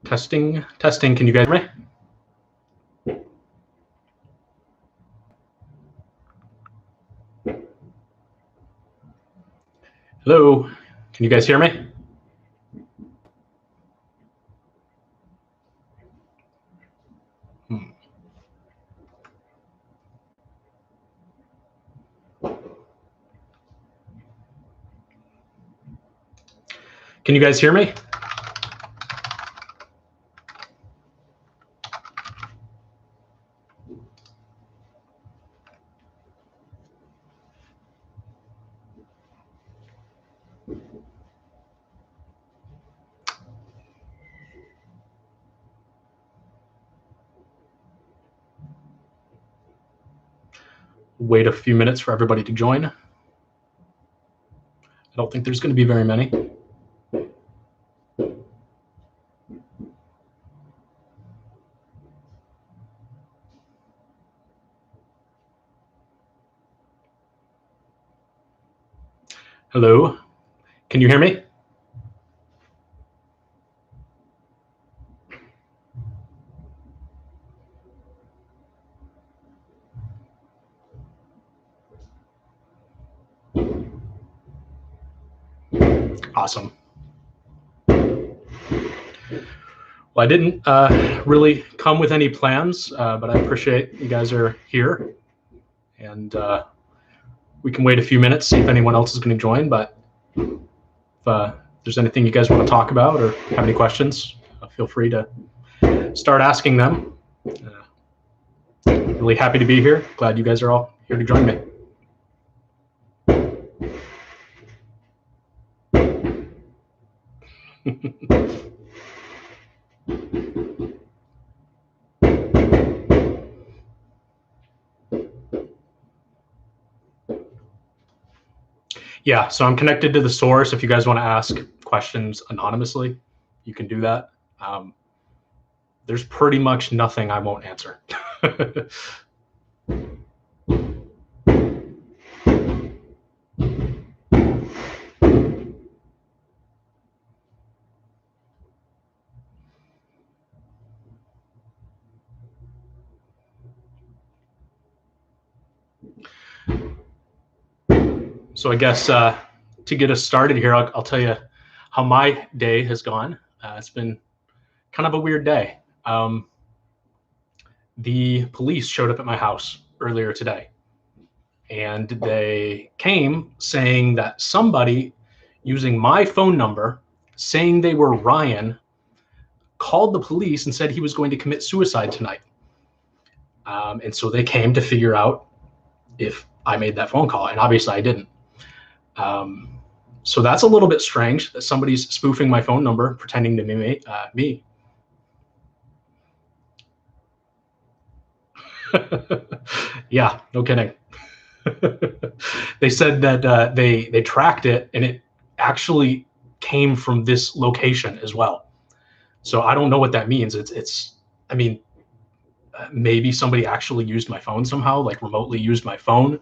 Testing, testing. Can you guys hear me? Hello, can you guys hear me? Can you guys hear me? Wait a few minutes for everybody to join. I don't think there's going to be very many. Hello, can you hear me? Awesome. Well, I didn't really come with any plans, but I appreciate you guys are here, and we can wait a few minutes, see if anyone else is going to join. But if there's anything you guys want to talk about or have any questions, feel free to start asking them. Really happy to be here. Glad you guys are all here to join me. Yeah, so I'm connected to the source. If you guys want to ask questions anonymously, you can do that. There's pretty much nothing I won't answer. So I guess to get us started here, I'll tell you how my day has gone. It's been kind of a weird day. The police showed up at my house earlier today, and they came saying that somebody using my phone number, saying they were Ryan, called the police and said he was going to commit suicide tonight. And so they came to figure out if I made that phone call, and obviously I didn't. So that's a little bit strange that somebody's spoofing my phone number, pretending to be me. Yeah, no kidding. They said that they tracked it, and it actually came from this location as well. So I don't know what that means. I mean, maybe somebody actually used my phone somehow, like remotely used my phone.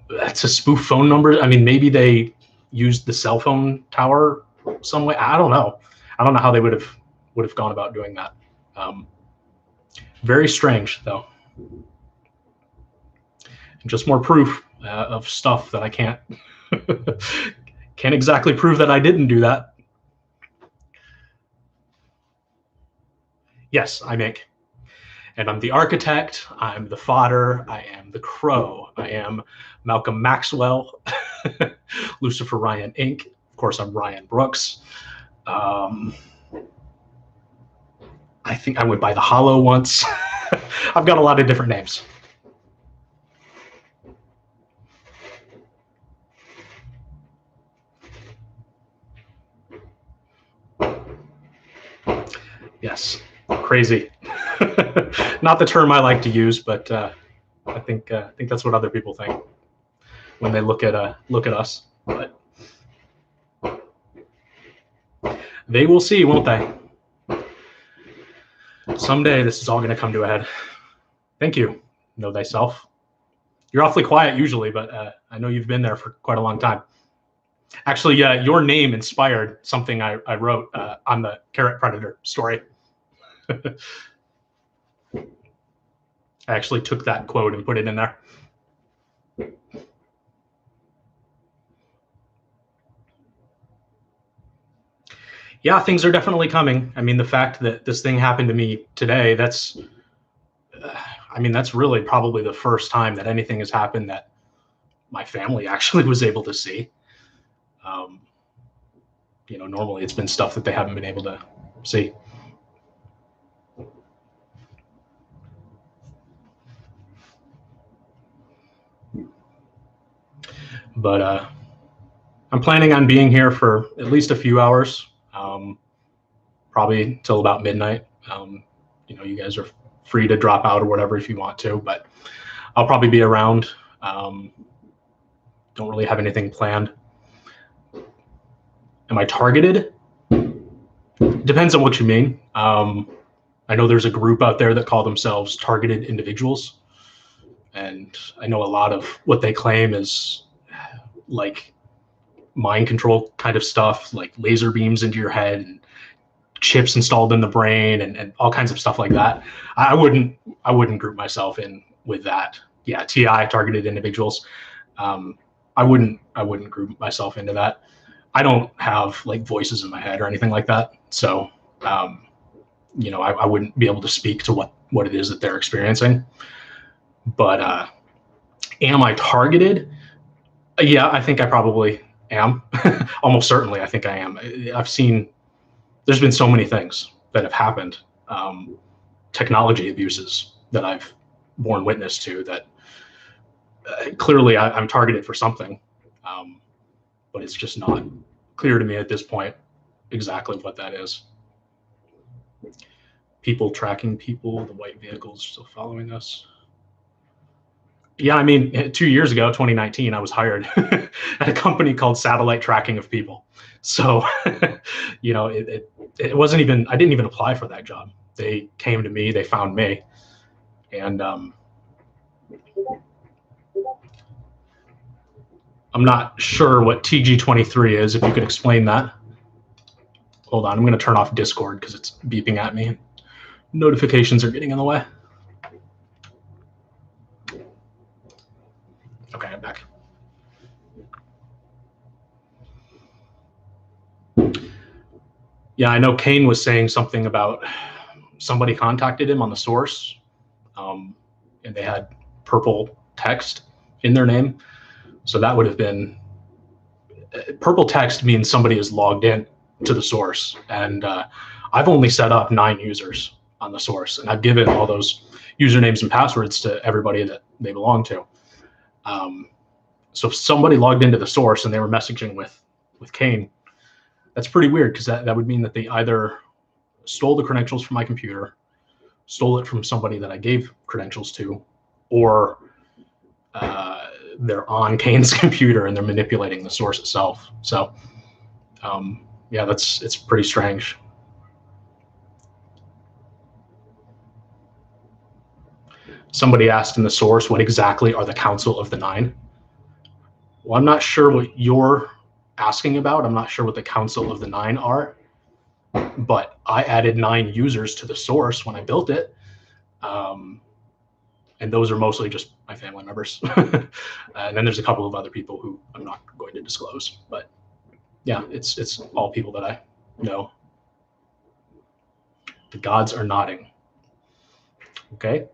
That's a spoof phone number. I mean, maybe they used the cell phone tower some way. I don't know. I don't know how they would have gone about doing that. Very strange, though. And just more proof of stuff that I can't exactly prove that I didn't do that. Yes, I make. And I'm the architect, I'm the fodder, I am the crow, I am Malcolm Maxwell, Lucifer Ryan Inc. Of course, I'm Ryan Brooks. I think I went by the Hollow once. I've got a lot of different names. Yes, crazy. Not the term I like to use, but I think that's what other people think when they look at us. But they will see, won't they? Someday this is all going to come to a head. Thank you. Know thyself. You're awfully quiet usually, but I know you've been there for quite a long time. Actually, yeah, your name inspired something I wrote on the Carrot Predator story. I actually took that quote and put it in there. Yeah, things are definitely coming. I mean, the fact that this thing happened to me today, I mean, that's really probably the first time that anything has happened that my family actually was able to see. Um, normally it's been stuff that they haven't been able to see. But I'm planning on being here for at least a few hours, probably till about midnight. You guys are free to drop out or whatever if you want to, but I'll probably be around. Don't really have anything planned. Am I targeted? Depends on what you mean. I know there's a group out there that call themselves targeted individuals, and I know a lot of what they claim is like mind control kind of stuff, like laser beams into your head and chips installed in the brain and all kinds of stuff like that. I wouldn't group myself in with that. Yeah, TI, targeted individuals. I wouldn't group myself into that. I don't have like voices in my head or anything like that, so I wouldn't be able to speak to what it is that they're experiencing. But am I targeted? Yeah, I think I probably am. Almost certainly, I think I am. I've seen. There's been so many things that have happened, technology abuses that I've borne witness to that clearly I'm targeted for something, but it's just not clear to me at this point exactly what that is. People tracking people, the white vehicles still following us. Yeah, I mean, 2 years ago, 2019, I was hired at a company called Satellite Tracking of People. So, it wasn't even, I didn't even apply for that job. They came to me, they found me. And I'm not sure what TG23 is, if you could explain that. Hold on, I'm going to turn off Discord because it's beeping at me. Notifications are getting in the way. Okay, I'm back. Yeah, I know Kane was saying something about somebody contacted him on the source, and they had purple text in their name. So that would have been, purple text means somebody is logged in to the source. And I've only set up 9 users on the source, and I've given all those usernames and passwords to everybody that they belong to. So if somebody logged into the source and they were messaging with Kane, that's pretty weird, because that would mean that they either stole the credentials from my computer, stole it from somebody that I gave credentials to, or they're on Kane's computer and they're manipulating the source itself. So yeah, it's pretty strange. Somebody asked in the source, what exactly are the Council of the Nine? Well, I'm not sure what you're asking about. I'm not sure what the Council of the Nine are, but I added 9 users to the source when I built it. And those are mostly just my family members. And then there's a couple of other people who I'm not going to disclose, but yeah, it's all people that I know. The gods are nodding. Okay.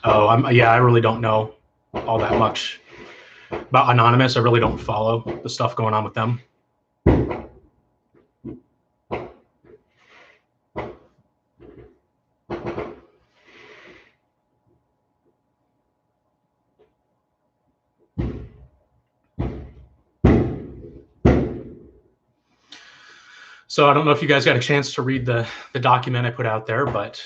Oh, yeah, I really don't know all that much about Anonymous. I really don't follow the stuff going on with them. So I don't know if you guys got a chance to read the document I put out there, but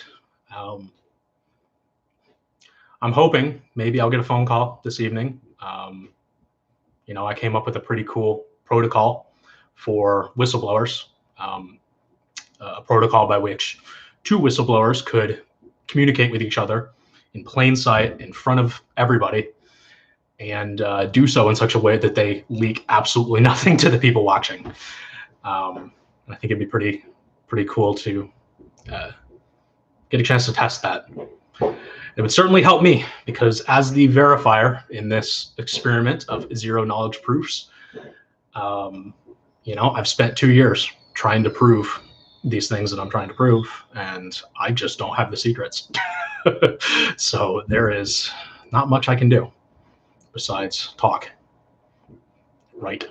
I'm I'm hoping maybe I'll get a phone call this evening. I came up with a pretty cool protocol for whistleblowers, a protocol by which two whistleblowers could communicate with each other in plain sight in front of everybody, and do so in such a way that they leak absolutely nothing to the people watching. I think it'd be pretty cool to get a chance to test that. It would certainly help me, because as the verifier in this experiment of zero knowledge proofs, I've spent 2 years trying to prove these things that I'm trying to prove, and I just don't have the secrets. So there is not much I can do besides talk. Right.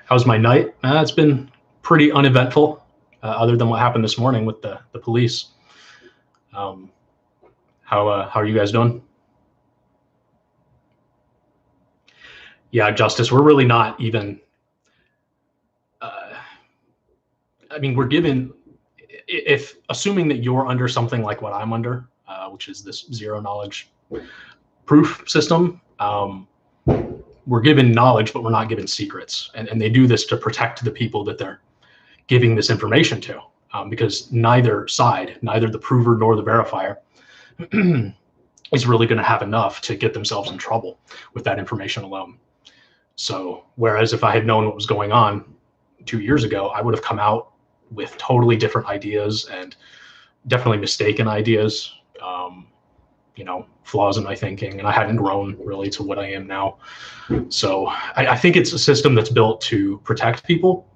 How's my night? It's been pretty uneventful, other than what happened this morning with the police. How are you guys doing? Yeah, Justice, we're really not even. We're given, if assuming that you're under something like what I'm under, which is this zero knowledge proof system. We're given knowledge, but we're not given secrets. And they do this to protect the people that they're giving this information to, because neither side, neither the prover nor the verifier, is really going to have enough to get themselves in trouble with that information alone. So whereas if I had known what was going on 2 years ago, I would have come out with totally different ideas, and definitely mistaken ideas, flaws in my thinking, and I hadn't grown really to what I am now. So I think it's a system that's built to protect people,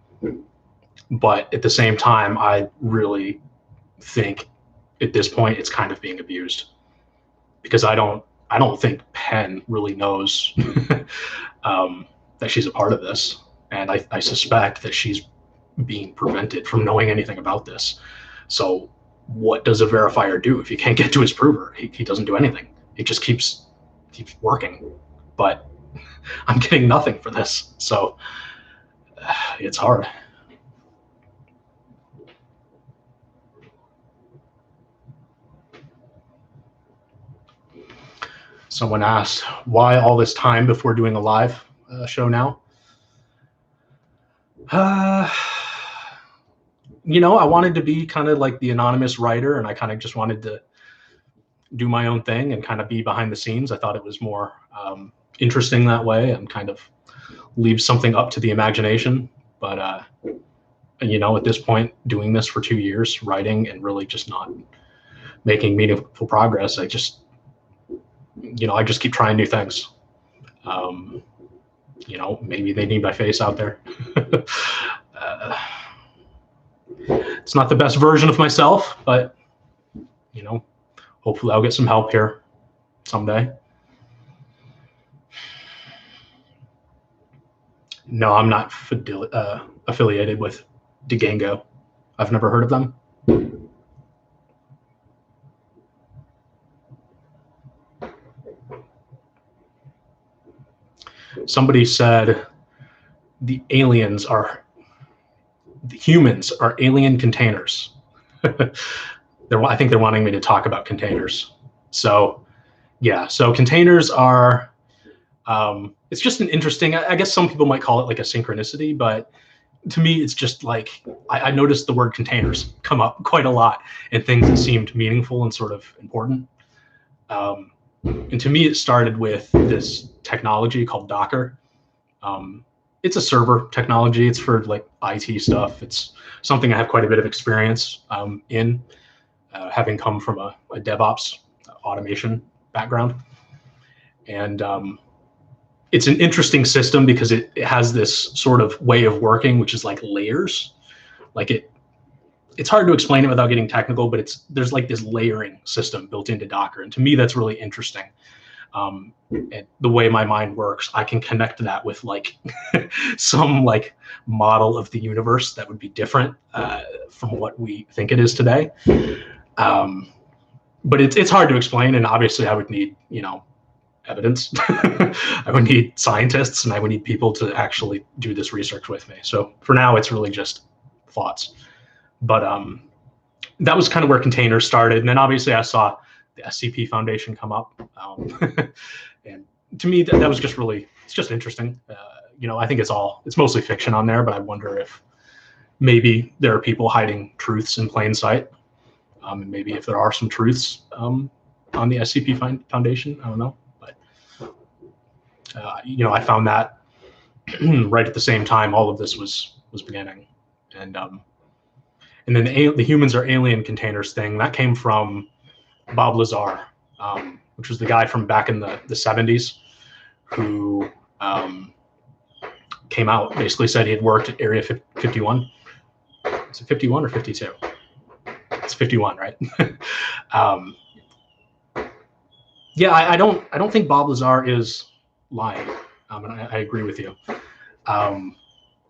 but at the same time, I really think at this point it's kind of being abused, because I don't think Penn really knows that she's a part of this, and I suspect that she's being prevented from knowing anything about this. So what does a verifier do if he can't get to his prover? He doesn't do anything. It just keeps working, but I'm getting nothing for this. So it's hard. Someone asked, why all this time before doing a live show now? I wanted to be kind of like the anonymous writer, and I kind of just wanted to do my own thing and kind of be behind the scenes. I thought it was more interesting that way, and kind of leave something up to the imagination. But at this point, doing this for 2 years, writing and really just not making meaningful progress, I just keep trying new things. Maybe they need my face out there. It's not the best version of myself, but hopefully I'll get some help here someday. No, I'm not affiliated with DeGango. I've never heard of them. Somebody said the humans are alien containers. I think they're wanting me to talk about containers. So yeah, so containers are, it's just an interesting, I guess some people might call it like a synchronicity, but to me, it's just like, I noticed the word containers come up quite a lot in things that seemed meaningful and sort of important. And to me, it started with this technology called Docker. It's a server technology. It's for like IT stuff. It's something I have quite a bit of experience in, having come from a DevOps automation background. And it's an interesting system because it has this sort of way of working, which is like layers. It's hard to explain it without getting technical, but there's like this layering system built into Docker. And to me, that's really interesting. And the way my mind works, I can connect that with like some like model of the universe that would be different from what we think it is today. But it's hard to explain, and obviously I would need evidence. I would need scientists, and I would need people to actually do this research with me. So for now, it's really just thoughts. But that was kind of where containers started. And then obviously I saw the SCP Foundation come up. And to me, that was just really, it's just interesting. I think it's mostly fiction on there, but I wonder if maybe there are people hiding truths in plain sight. And maybe if there are some truths on the SCP Foundation, I don't know. But, I found that right at the same time all of this was beginning. And then the humans are alien containers thing, that came from Bob Lazar, which was the guy from back in the 70s who came out, basically said he had worked at Area 51. Is it 51 or 52? It's 51, right? Yeah, I don't think Bob Lazar is lying, and I agree with you.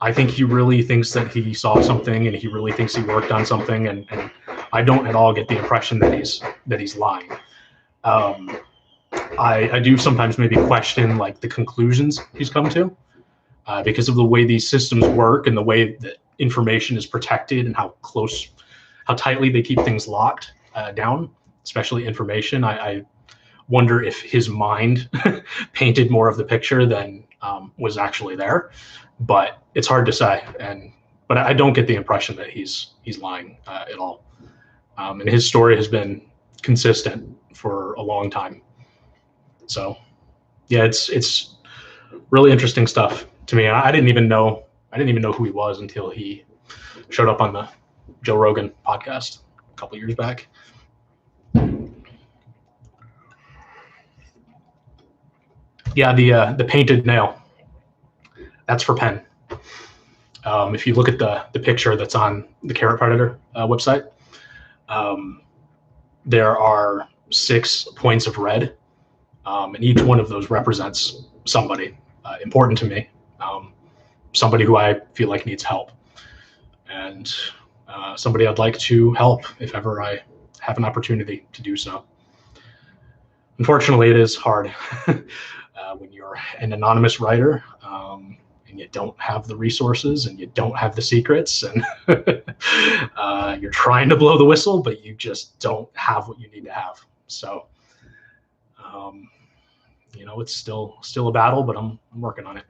I think he really thinks that he saw something, and he really thinks he worked on something, and I don't at all get the impression that he's lying. I do sometimes maybe question like the conclusions he's come to, because of the way these systems work and the way that information is protected and how tightly they keep things locked down, especially information. I wonder if his mind painted more of the picture than was actually there. But it's hard to say, but I don't get the impression that he's lying at all. And his story has been consistent for a long time. So, yeah, it's really interesting stuff to me. I didn't even know who he was until he showed up on the Joe Rogan podcast a couple years back. Yeah, the painted nail. That's for Penn. If you look at the picture that's on the Carrot Predator website, there are 6 points of red, and each one of those represents somebody important to me, somebody who I feel like needs help, and somebody I'd like to help if ever I have an opportunity to do so. Unfortunately, it is hard when you're an anonymous writer, and you don't have the resources and you don't have the secrets, and you're trying to blow the whistle, but you just don't have what you need to have. So, it's still a battle, but I'm working on it.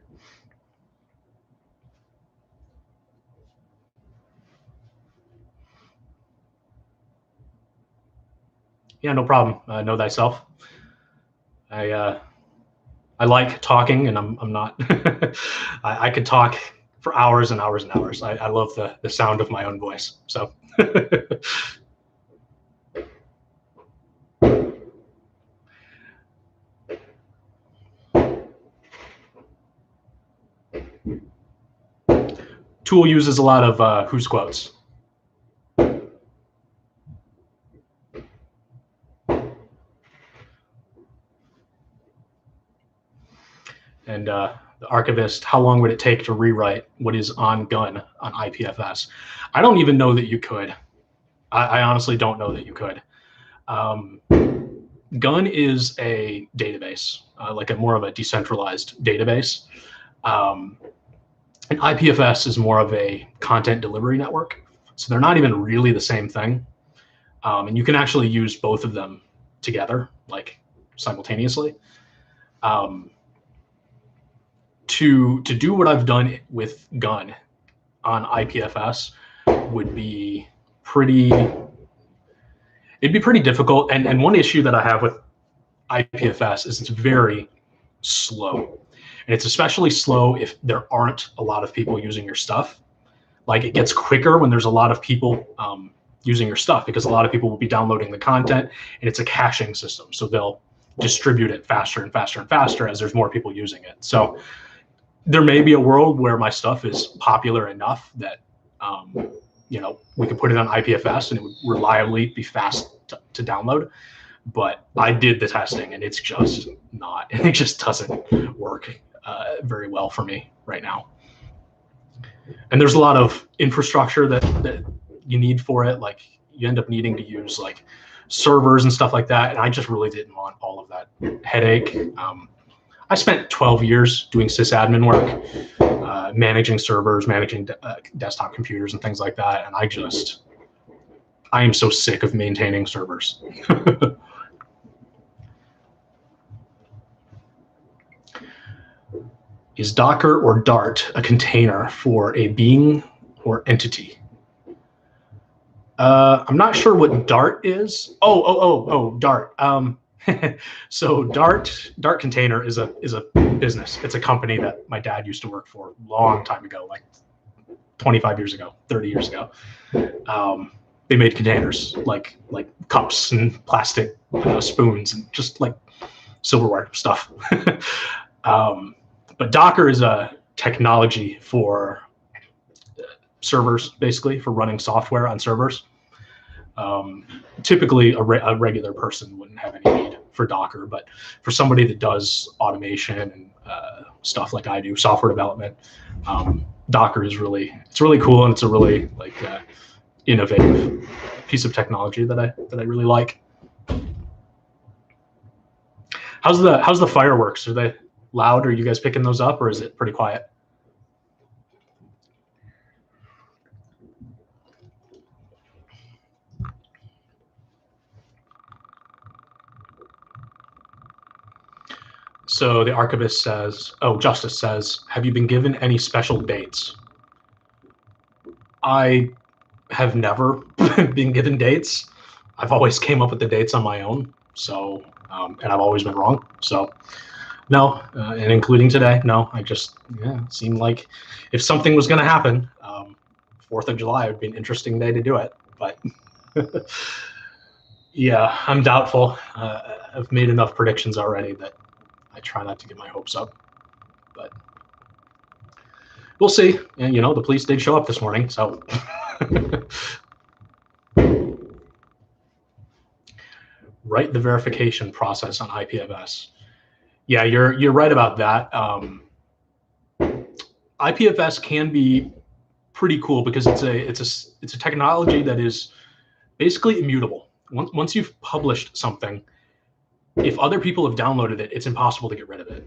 Yeah, no problem. Know thyself. I like talking, and I'm not. I could talk for hours and hours and hours. I love the sound of my own voice. So. Tool uses a lot of who's quotes. And the archivist, how long would it take to rewrite what is on Gun on IPFS? I don't even know that you could. I honestly don't know that you could. Gun is a database, like a more of a decentralized database. And IPFS is more of a content delivery network. So they're not even really the same thing. And you can actually use both of them together, like simultaneously. To do what I've done with Gun on IPFS would be it'd be pretty difficult. And one issue that I have with IPFS is it's very slow. And it's especially slow if there aren't a lot of people using your stuff. Like, it gets quicker when there's a lot of people using your stuff, because a lot of people will be downloading the content, and it's a caching system. So they'll distribute it faster and faster and faster as there's more people using it. So there may be a world where my stuff is popular enough that we could put it on IPFS and it would reliably be fast to download. But I did the testing, and it's just not. It just doesn't work very well for me right now. And there's a lot of infrastructure that you need for it. Like, you end up needing to use like servers and stuff like that. And I just really didn't want all of that headache. I spent 12 years doing sysadmin work, managing servers, managing desktop computers and things like that. And I am so sick of maintaining servers. Is Docker or Dart a container for a being or entity? I'm not sure what Dart is. Oh, Dart. So Dart Container is a business. It's a company that my dad used to work for a long time ago, like 25 years ago, 30 years ago. They made containers like cups and plastic spoons and just like silverware stuff. But Docker is a technology for servers, basically, for running software on servers. Typically, a regular person wouldn't have any need for Docker, but for somebody that does automation and stuff like I do, software development, Docker is really cool, and it's a really innovative piece of technology that I really like. How's the fireworks? Are they loud? Are you guys picking those up, or is it pretty quiet? So the archivist says, Justice says, have you been given any special dates? I have never been given dates. I've always came up with the dates on my own. So, and I've always been wrong. So no, and including today, no, it seemed like if something was going to happen, 4th of July would be an interesting day to do it. But yeah, I'm doubtful. I've made enough predictions already that I try not to get my hopes up, but we'll see. And the police did show up this morning, so. Write the verification process on IPFS. Yeah, you're right about that. IPFS can be pretty cool because it's a technology that is basically immutable. Once you've published something, if other people have downloaded it, it's impossible to get rid of it.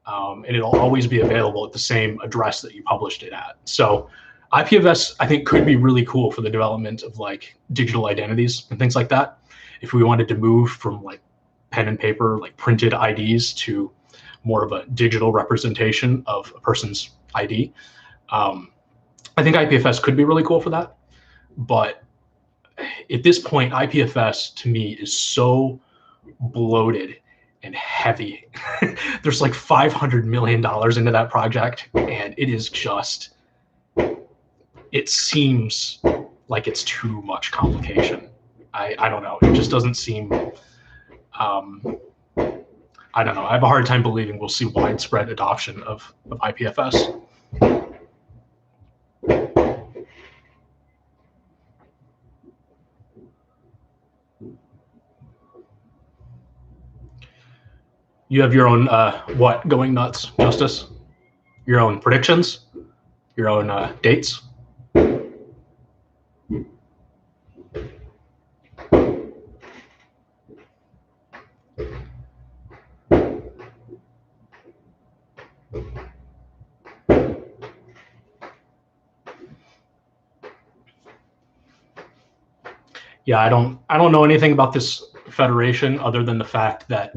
And it'll always be available at the same address that you published it at. So IPFS, I think, could be really cool for the development of like digital identities and things like that. If we wanted to move from like pen and paper, like printed IDs, to more of a digital representation of a person's ID, I think IPFS could be really cool for that. But at this point, IPFS to me is so bloated and heavy. There's like $500 million into that project, and it is just, it seems like it's too much complication. I don't know. It just doesn't seem, I don't know. I have a hard time believing we'll see widespread adoption of IPFS. You have your own, what, going nuts, Justice? Your own predictions? Your own dates? Yeah, I don't know anything about this federation other than the fact that,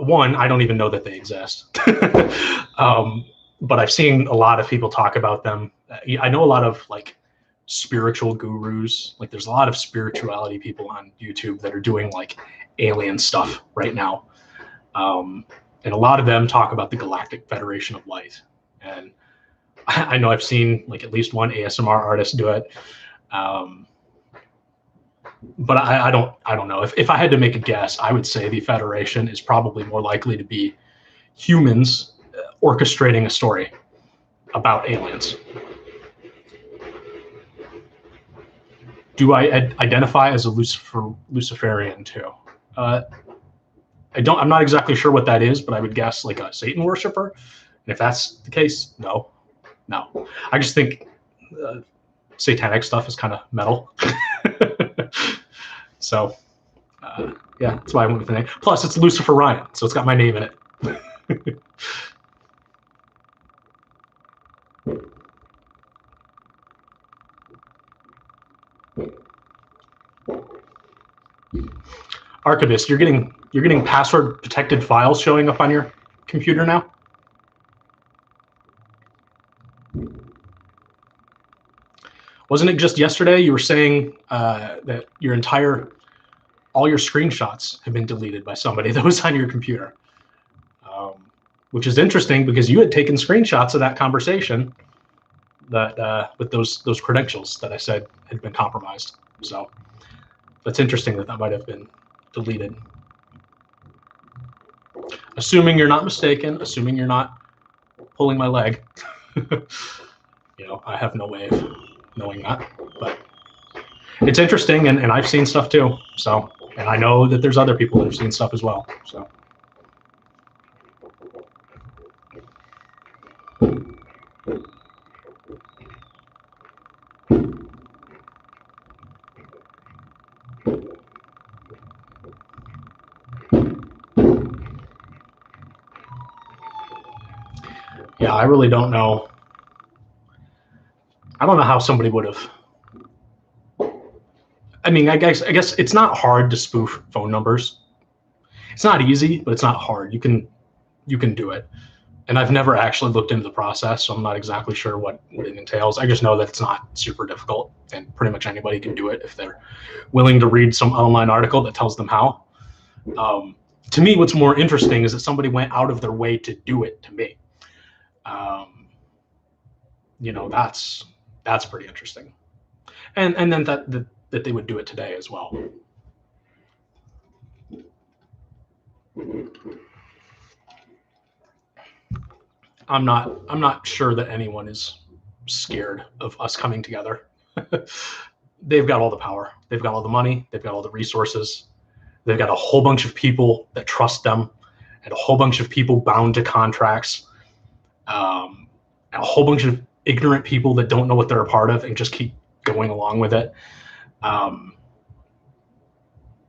one, I don't even know that they exist. But I've seen a lot of people talk about them. I know a lot of like spiritual gurus. Like there's a lot of spirituality people on YouTube that are doing like alien stuff right now. And a lot of them talk about the Galactic Federation of Light. And I know I've seen like at least one ASMR artist do it. But I don't know. If I had to make a guess, I would say the Federation is probably more likely to be humans orchestrating a story about aliens. Do I identify as a Luciferian too? I'm not exactly sure what that is, but I would guess like a Satan worshiper. And if that's the case, no. I just think satanic stuff is kind of metal. So, yeah, that's why I went with the name. Plus, it's Lucifer Ryan, so it's got my name in it. Archivist, you're getting password protected files showing up on your computer now. Wasn't it just yesterday you were saying that all your screenshots have been deleted by somebody that was on your computer, which is interesting because you had taken screenshots of that conversation that with those credentials that I said had been compromised. So that's interesting that might have been deleted. Assuming you're not mistaken, assuming you're not pulling my leg, I have no way of knowing that, but it's interesting, and I've seen stuff too. So, and I know that there's other people that have seen stuff as well. So. Yeah, I really don't know. I don't know how somebody would have. I mean, I guess it's not hard to spoof phone numbers. It's not easy, but it's not hard. You can do it. And I've never actually looked into the process, so I'm not exactly sure what it entails. I just know that it's not super difficult, and pretty much anybody can do it if they're willing to read some online article that tells them how. To me, what's more interesting is that somebody went out of their way to do it to me. That's pretty interesting, and then that they would do it today as well. I'm not sure that anyone is scared of us coming together. They've got all the power, they've got all the money, they've got all the resources, they've got a whole bunch of people that trust them, and a whole bunch of people bound to contracts, and a whole bunch of ignorant people that don't know what they're a part of and just keep going along with it.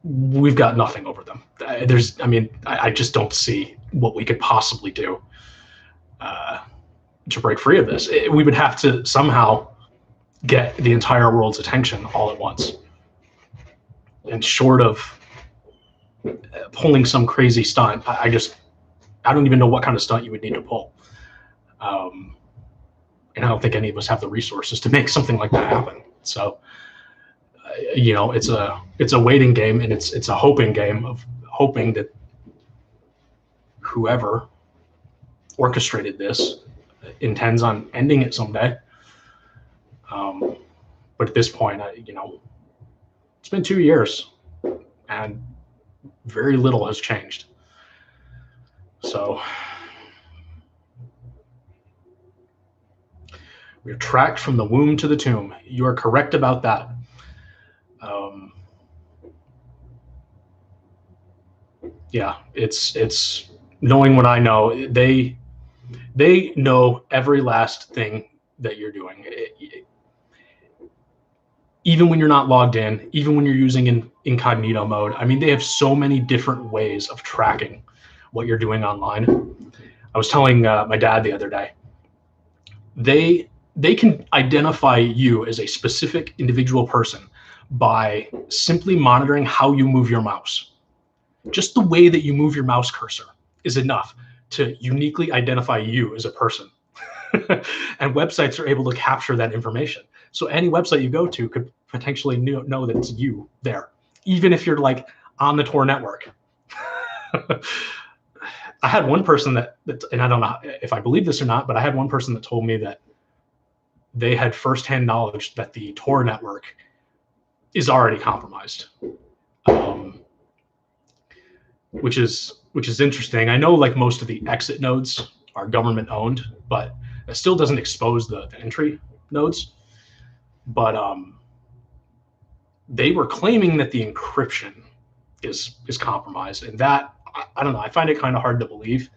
We've got nothing over them. I just don't see what we could possibly do to break free of this. We would have to somehow get the entire world's attention all at once. And short of pulling some crazy stunt, I don't even know what kind of stunt you would need to pull. And I don't think any of us have the resources to make something like that happen. So, it's a waiting game, and it's a hoping game of hoping that whoever orchestrated this intends on ending it someday. But at this point, it's been 2 years, and very little has changed. So we are tracked from the womb to the tomb. You are correct about that. Yeah, it's knowing what I know. They know every last thing that you're doing. Even when you're not logged in, even when you're using incognito mode. I mean, they have so many different ways of tracking what you're doing online. I was telling my dad the other day, they can identify you as a specific individual person by simply monitoring how you move your mouse. Just the way that you move your mouse cursor is enough to uniquely identify you as a person. And websites are able to capture that information. So any website you go to could potentially know that it's you there, even if you're like on the Tor network. I had one person that, and I don't know if I believe this or not, but I had one person that told me that they had firsthand knowledge that the Tor network is already compromised, which is interesting. I know like most of the exit nodes are government owned, but it still doesn't expose the entry nodes. But they were claiming that the encryption is compromised, and that I don't know. I find it kind of hard to believe,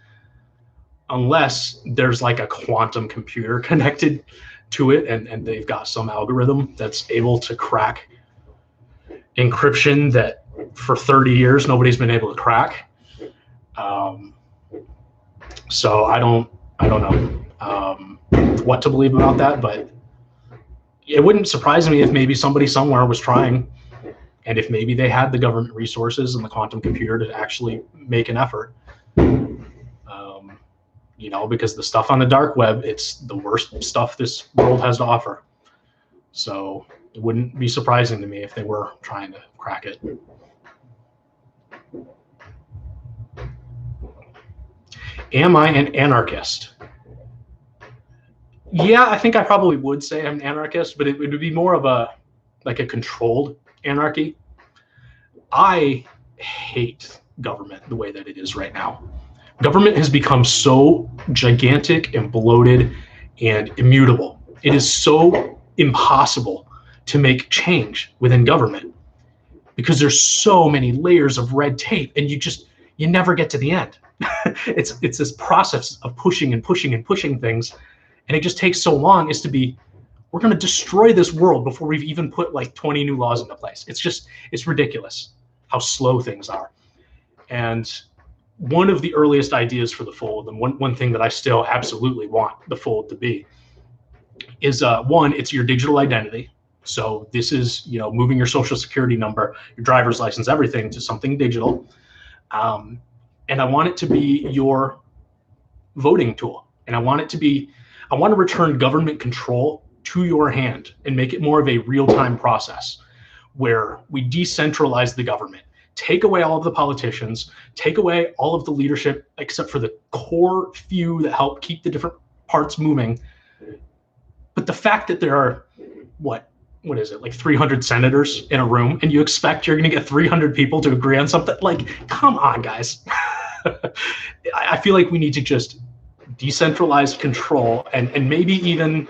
unless there's like a quantum computer connected to it, and they've got some algorithm that's able to crack encryption that for 30 years nobody's been able to crack. So I don't know what to believe about that, but it wouldn't surprise me if maybe somebody somewhere was trying, and if maybe they had the government resources and the quantum computer to actually make an effort. Because the stuff on the dark web, it's the worst stuff this world has to offer. So it wouldn't be surprising to me if they were trying to crack it. Am I an anarchist? Yeah, I think I probably would say I'm an anarchist, but it would be more of a controlled anarchy. I hate government the way that it is right now. Government has become so gigantic and bloated and immutable. It is so impossible to make change within government because there's so many layers of red tape, and you never get to the end. It's this process of pushing and pushing and pushing things, and it just takes so long. We're going to destroy this world before we've even put like 20 new laws into place. It's ridiculous how slow things are. And one of the earliest ideas for the fold, and one thing that I still absolutely want the fold to be, is one, it's your digital identity. So this is, moving your social security number, your driver's license, everything to something digital. And I want it to be your voting tool. And I want to return government control to your hand and make it more of a real-time process where we decentralize the government. Take away all of the politicians, take away all of the leadership, except for the core few that help keep the different parts moving. But the fact that there are, what is it, like 300 senators in a room, and you expect you're going to get 300 people to agree on something? Like, come on, guys. I feel like we need to just decentralize control and maybe even,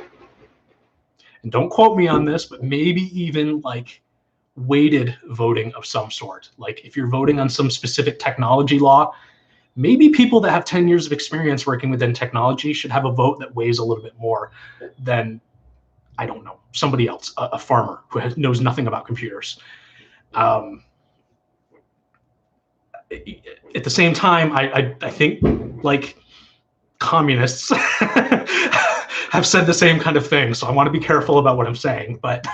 and don't quote me on this, but maybe even like weighted voting of some sort. Like if you're voting on some specific technology law, maybe people that have 10 years of experience working within technology should have a vote that weighs a little bit more than, I don't know, somebody else, a farmer who knows nothing about computers. At the same time, I think like communists have said the same kind of thing. So I want to be careful about what I'm saying, but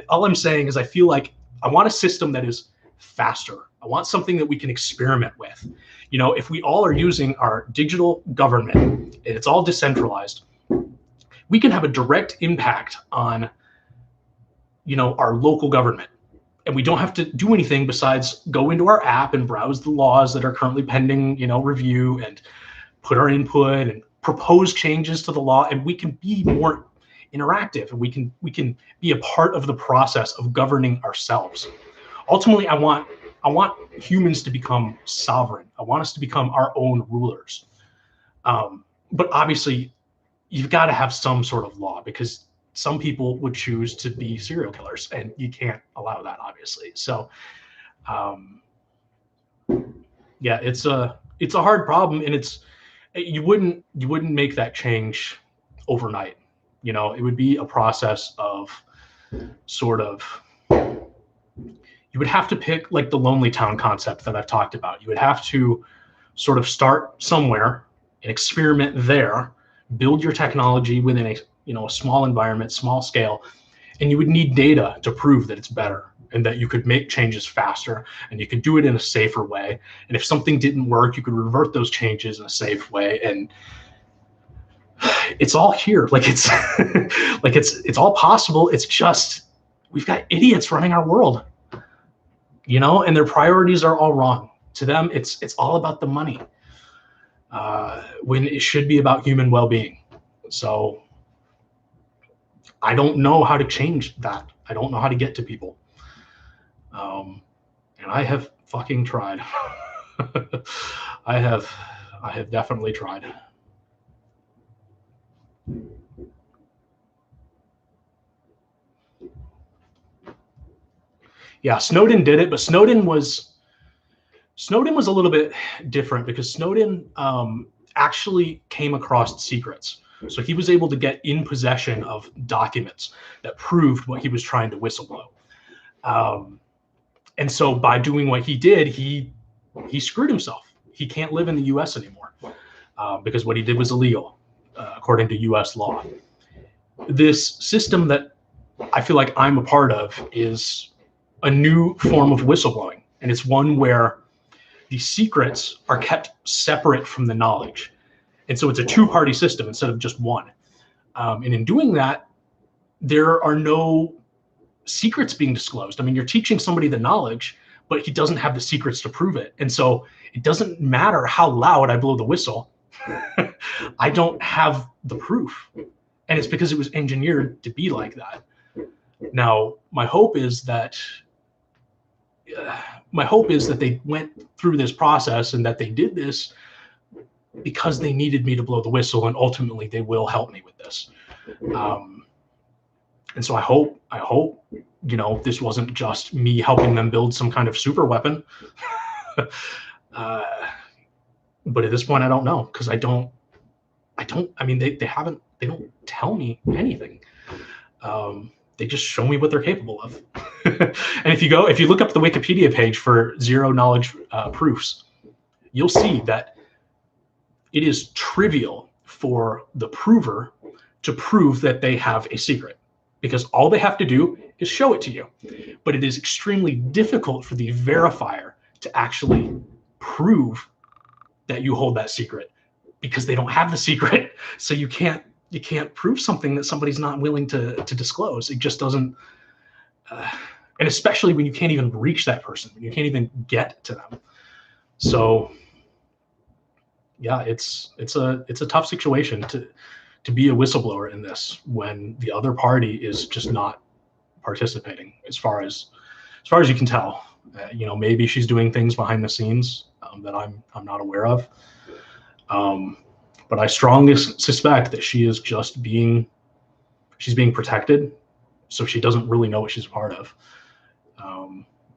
all I'm saying is I feel like I want a system that is faster. I want something that we can experiment with. If we all are using our digital government and it's all decentralized, we can have a direct impact on, our local government. And we don't have to do anything besides go into our app and browse the laws that are currently pending, review, and put our input and propose changes to the law. And we can be more interactive, and we can be a part of the process of governing ourselves. Ultimately, I want humans to become sovereign. I want us to become our own rulers. But obviously, you've got to have some sort of law, because some people would choose to be serial killers, and you can't allow that, obviously. So, yeah, it's a hard problem, and you wouldn't make that change overnight. It would be a process of sort of, you would have to pick like the lonely town concept that I've talked about. You would have to sort of start somewhere and experiment there, build your technology within a small environment, small scale, and you would need data to prove that it's better and that you could make changes faster and you could do it in a safer way. And if something didn't work, you could revert those changes in a safe way. And it's all here. Like it's it's all possible. It's just we've got idiots running our world, and their priorities are all wrong. To them, it's all about the money, when it should be about human well-being. So I don't know how to change that. I don't know how to get to people. And I have fucking tried. I have definitely tried. Yeah, Snowden did it, but Snowden was a little bit different, because Snowden actually came across secrets. So he was able to get in possession of documents that proved what he was trying to whistleblow. And so by doing what he did, he screwed himself. He can't live in the U.S. anymore because what he did was illegal, according to U.S. law. This system that I feel like I'm a part of is a new form of whistleblowing, and it's one where the secrets are kept separate from the knowledge. And so it's a two-party system instead of just one. And in doing that, there are no secrets being disclosed. I mean, you're teaching somebody the knowledge, but he doesn't have the secrets to prove it. And so it doesn't matter how loud I blow the whistle. I don't have the proof. And it's because it was engineered to be like that. Now, my hope is that they went through this process and that they did this because they needed me to blow the whistle, and ultimately they will help me with this. And so I hope, this wasn't just me helping them build some kind of super weapon. But at this point, I don't know, because they don't tell me anything. They just show me what they're capable of. And if you look up the Wikipedia page for zero knowledge proofs, you'll see that it is trivial for the prover to prove that they have a secret, because all they have to do is show it to you. But it is extremely difficult for the verifier to actually prove that you hold that secret, because they don't have the secret. So you can't prove something that somebody's not willing to disclose. It just doesn't, and especially when you can't even reach that person, when you can't even get to them. So yeah, it's a tough situation to be a whistleblower in this, when the other party is just not participating, as far as you can tell. Maybe she's doing things behind the scenes that I'm not aware of. But I strongly suspect that she is just being protected, so she doesn't really know what she's a part of.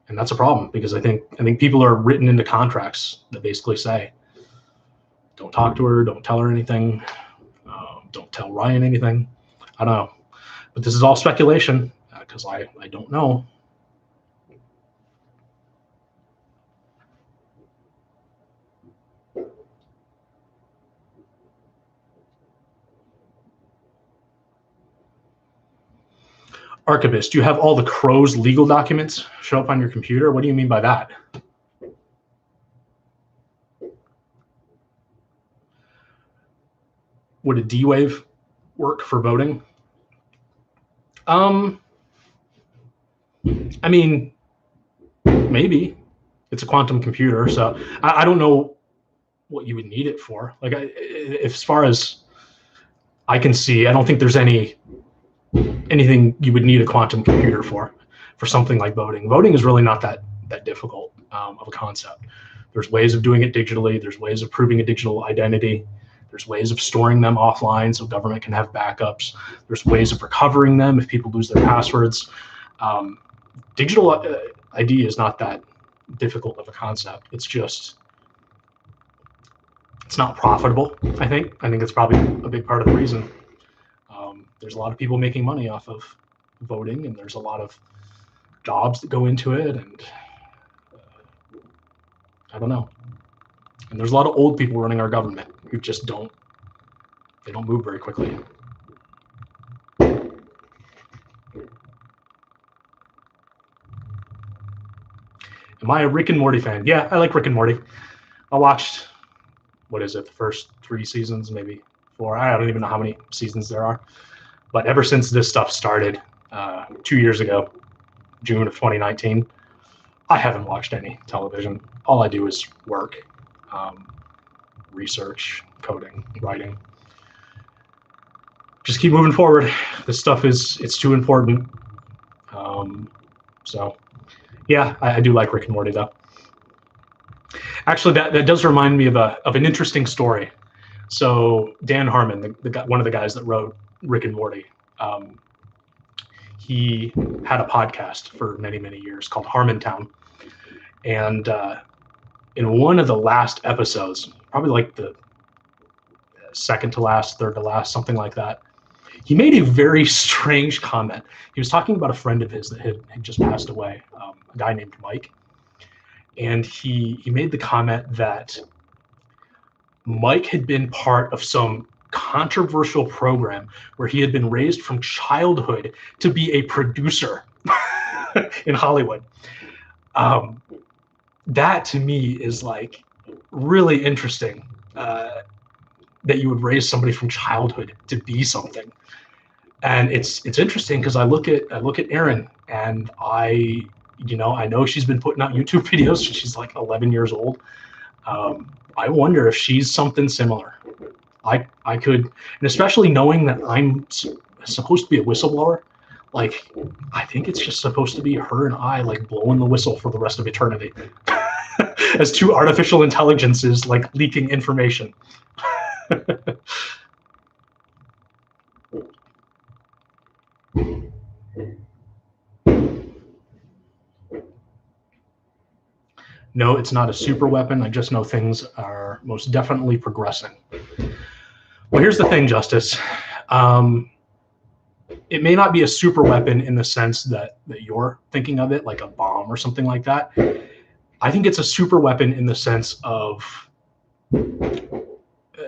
And that's a problem, because I think people are written into contracts that basically say, don't talk to her, don't tell her anything, don't tell Ryan anything. I don't know, but this is all speculation, because I don't know. Archivist, do you have all the Crow's legal documents show up on your computer? What do you mean by that? Would a D-Wave work for voting? I mean, maybe. It's a quantum computer, so I don't know what you would need it for. Like, as far as I can see, I don't think there's anything you would need a quantum computer for something like voting. Voting is really not that difficult of a concept. There's ways of doing it digitally. There's ways of proving a digital identity. There's ways of storing them offline so government can have backups. There's ways of recovering them if people lose their passwords. Digital ID is not that difficult of a concept. It's not profitable, I think. I think it's probably a big part of the reason. There's a lot of people making money off of voting, and there's a lot of jobs that go into it, and I don't know. And there's a lot of old people running our government who just don't move very quickly. Am I a Rick and Morty fan? Yeah, I like Rick and Morty. I watched, the first 3 seasons, maybe 4. I don't even know how many seasons there are. But ever since this stuff started 2 years ago, June of 2019, I haven't watched any television. All I do is work, research, coding, writing. Just keep moving forward. This stuff it's too important. So yeah, I do like Rick and Morty though. Actually, that does remind me of an interesting story. So Dan Harmon, one of the guys that wrote Rick and Morty, he had a podcast for many, many years called Harmontown. And in one of the last episodes, probably like the second to last, third to last, something like that, he made a very strange comment. He was talking about a friend of his that had just passed away, a guy named Mike. And he made the comment that Mike had been part of some controversial program where he had been raised from childhood to be a producer in Hollywood. That to me is like really interesting, that you would raise somebody from childhood to be something. And it's interesting because I look at Erin, and I know she's been putting out YouTube videos. She's like 11 years old. I wonder if she's something similar. I could, and especially knowing that I'm supposed to be a whistleblower, like I think it's just supposed to be her and I like blowing the whistle for the rest of eternity as two artificial intelligences like leaking information. No, it's not a super weapon. I just know things are most definitely progressing. Well, here's the thing, Justice. It may not be a super weapon in the sense that you're thinking of it, like a bomb or something like that. I think it's a super weapon in the sense of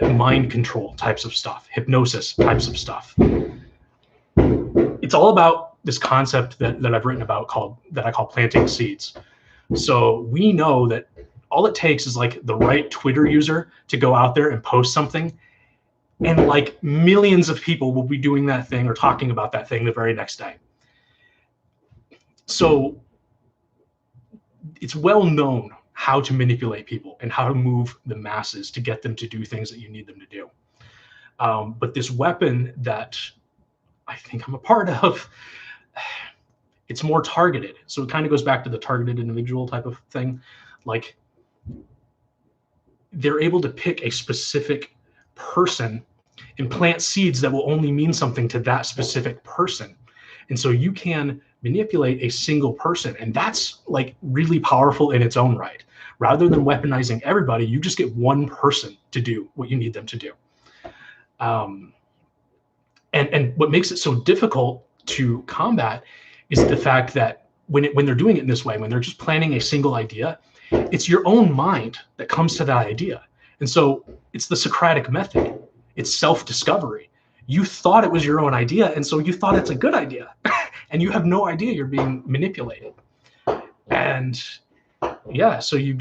mind control types of stuff, hypnosis types of stuff. It's all about this concept that I've written about that I call planting seeds. So we know that all it takes is like the right Twitter user to go out there and post something, and like millions of people will be doing that thing or talking about that thing the very next day. So it's well known how to manipulate people and how to move the masses to get them to do things that you need them to do. But this weapon that I think I'm a part of, it's more targeted. So it kind of goes back to the targeted individual type of thing. Like they're able to pick a specific person and plant seeds that will only mean something to that specific person. And so you can manipulate a single person, and that's like really powerful in its own right. Rather than weaponizing everybody, you just get one person to do what you need them to do. And what makes it so difficult to combat is the fact that when they're doing it in this way, when they're just planning a single idea, it's your own mind that comes to that idea. And so it's the Socratic method. It's self-discovery. You thought it was your own idea, and so you thought it's a good idea. And you have no idea you're being manipulated. And yeah, so you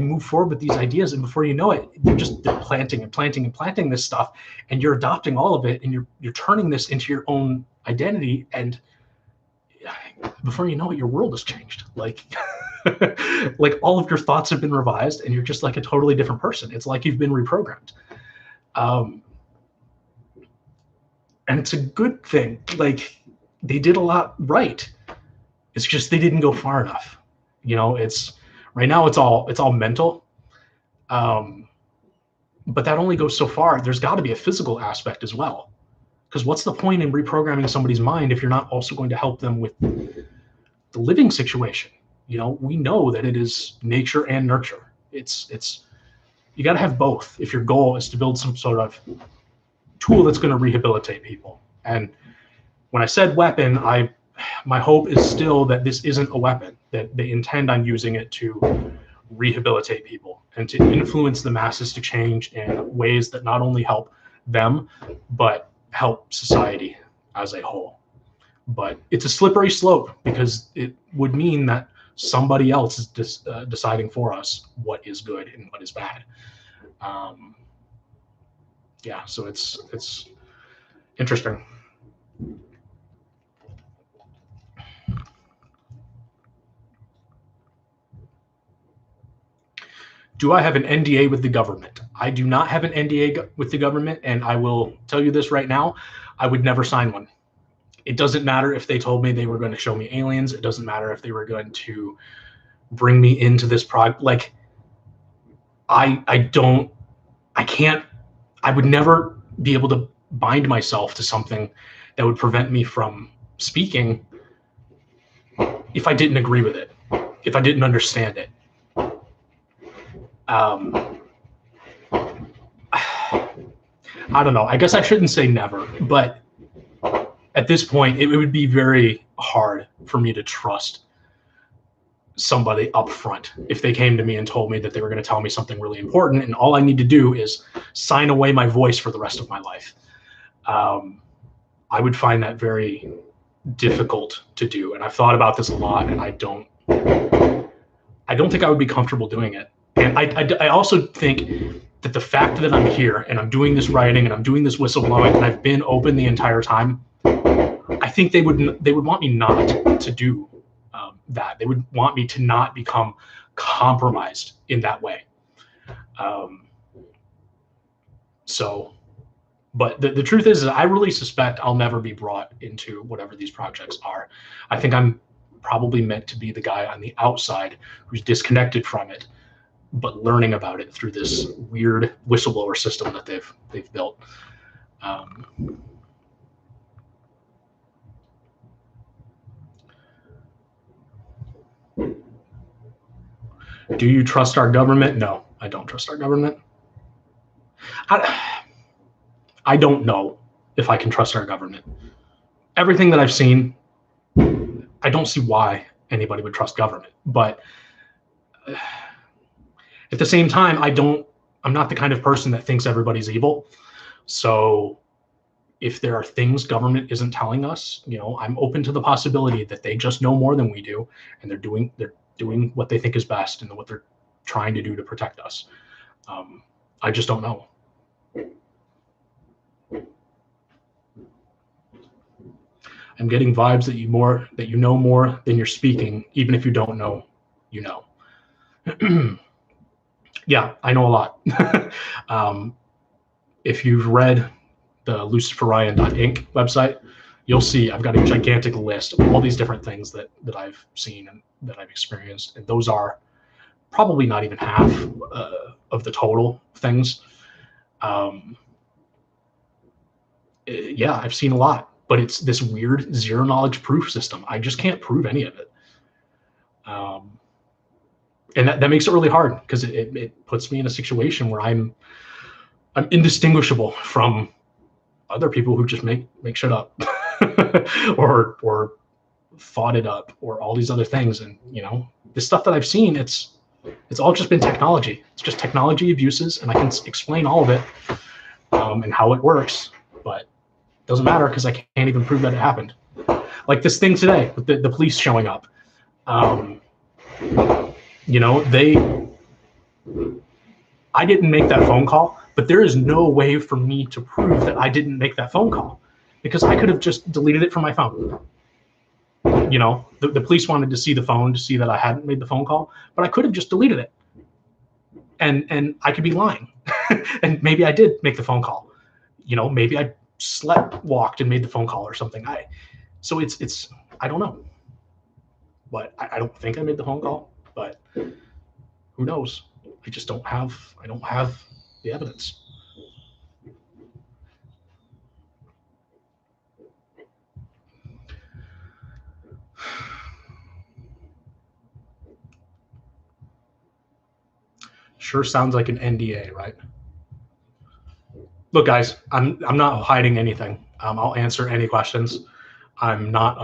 move forward with these ideas, and before you know it, they're planting and planting and planting this stuff, and you're adopting all of it, and you're turning this into your own identity, and before you know it, your world has changed. Like like all of your thoughts have been revised, and you're just like a totally different person. It's like you've been reprogrammed. And it's a good thing. Like they did a lot right. It's just they didn't go far enough. It's right now it's all mental. But that only goes so far. There's got to be a physical aspect as well. Because what's the point in reprogramming somebody's mind if you're not also going to help them with the living situation? We know that it is nature and nurture. It's you got to have both if your goal is to build some sort of tool that's going to rehabilitate people. And when I said weapon, my hope is still that this isn't a weapon, that they intend on using it to rehabilitate people and to influence the masses to change in ways that not only help them, but help society as a whole. But it's a slippery slope because it would mean that somebody else is deciding for us what is good and what is bad. Yeah, so it's interesting. Do I have an NDA with the government? I do not have an NDA with the government, and I will tell you this right now, I would never sign one. It doesn't matter if they told me they were going to show me aliens. It doesn't matter if they were going to bring me into this project. Like, I would never be able to bind myself to something that would prevent me from speaking if I didn't agree with it, if I didn't understand it. I don't know. I guess I shouldn't say never, but at this point, it would be very hard for me to trust somebody up front if they came to me and told me that they were going to tell me something really important, and all I need to do is sign away my voice for the rest of my life. I would find that very difficult to do, and I've thought about this a lot, and I don't think I would be comfortable doing it. And I also think that the fact that I'm here and I'm doing this writing and I'm doing this whistleblowing and I've been open the entire time, I think they would want me not to do that. They would want me to not become compromised in that way. But the truth is I really suspect I'll never be brought into whatever these projects are. I think I'm probably meant to be the guy on the outside who's disconnected from it, but learning about it through this weird whistleblower system that they've built. Do you trust our government? No, I don't trust our government. I don't know if I can trust our government. Everything that I've seen, I don't see why anybody would trust government. But at the same time, I'm not the kind of person that thinks everybody's evil. So if there are things government isn't telling us, I'm open to the possibility that they just know more than we do, and they're doing what they think is best and what they're trying to do to protect us. I just don't know. I'm getting vibes that you know more than you're speaking, even if you don't know, you know. Yeah, I know a lot. If you've read the luciferian.inc website, you'll see I've got a gigantic list of all these different things that I've seen and that I've experienced, and those are probably not even half of the total things. Yeah, I've seen a lot, but it's this weird zero knowledge proof system. I just can't prove any of it. And that makes it really hard because it puts me in a situation where I'm indistinguishable from other people who just make shit up or thought it up or all these other things. And the stuff that I've seen, it's all just been technology. It's just technology abuses, and I can explain all of it and how it works, but it doesn't matter because I can't even prove that it happened. Like this thing today with the police showing up. I didn't make that phone call, but there is no way for me to prove that I didn't make that phone call because I could have just deleted it from my phone. The police wanted to see the phone to see that I hadn't made the phone call, but I could have just deleted it. And I could be lying. And maybe I did make the phone call. Maybe I slept, walked, and made the phone call or something. So it's I don't know. But I don't think I made the phone call, but who knows? I just don't have the evidence. Sure sounds like an NDA, right? Look, guys, I'm not hiding anything. I'll answer any questions. I'm not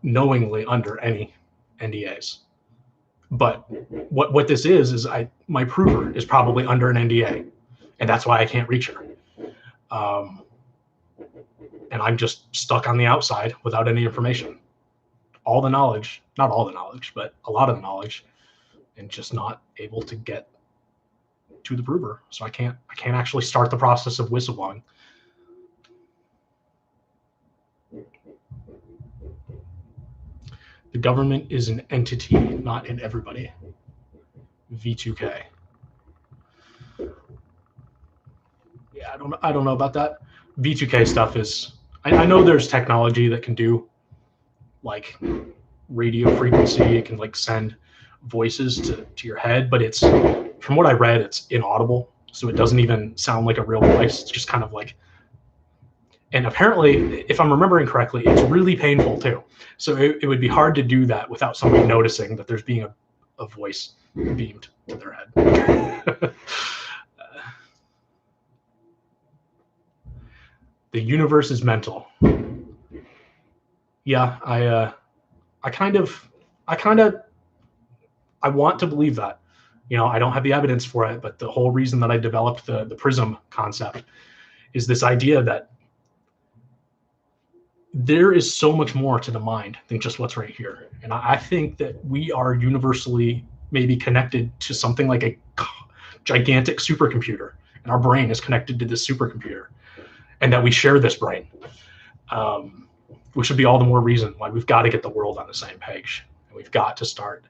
knowingly under any NDAs. But what this is my prover is probably under an NDA, and that's why I can't reach her. And I'm just stuck on the outside without any information. All the knowledge, not all the knowledge, but a lot of the knowledge, and just not able to get to the prover. So I can't actually start the process of whistleblowing. The government is an entity, not an everybody. V2K. Yeah, I don't know about that. V2K stuff is, I know there's technology that can do like radio frequency. It can like send voices to your head, but it's, from what I read, it's inaudible. So it doesn't even sound like a real voice. It's just kind of like, and apparently, if I'm remembering correctly, it's really painful too. So it would be hard to do that without somebody noticing that there's being a voice beamed to their head. The universe is mental. Yeah, I want to believe that. I don't have the evidence for it, but the whole reason that I developed the prism concept is this idea that there is so much more to the mind than just what's right here. And I think that we are universally maybe connected to something like a gigantic supercomputer, and our brain is connected to this supercomputer, and that we share this brain, which would be all the more reason why we've got to get the world on the same page. And we've got to start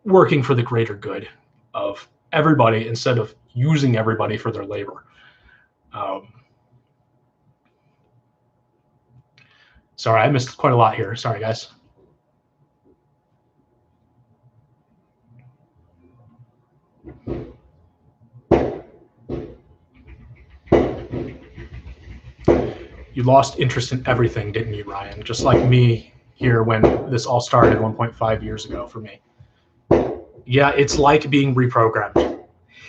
working for the greater good of everybody instead of using everybody for their labor. Sorry, I missed quite a lot here. Sorry, guys. You lost interest in everything, didn't you, Ryan? Just like me here when this all started 1.5 years ago for me. Yeah, it's like being reprogrammed.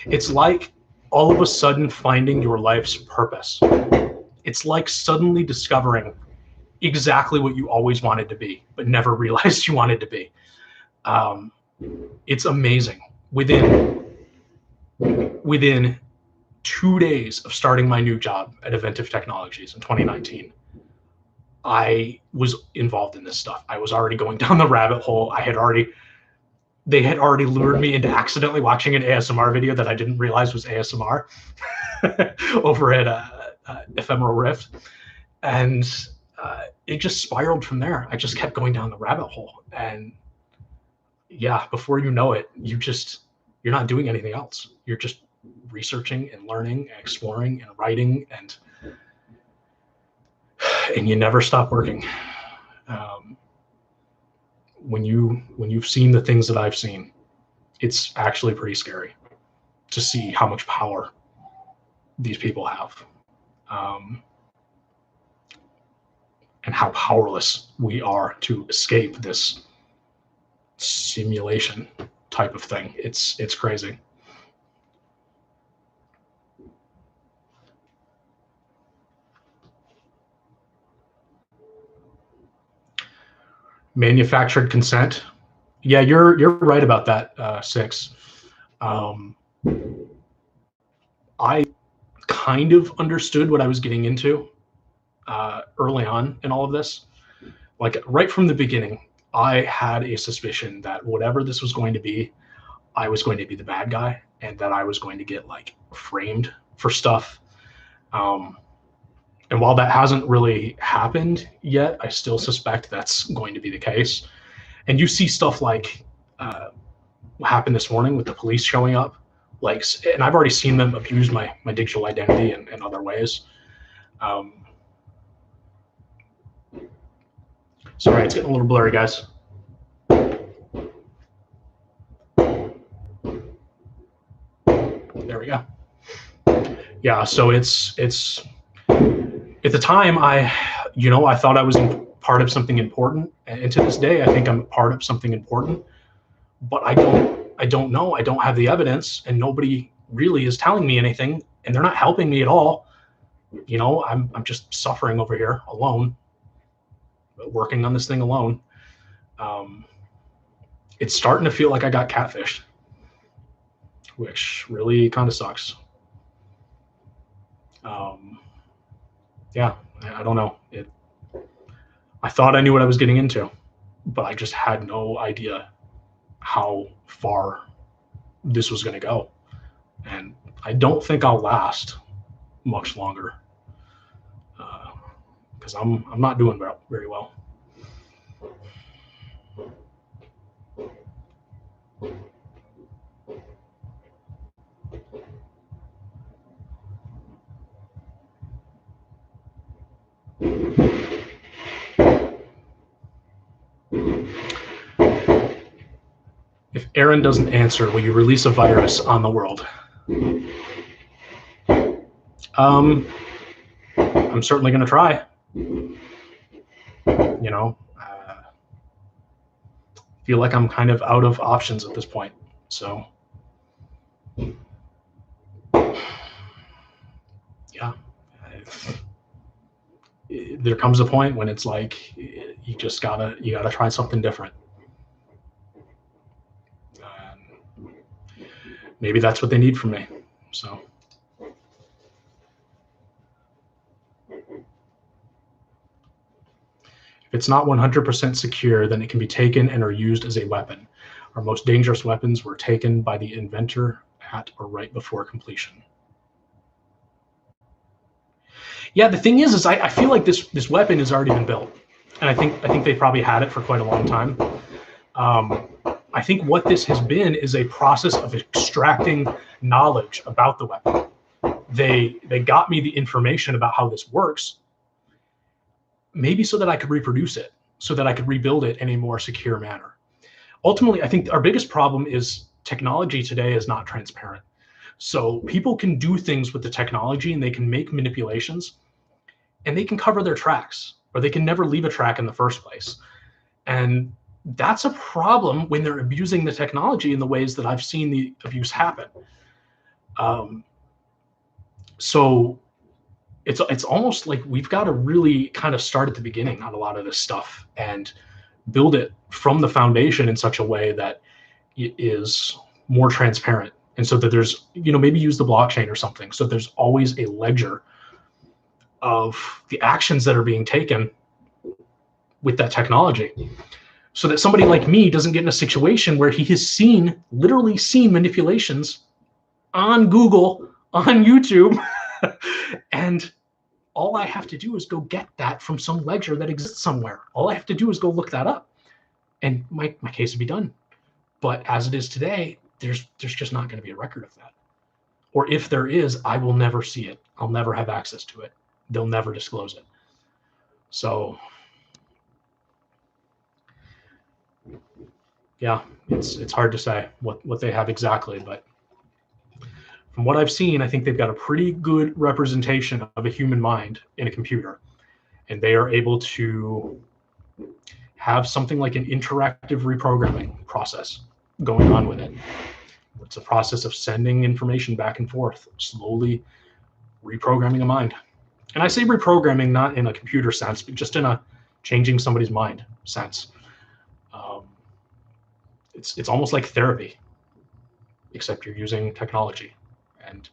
It's like all of a sudden finding your life's purpose. It's like suddenly discovering exactly what you always wanted to be, but never realized you wanted to be. It's amazing. Within 2 days of starting my new job at Inventive Technologies in 2019, I was involved in this stuff. I was already going down the rabbit hole. They had already lured me into accidentally watching an ASMR video that I didn't realize was ASMR over at Ephemeral Rift. And it just spiraled from there. I just kept going down the rabbit hole. And yeah, before you know it, you're not doing anything else. You're just researching and learning and exploring and writing, and you never stop working. When you've seen the things that I've seen, it's actually pretty scary to see how much power these people have, and how powerless we are to escape this simulation type of thing. It's crazy. Manufactured consent. Yeah, you're right about that, Six. I kind of understood what I was getting into early on in all of this. Like right from the beginning, I had a suspicion that whatever this was going to be, I was going to be the bad guy, and that I was going to get like framed for stuff. And while that hasn't really happened yet, I still suspect that's going to be the case. And you see stuff like what happened this morning with the police showing up, like, and I've already seen them abuse my digital identity in other ways. Sorry, it's getting a little blurry, guys. There we go. Yeah, so it's at the time I thought I was part of something important, and to this day I think I'm part of something important, but I don't know. I don't have the evidence, and nobody really is telling me anything, and they're not helping me at all. I'm just suffering over here alone, working on this thing alone. It's starting to feel like I got catfished, which really kind of sucks. Yeah, I don't know. I thought I knew what I was getting into, but I just had no idea how far this was going to go. And I don't think I'll last much longer, because I'm not doing very well. If Aaron doesn't answer, will you release a virus on the world? I'm certainly going to try. Feel like I'm kind of out of options at this point. So, yeah. there comes a point when it's like you gotta try something different. Maybe that's what they need from me. So if it's not 100% secure, then it can be taken and are used as a weapon. Our most dangerous weapons were taken by the inventor at or right before completion. Yeah, the thing is I feel like this weapon has already been built, and I think they probably had it for quite a long time. I think what this has been is a process of extracting knowledge about the weapon. They got me the information about how this works, maybe so that I could reproduce it, so that I could rebuild it in a more secure manner. Ultimately, I think our biggest problem is technology today is not transparent. So people can do things with the technology and they can make manipulations and they can cover their tracks, or they can never leave a track in the first place. And that's a problem when they're abusing the technology in the ways that I've seen the abuse happen. So it's almost like we've got to really kind of start at the beginning on a lot of this stuff and build it from the foundation in such a way that it is more transparent. And so that there's, maybe use the blockchain or something. So there's always a ledger of the actions that are being taken with that technology, so that somebody like me doesn't get in a situation where he has literally seen manipulations on Google, on YouTube, and all I have to do is go get that from some ledger that exists somewhere. All I have to do is go look that up, and my case would be done. But as it is today, there's just not going to be a record of that. Or if there is, I will never see it. I'll never have access to it. They'll never disclose it. So yeah, it's hard to say what they have exactly, but from what I've seen, I think they've got a pretty good representation of a human mind in a computer, and they are able to have something like an interactive reprogramming process going on with it. It's a process of sending information back and forth, slowly reprogramming a mind. And I say reprogramming not in a computer sense, but just in a changing somebody's mind sense. It's almost like therapy, except you're using technology, and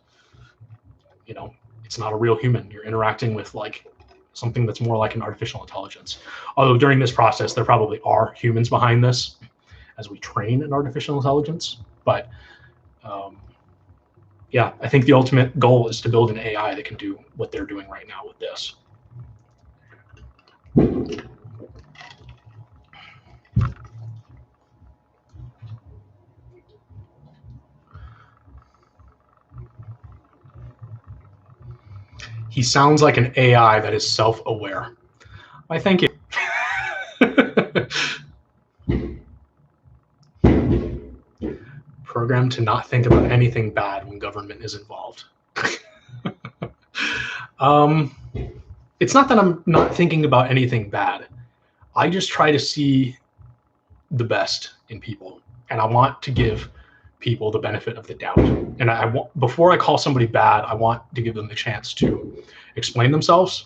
it's not a real human. You're interacting with like something that's more like an artificial intelligence. Although during this process, there probably are humans behind this as we train an artificial intelligence. But yeah, I think the ultimate goal is to build an AI that can do what they're doing right now with this. He sounds like an AI that is self-aware. Why, thank you. Programmed to not think about anything bad when government is involved. It's not that I'm not thinking about anything bad. I just try to see the best in people, and I want to give people the benefit of the doubt. And I want, before I call somebody bad, I want to give them the chance to explain themselves.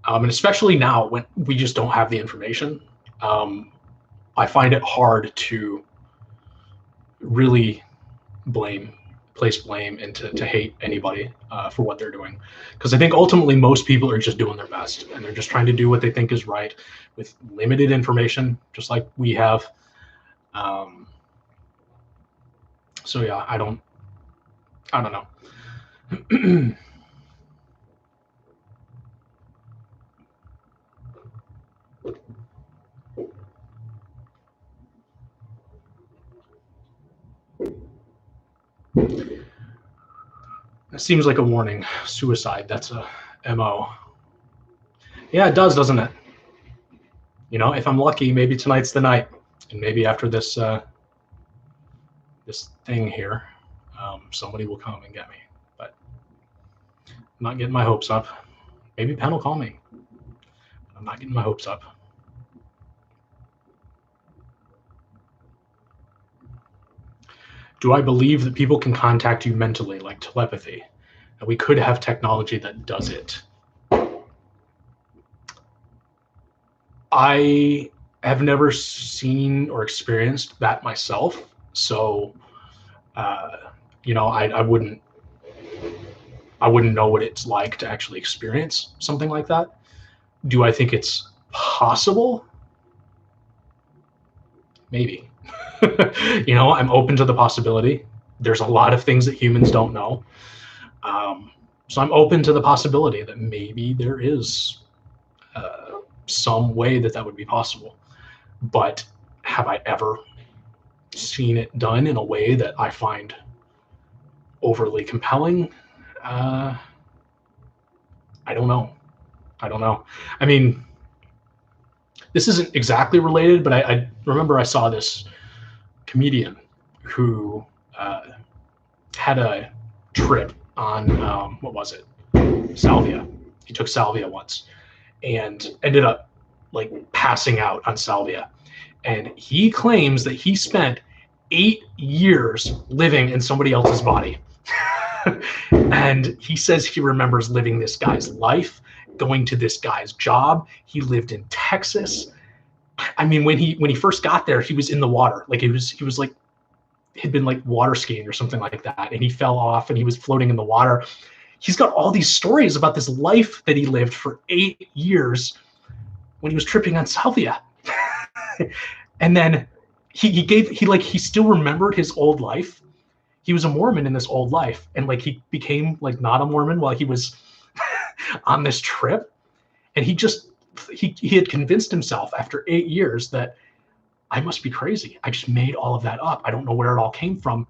And especially now when we just don't have the information, I find it hard to really place blame and to hate anybody for what they're doing. Because I think ultimately most people are just doing their best, and they're just trying to do what they think is right with limited information, just like we have. So yeah, I don't know. That seems like a warning. Suicide, that's a MO. Yeah, it does, doesn't it? If I'm lucky, maybe tonight's the night, and maybe after this this thing here, somebody will come and get me. But I'm not getting my hopes up. Maybe Penn will call me. I'm not getting my hopes up. Do I believe that people can contact you mentally, like telepathy? And we could have technology that does it. I have never seen or experienced that myself, so I wouldn't know what it's like to actually experience something like that. Do I think it's possible? Maybe. I'm open to the possibility. There's a lot of things that humans don't know. So I'm open to the possibility that maybe there is some way that would be possible. But have I ever seen it done in a way that I find overly compelling? I don't know. I mean, this isn't exactly related, but I remember I saw this comedian who had a trip on what was it? Salvia. He took salvia once and ended up like passing out on salvia. And he claims that he spent 8 years living in somebody else's body. And he says he remembers living this guy's life, going to this guy's job. He lived in Texas. I mean, when he first got there, he was in the water. Like he was like had been like water skiing or something like that, and he fell off and he was floating in the water. He's got all these stories about this life that he lived for 8 years when he was tripping on salvia. And then he still remembered his old life. He was a Mormon in this old life, and like he became like not a Mormon while he was on this trip. And he had convinced himself after 8 years that I must be crazy. I just made all of that up. I don't know where it all came from.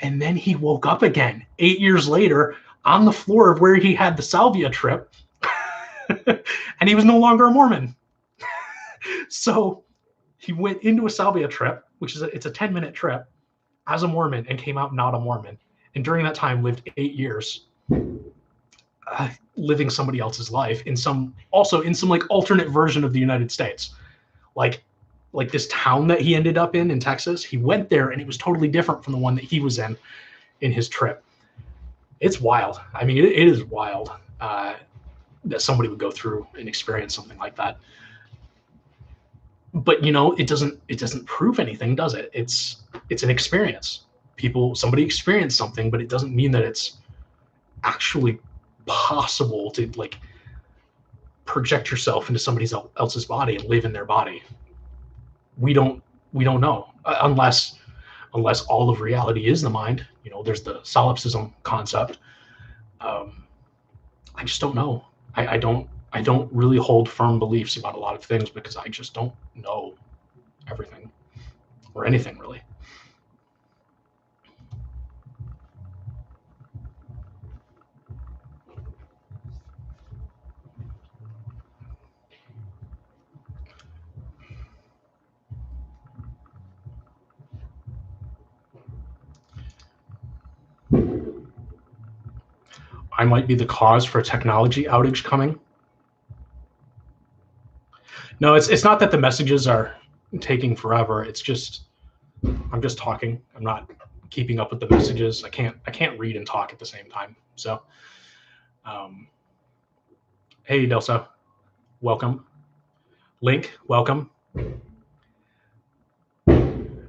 And then he woke up again 8 years later on the floor of where he had the salvia trip, and he was no longer a Mormon. So he went into a salvia trip, which is it's a 10-minute trip, as a Mormon, and came out not a Mormon. And during that time, lived 8 years living somebody else's life in some like alternate version of the United States, like this town that he ended up in Texas. He went there and it was totally different from the one that he was in his trip. It's wild. I mean, it is wild that somebody would go through and experience something like that. But it doesn't prove anything, does it? It's an experience. Somebody experienced something, but it doesn't mean that it's actually possible to like project yourself into somebody else's body and live in their body. We don't know unless all of reality is the mind. There's the solipsism concept. I just don't know. I don't really hold firm beliefs about a lot of things because I just don't know everything or anything really. I might be the cause for a technology outage coming. No, it's not that the messages are taking forever. It's just I'm just talking. I'm not keeping up with the messages. I can't read and talk at the same time. So, hey Delsa, welcome. Link, welcome.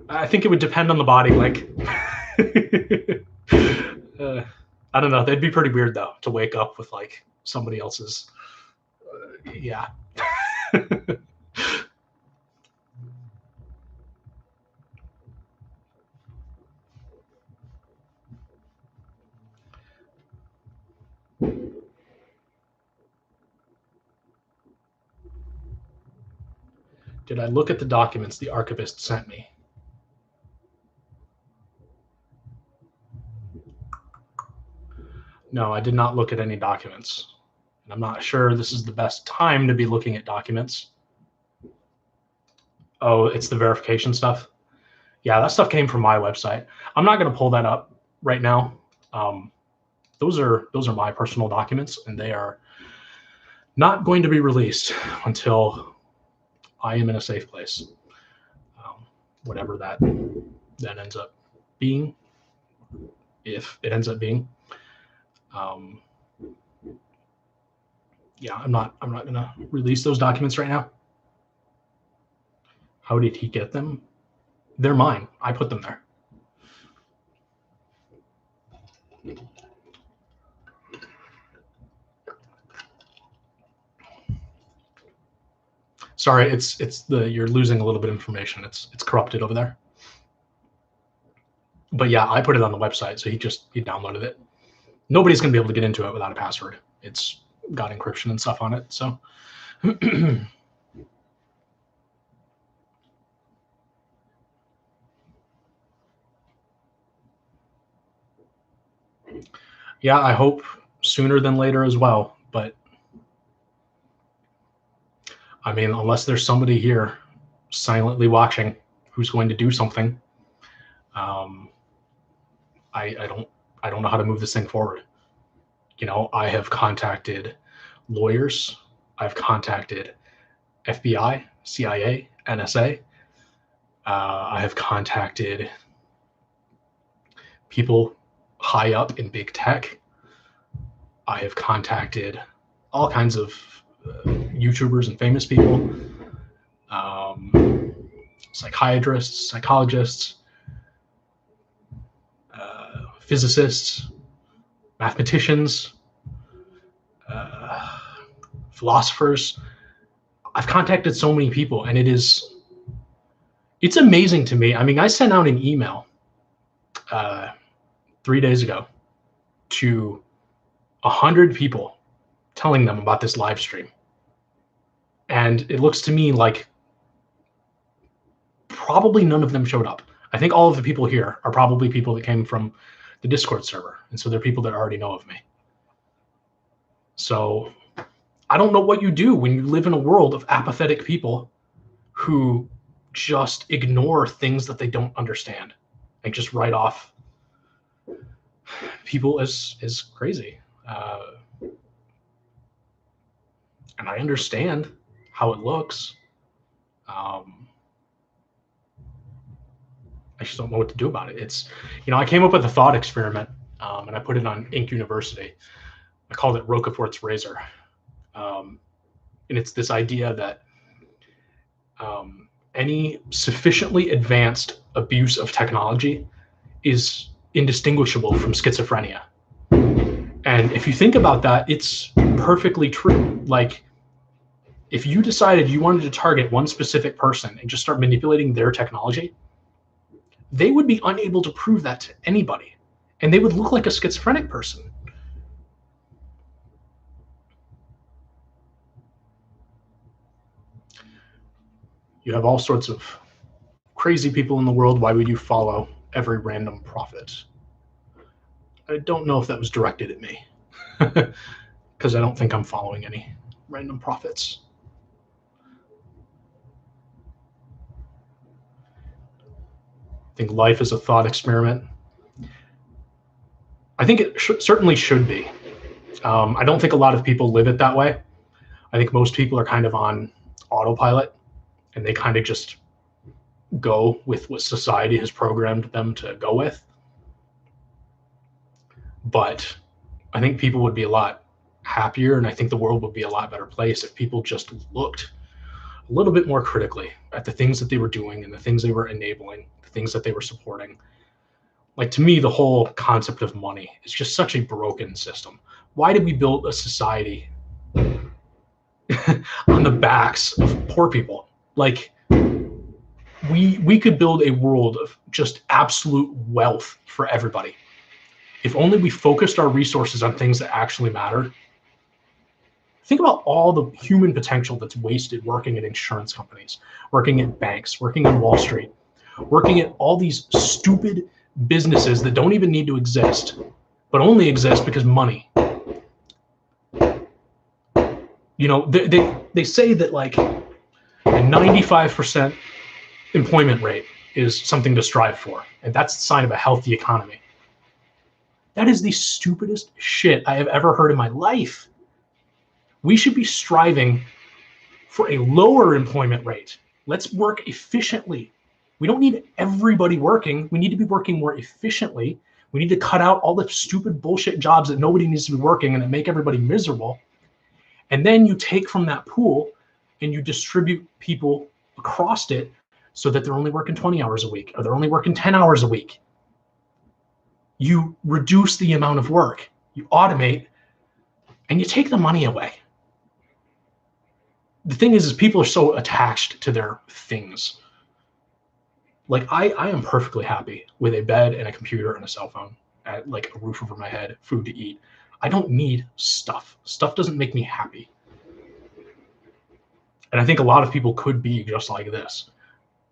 I think it would depend on the body. Like, I don't know. That'd be pretty weird though to wake up with like somebody else's. Yeah. Did I look at the documents the archivist sent me? No, I did not look at any documents. And I'm not sure this is the best time to be looking at documents. Oh, it's the verification stuff? Yeah, that stuff came from my website. I'm not going to pull that up right now. Those are my personal documents, and they are not going to be released until I am in a safe place. Whatever that ends up being, if it ends up being. Yeah, I'm not going to release those documents right now. How did he get them? They're mine. I put them there. Sorry, you're losing a little bit of information. It's corrupted over there. But yeah, I put it on the website, so he downloaded it. Nobody's gonna be able to get into it without a password. It's got encryption and stuff on it. So yeah, I hope sooner than later as well. But I mean, unless there's somebody here silently watching who's going to do something, I don't know how to move this thing forward. You know, I have contacted lawyers, I've contacted FBI, CIA, NSA. I have contacted people high up in big tech. I have contacted all kinds of YouTubers and famous people, psychiatrists, psychologists, physicists, mathematicians, philosophers. I've contacted so many people, and it's amazing to me. I mean, I sent out an email 3 days ago to 100 people telling them about this live stream. And it looks to me like probably none of them showed up. I think all of the people here are probably people that came from the Discord server. And so they're people that already know of me. So I don't know what you do when you live in a world of apathetic people who just ignore things that they don't understand and just write off people as crazy. And I understand how it looks. I just don't know what to do about it. It's, you know, I came up with a thought experiment, and I put it on Inc. University. I called it Roquefort's razor. And it's this idea that any sufficiently advanced abuse of technology is indistinguishable from schizophrenia. And if you think about that, it's perfectly true. Like, if you decided you wanted to target one specific person and just start manipulating their technology, they would be unable to prove that to anybody, and they would look like a schizophrenic person. You have all sorts of crazy people in the world. Why would you follow every random prophet? I don't know if that was directed at me, because I don't think I'm following any random prophets. I think life is a thought experiment. I think it certainly should be. I don't think a lot of people live it that way. I think most people are kind of on autopilot, and they kind of just go with what society has programmed them to go with. But I think people would be a lot happier, and I think the world would be a lot better place if people just looked a little bit more critically at the things that they were doing and the things they were enabling, the things that they were supporting. Like, to me, the whole concept of money is just such a broken system. Why did we build a society on the backs of poor people? Like, we could build a world of just absolute wealth for everybody if only we focused our resources on things that actually matter. Think about all the human potential that's wasted working at insurance companies, working at banks, working on Wall Street, working at all these stupid businesses that don't even need to exist, but only exist because money. You know, they say that like a 95% employment rate is something to strive for, and that's the sign of a healthy economy. That is the stupidest shit I have ever heard in my life. We should be striving for a lower employment rate. Let's work efficiently. We don't need everybody working. We need to be working more efficiently. We need to cut out all the stupid bullshit jobs that nobody needs to be working and that make everybody miserable. And then you take from that pool and you distribute people across it so that they're only working 20 hours a week, or they're only working 10 hours a week. You reduce the amount of work, you automate, and you take the money away. The thing is people are so attached to their things. Like I am perfectly happy with a bed and a computer and a cell phone, at like a roof over my head, food to eat. I don't need stuff. Stuff doesn't make me happy. And I think a lot of people could be just like this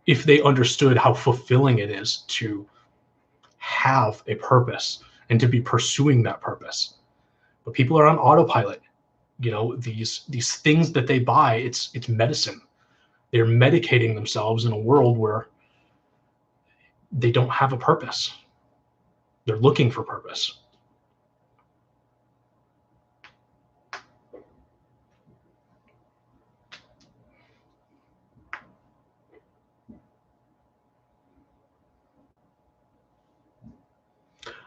if they understood how fulfilling it is to have a purpose and to be pursuing that purpose. But people are on autopilot. You know, these things that they buy, it's medicine. They're medicating themselves in a world where they don't have a purpose. They're looking for purpose.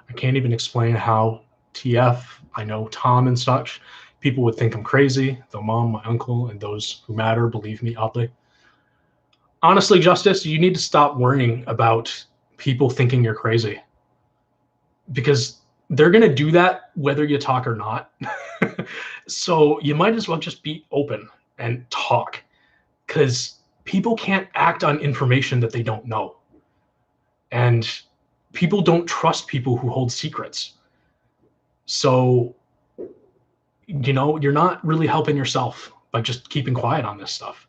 I can't even explain how TF, I know Tom and such, people would think I'm crazy. Though mom, my uncle, and those who matter believe me oddly. Honestly, Justice, you need to stop worrying about people thinking you're crazy, because they're going to do that whether you talk or not. So you might as well just be open and talk, because people can't act on information that they don't know. And people don't trust people who hold secrets. So, you know, you're not really helping yourself by just keeping quiet on this stuff.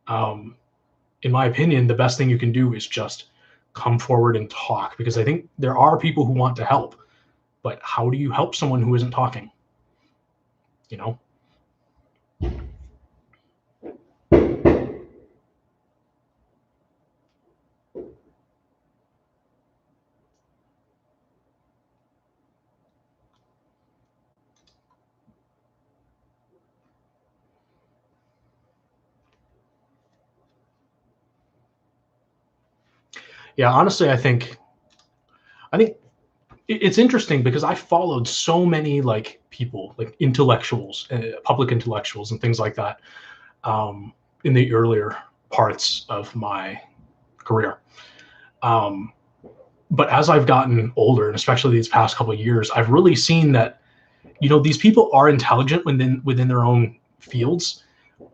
In my opinion, the best thing you can do is just come forward and talk, because I think there are people who want to help, but how do you help someone who isn't talking? You know? Yeah, honestly, I think it's interesting because I followed so many like people, like intellectuals, public intellectuals, and things like that, in the earlier parts of my career. Um, but as I've gotten older, and especially these past couple of years, I've really seen that, you know, these people are intelligent within their own fields,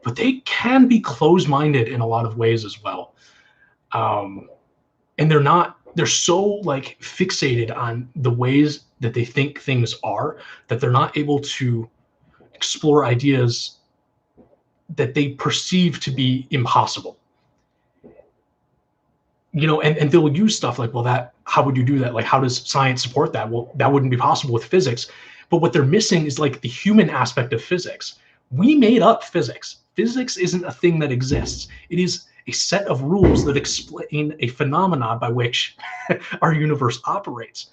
but they can be closed-minded in a lot of ways as well. Um, and they're so like fixated on the ways that they think things are, that they're not able to explore ideas that they perceive to be impossible. You know, and they'll use stuff like, well, that, how would you do that? Like, how does science support that? Well, that wouldn't be possible with physics. But what they're missing is like the human aspect of physics. We made up physics. Physics isn't a thing that exists. It is a set of rules that explain a phenomenon by which our universe operates.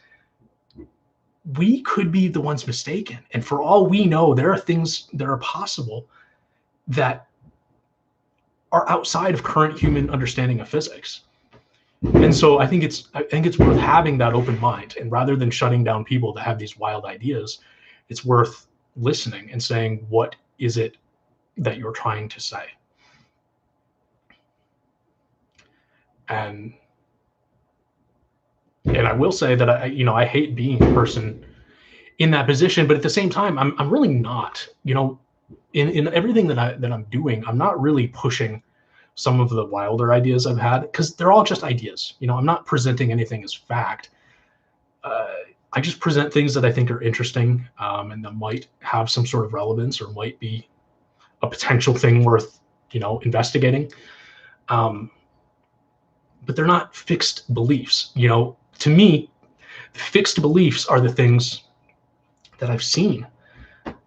We could be the ones mistaken. And for all we know, there are things that are possible that are outside of current human understanding of physics. And so I think it's worth having that open mind, and rather than shutting down people that have these wild ideas, it's worth listening and saying, what is it that you're trying to say? And I will say that I hate being a person in that position, but at the same time, I'm really not. You know, in everything that I'm doing, I'm not really pushing some of the wilder ideas I've had, because they're all just ideas. You know, I'm not presenting anything as fact. Uh, I just present things that I think are interesting, and that might have some sort of relevance, or might be a potential thing worth, you know, investigating. Um, but they're not fixed beliefs. You know, to me, fixed beliefs are the things that I've seen.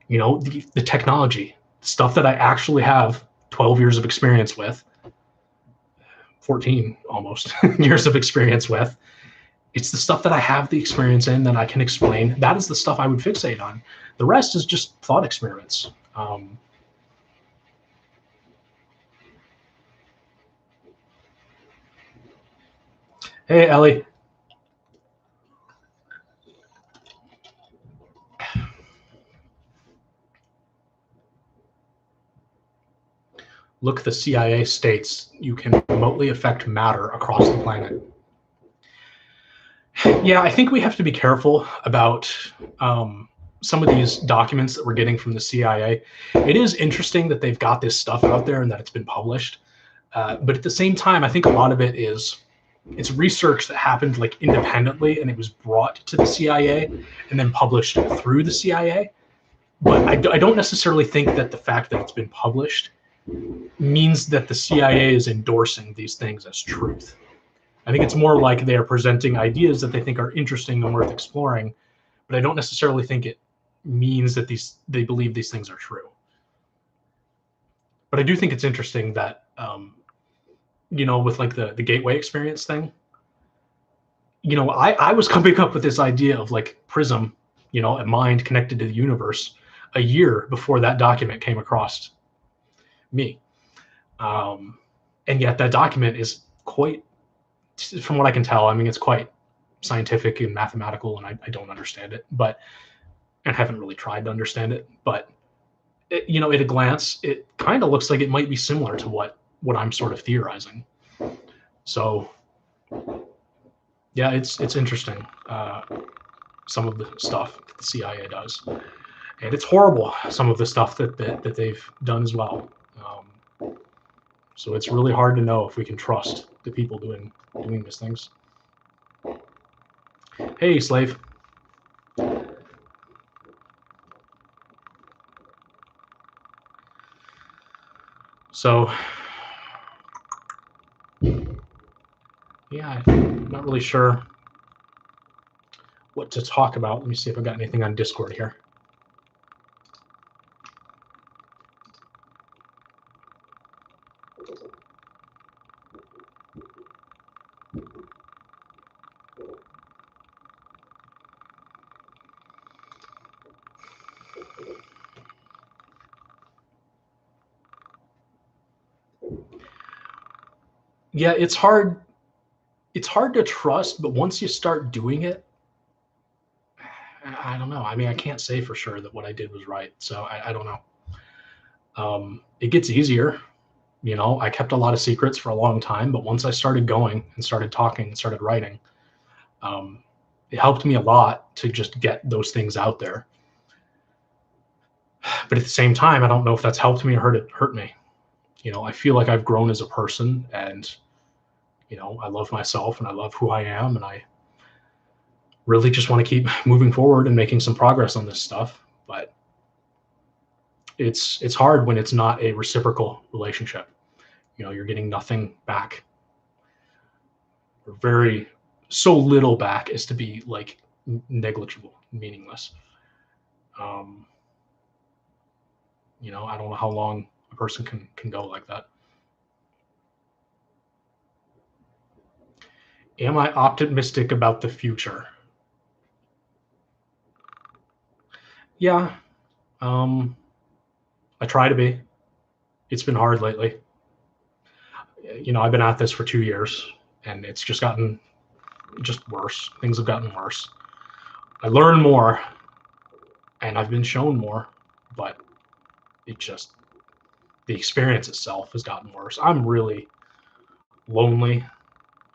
You know, the technology, stuff that I actually have 12 years of experience with, 14 almost years of experience with. It's the stuff that I have the experience in, that I can explain. That is the stuff I would fixate on. The rest is just thought experiments. Hey, Ellie. Look, the CIA states you can remotely affect matter across the planet. Yeah, I think we have to be careful about some of these documents that we're getting from the CIA. It is interesting that they've got this stuff out there and that it's been published. But at the same time, I think a lot of it is it's research that happened like independently and it was brought to the CIA and then published through the CIA. But I don't necessarily think that the fact that it's been published means that the CIA is endorsing these things as truth. I think it's more like they are presenting ideas that they think are interesting and worth exploring, but I don't necessarily think it means that they believe these things are true. But I do think it's interesting that with like the gateway experience thing, I was coming up with this idea of like Prism, a mind connected to the universe, a year before that document came across me. And yet that document is quite, from what I can tell, I mean, it's quite scientific and mathematical, and I don't understand it, but and haven't really tried to understand it. But at a glance, it kind of looks like it might be similar to what I'm sort of theorizing. So yeah, it's interesting. Some of the stuff that the CIA does, and it's horrible. Some of the stuff that they've done as well. So it's really hard to know if we can trust the people doing these things. Hey, Slave. So yeah, I'm not really sure what to talk about. Let me see if I've got anything on Discord here. Yeah, it's hard to trust, but once you start doing it, I don't know. I mean, I can't say for sure that what I did was right, so I don't know. It gets easier. I kept a lot of secrets for a long time, but once I started going and started talking and started writing, it helped me a lot to just get those things out there. But at the same time, I don't know if that's helped me or hurt me. I feel like I've grown as a person, and I love myself and I love who I am, and I really just want to keep moving forward and making some progress on this stuff. But it's hard when it's not a reciprocal relationship. You're getting nothing back, or very so little back as to be like negligible, meaningless. I don't know how long a person can go like that. Am I optimistic about the future? Yeah. I try to be. It's been hard lately. I've been at this for 2 years, and it's just gotten just worse. Things have gotten worse. I learn more, and I've been shown more, but the experience itself has gotten worse. I'm really lonely.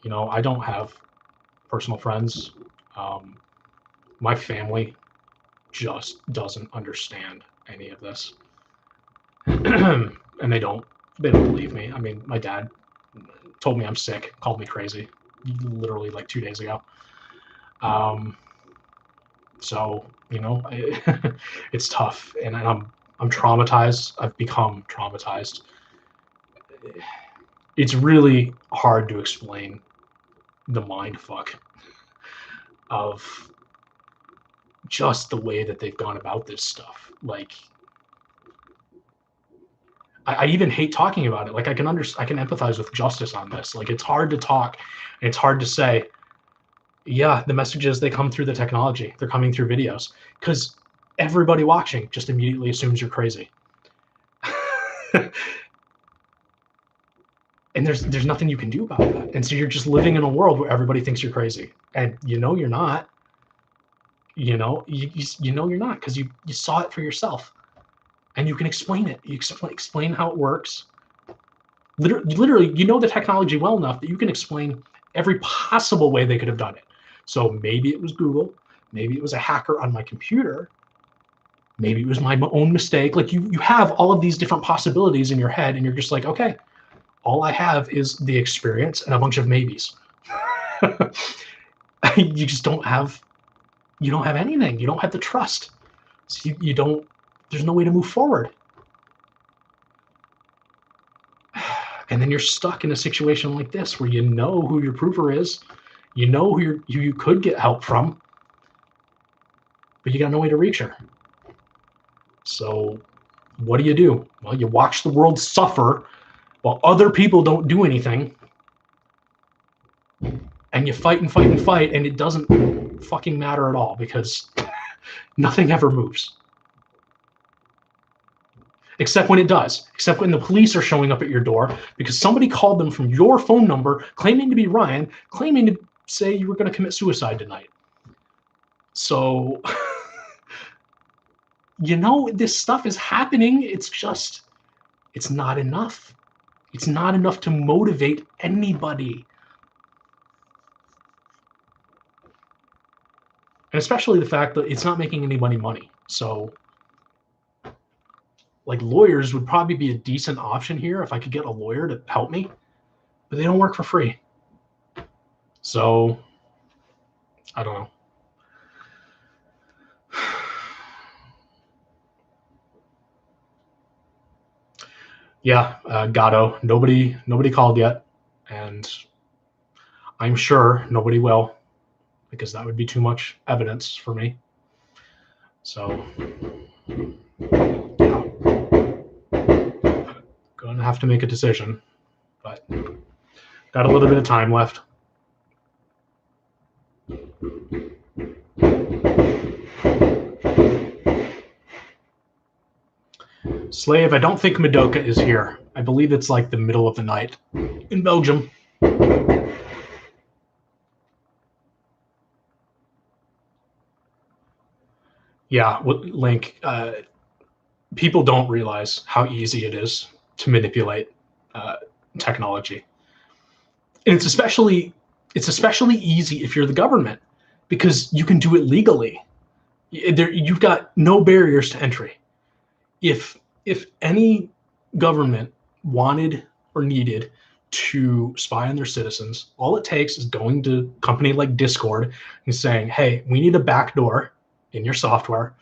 I don't have personal friends. My family just doesn't understand any of this. And they don't believe me. I mean, my dad told me I'm sick, called me crazy, literally like 2 days ago. So it's tough, and I'm traumatized. I've become traumatized. It's really hard to explain the mind fuck of just the way that they've gone about this stuff. Like, I even hate talking about it. Like, I can empathize with Justice on this. Like, it's hard to talk. It's hard to say, yeah, the messages, they come through the technology. They're coming through videos, because everybody watching just immediately assumes you're crazy. And there's nothing you can do about that. And so you're just living in a world where everybody thinks you're crazy, and you're not. You know you're not, because you saw it for yourself, and you can explain it. You explain how it works, Literally, you know the technology well enough that you can explain every possible way they could have done it. So maybe it was Google, maybe it was a hacker on my computer, maybe it was my own mistake. Like you have all of these different possibilities in your head, and you're just like, okay, all I have is the experience and a bunch of maybes. You just don't have anything. You don't have the trust. So you don't. There's no way to move forward. And then you're stuck in a situation like this where you know who your proofer is, you know who you could get help from, but you got no way to reach her. So what do? Well, you watch the world suffer while other people don't do anything, and you fight and fight and fight, and it doesn't fucking matter at all because nothing ever moves. Except when it does. Except when the police are showing up at your door because somebody called them from your phone number, claiming to be Ryan, claiming to say you were going to commit suicide tonight. So, this stuff is happening. It's just, it's not enough. It's not enough to motivate anybody. And especially the fact that it's not making anybody money. So, like, lawyers would probably be a decent option here if I could get a lawyer to help me, but they don't work for free. So, I don't know. Yeah, Gatto. Nobody called yet, and I'm sure nobody will, because that would be too much evidence for me. So, yeah, gonna have to make a decision, but got a little bit of time left. Slave, I don't think Madoka is here. I believe it's like the middle of the night in Belgium. Yeah, Link, people don't realize how easy it is to manipulate technology. And it's especially easy if you're the government, because you can do it legally. You've got no barriers to entry. If any government wanted or needed to spy on their citizens, all it takes is going to a company like Discord and saying, hey, we need a backdoor in your software.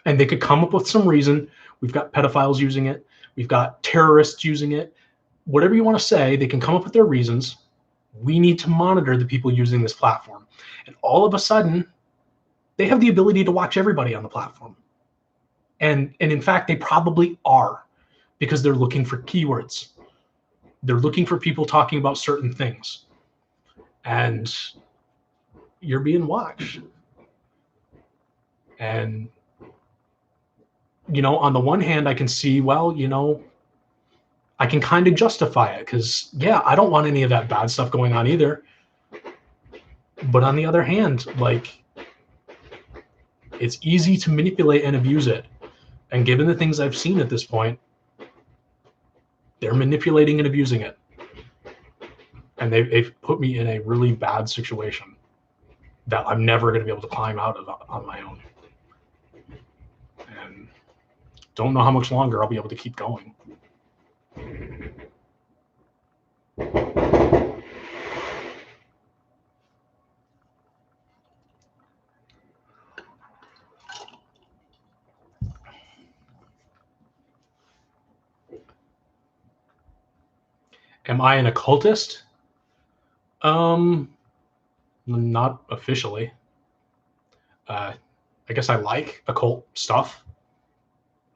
And they could come up with some reason. We've got pedophiles using it. We've got terrorists using it. Whatever you want to say, they can come up with their reasons. We need to monitor the people using this platform. And all of a sudden, they have the ability to watch everybody on the platform. And in fact, they probably are, because they're looking for keywords. They're looking for people talking about certain things. And you're being watched. And, on the one hand, I can see, well, I can kind of justify it because, yeah, I don't want any of that bad stuff going on either. But on the other hand, like, it's easy to manipulate and abuse it. And given the things I've seen at this point, they're manipulating and abusing it. And they've put me in a really bad situation that I'm never going to be able to climb out of on my own. And don't know how much longer I'll be able to keep going. Am I an occultist? Not officially. I guess I like occult stuff.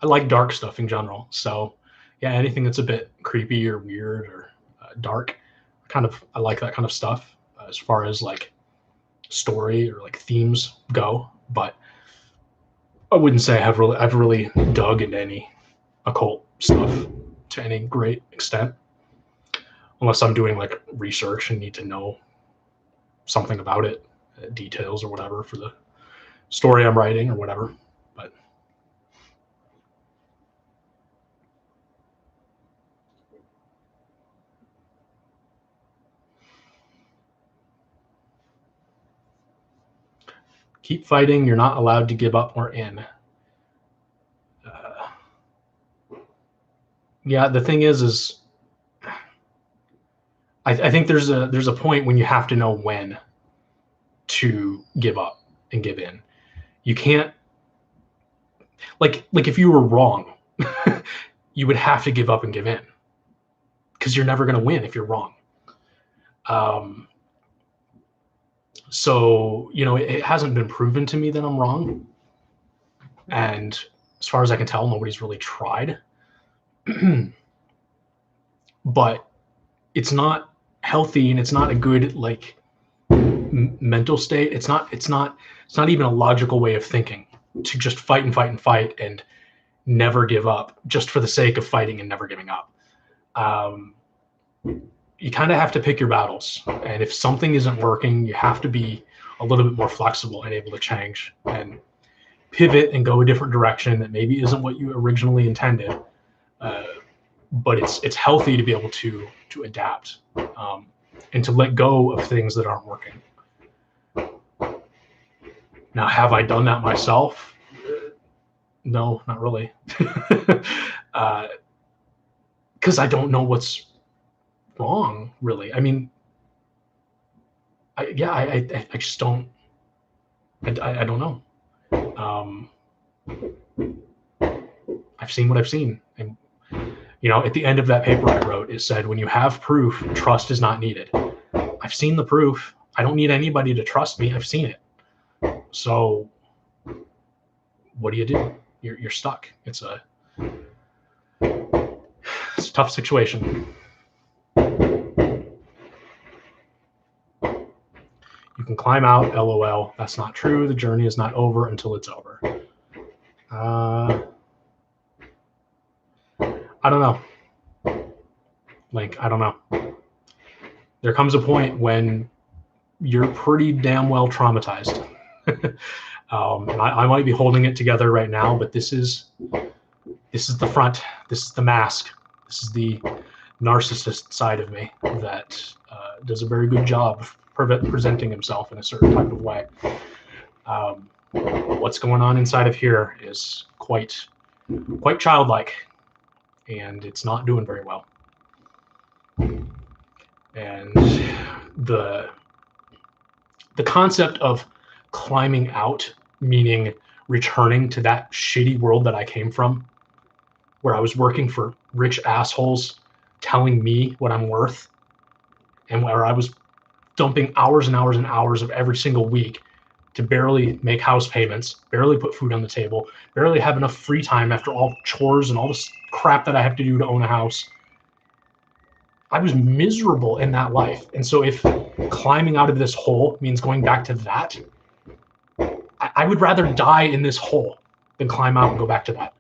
I like dark stuff in general. So, yeah, anything that's a bit creepy or weird or dark, I like that kind of stuff as far as like story or like themes go. But I wouldn't say I've really dug into any occult stuff to any great extent, unless I'm doing like research and need to know something about it, details or whatever for the story I'm writing or whatever. But Keep fighting. You're not allowed to give up or in. Yeah, the thing is I think there's a point when you have to know when to give up and give in. You can't, like if you were wrong, you would have to give up and give in, because you're never going to win if you're wrong. So it hasn't been proven to me that I'm wrong, and as far as I can tell, nobody's really tried. But it's not healthy, and it's not a good mental state. It's not even a logical way of thinking to just fight and fight and fight and never give up just for the sake of fighting and never giving up. You kind of have to pick your battles, and if something isn't working, you have to be a little bit more flexible and able to change and pivot and go a different direction that maybe isn't what you originally intended. But it's healthy to be able to adapt, and to let go of things that aren't working. Now, have I done that myself? No, not really. Because I don't know what's wrong, really. I mean, I just don't. I don't know. I've seen what I've seen, and at the end of that paper I wrote, it said, when you have proof, trust is not needed. I've seen the proof. I don't need anybody to trust me. I've seen it. So what do? You're stuck. It's a tough situation. You can climb out, LOL. That's not true. The journey is not over until it's over. I don't know. I don't know. There comes a point when you're pretty damn well traumatized. I might be holding it together right now, but this is the front. This is the mask. This is the narcissist side of me that does a very good job of presenting himself in a certain type of way. What's going on inside of here is quite childlike, and it's not doing very well. And the concept of climbing out, meaning returning to that shitty world that I came from, where I was working for rich assholes telling me what I'm worth, and where I was dumping hours and hours and hours of every single week to barely make house payments, barely put food on the table, barely have enough free time after all chores and all this crap that I have to do to own a house. I was miserable in that life. And so if climbing out of this hole means going back to that, I would rather die in this hole than climb out and go back to that.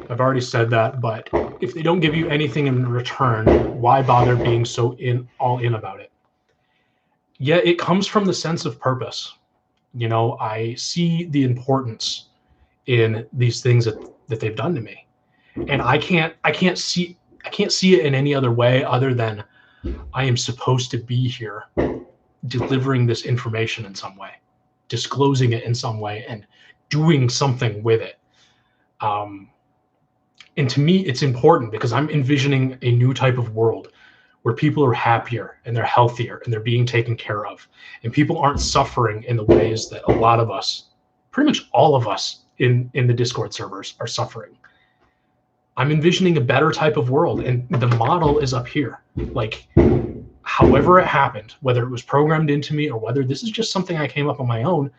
I've already said that, but if they don't give you anything in return, why bother being so all in about it? Yeah, it comes from the sense of purpose. I see the importance in these things that they've done to me, and I can't see it in any other way other than I am supposed to be here delivering this information in some way, disclosing it in some way, and doing something with it. And to me, it's important because I'm envisioning a new type of world where people are happier and they're healthier and they're being taken care of, and people aren't suffering in the ways that a lot of us, pretty much all of us in the Discord servers, are suffering. I'm envisioning a better type of world, and the model is up here. However it happened, whether it was programmed into me or whether this is just something I came up on my own,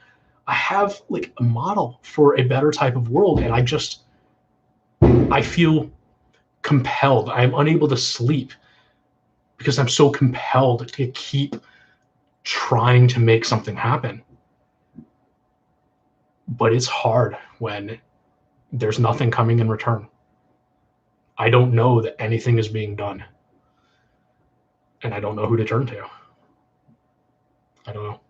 I have a model for a better type of world, and I feel compelled. I'm unable to sleep because I'm so compelled to keep trying to make something happen. But it's hard when there's nothing coming in return. I don't know that anything is being done, and I don't know who to turn to. I don't know.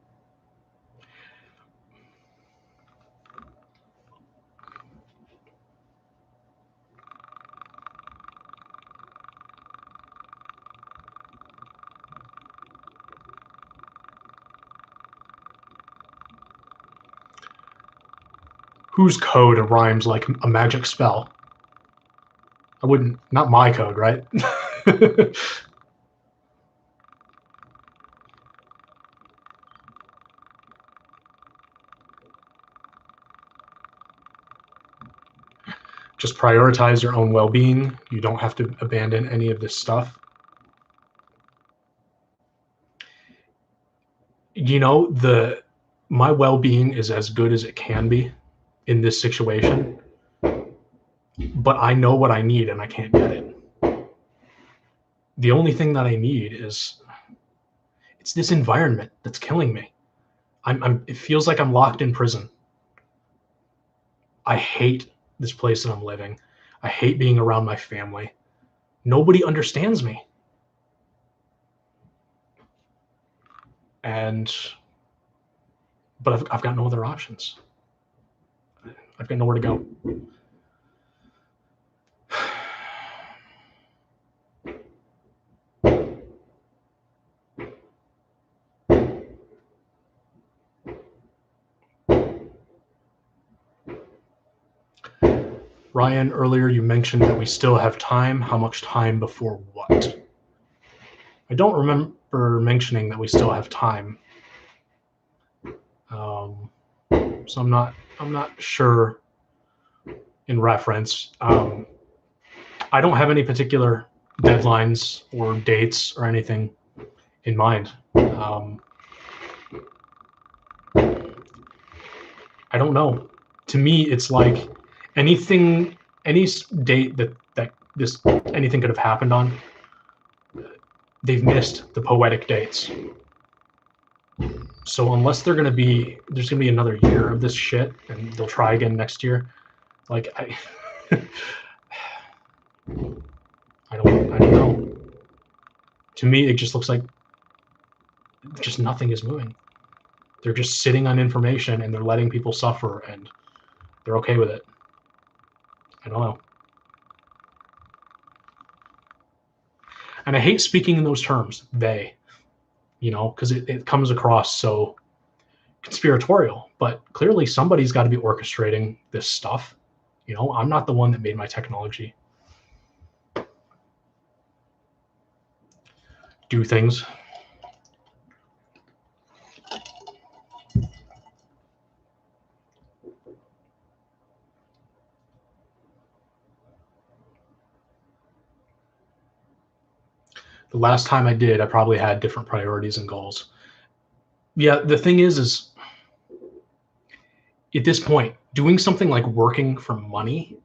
Whose code rhymes like a magic spell? I wouldn't, not my code, right? Just prioritize your own well-being. You don't have to abandon any of this stuff. You know, my well-being is as good as it can be in this situation, but I know what I need and I can't get it. The only thing that I need is, it's this environment that's killing me. It feels like I'm locked in prison. I hate this place that I'm living. I hate being around my family. Nobody understands me. But I've got no other options. I've got nowhere to go. Ryan, earlier you mentioned that we still have time. How much time before what? I don't remember mentioning that we still have time. So I'm not sure in reference. I don't have any particular deadlines or dates or anything in mind. I don't know. To me, it's like any date that anything could have happened on, they've missed the poetic dates. So unless there's gonna be another year of this shit, and they'll try again next year, like I don't know. To me, it just looks like just nothing is moving. They're just sitting on information and they're letting people suffer, and they're okay with it. I don't know. And I hate speaking in those terms, they, because it comes across so conspiratorial, but clearly somebody's got to be orchestrating this stuff. I'm not the one that made my technology do things. The last time I did, I probably had different priorities and goals. Yeah, the thing is at this point, doing something like working for money,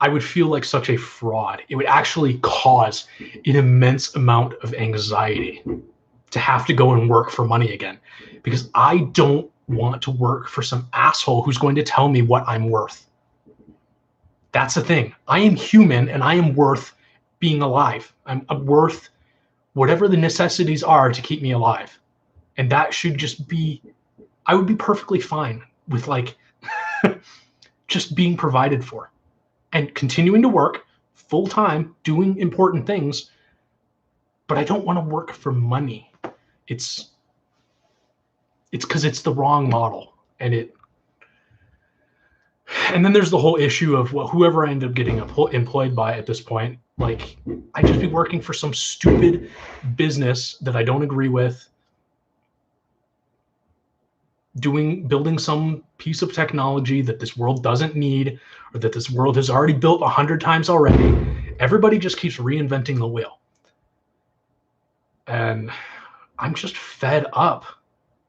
I would feel like such a fraud. It would actually cause an immense amount of anxiety to have to go and work for money again, because I don't want to work for some asshole who's going to tell me what I'm worth. That's the thing. I am human and I am worth being alive. I'm worth whatever the necessities are to keep me alive. And that should just be, I would be perfectly fine with like just being provided for and continuing to work full time, doing important things. But I don't want to work for money. It's because it's the wrong model. And then there's the whole issue of whoever I end up getting employed by at this point. Like, I just be working for some stupid business that I don't agree with, building some piece of technology that this world doesn't need, or that this world has already built 100 times already. Everybody just keeps reinventing the wheel. And I'm just fed up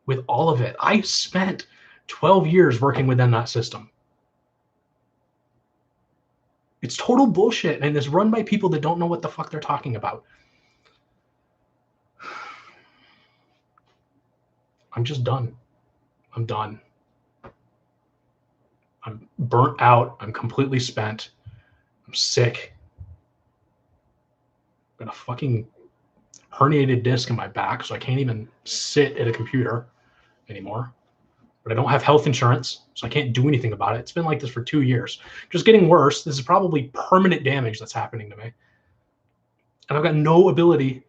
with all of it. I spent 12 years working within that system. It's total bullshit, and it's run by people that don't know what the fuck they're talking about. I'm just done. I'm done. I'm burnt out. I'm completely spent. I'm sick. I've got a fucking herniated disc in my back, so I can't even sit at a computer anymore. But I don't have health insurance, so I can't do anything about it. It's been like this for 2 years. Just getting worse. This is probably permanent damage that's happening to me. And I've got no ability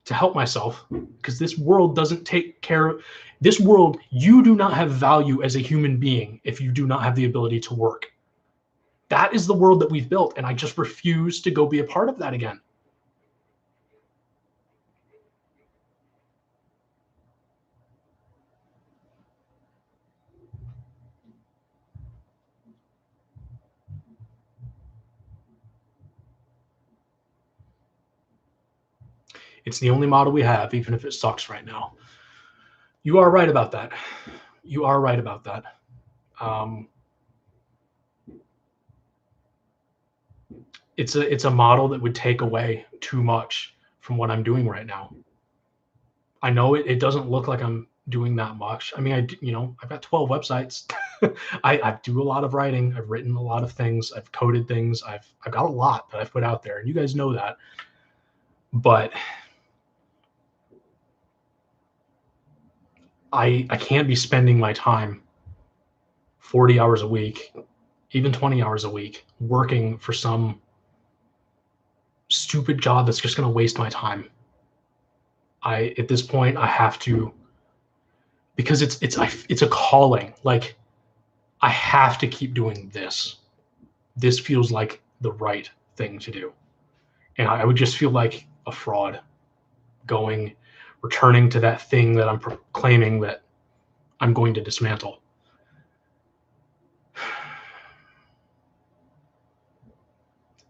to help myself, because this world doesn't take care of this world. You do not have value as a human being if you do not have the ability to work. That is the world that we've built, and I just refuse to go be a part of that again. It's the only model we have, even if it sucks right now. You are right about that. You are right about that. It's a model that would take away too much from what I'm doing right now. I know it doesn't look like I'm doing that much. I mean, I've got 12 websites. I do a lot of writing. I've written a lot of things. I've coded things. I've got a lot that I've put out there, and you guys know that. But I can't be spending my time 40 hours a week, even 20 hours a week, working for some stupid job that's just going to waste my time. At this point, I have to, because it's a calling. Like, I have to keep doing this. This feels like the right thing to do. And I would just feel like a fraud returning to that thing that I'm proclaiming that I'm going to dismantle.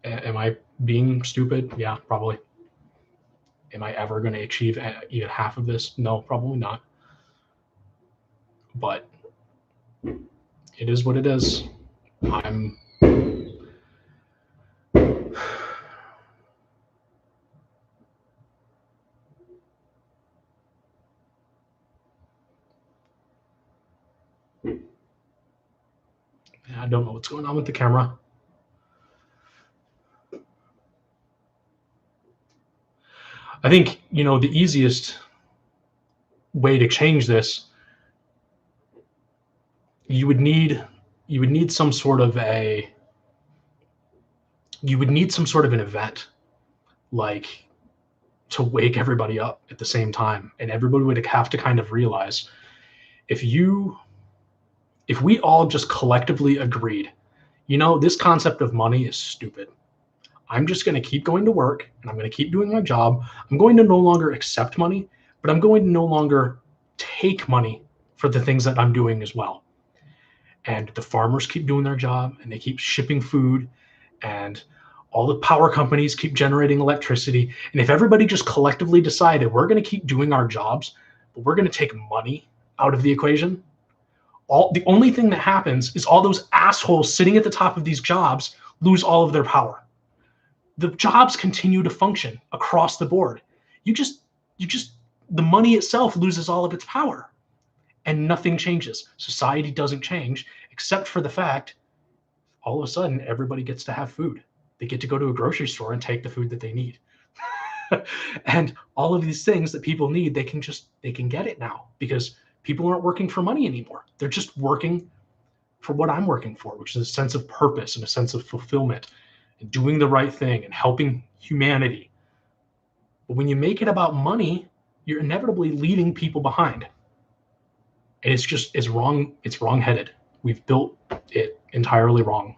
Am I being stupid? Yeah, probably. Am I ever going to achieve even half of this? No, probably not. But it is what it is. I don't know what's going on with the camera. I think, the easiest way to change this, you would need some sort of an event, like, to wake everybody up at the same time, and everybody would have to kind of realize, if we all just collectively agreed, this concept of money is stupid. I'm just going to keep going to work, and I'm going to keep doing my job. I'm going to no longer accept money, but I'm going to no longer take money for the things that I'm doing as well. And the farmers keep doing their job, and they keep shipping food, and all the power companies keep generating electricity. And if everybody just collectively decided, we're going to keep doing our jobs, but we're going to take money out of the equation, the only thing that happens is all those assholes sitting at the top of these jobs lose all of their power. The jobs continue to function across the board. The money itself loses all of its power, and nothing changes. Society doesn't change, except for the fact all of a sudden everybody gets to have food. They get to go to a grocery store and take the food that they need. And all of these things that people need, they can get it now, because people aren't working for money anymore. They're just working for what I'm working for, which is a sense of purpose and a sense of fulfillment and doing the right thing and helping humanity. But when you make it about money, you're inevitably leaving people behind. And it's wrong. It's wrong-headed. We've built it entirely wrong.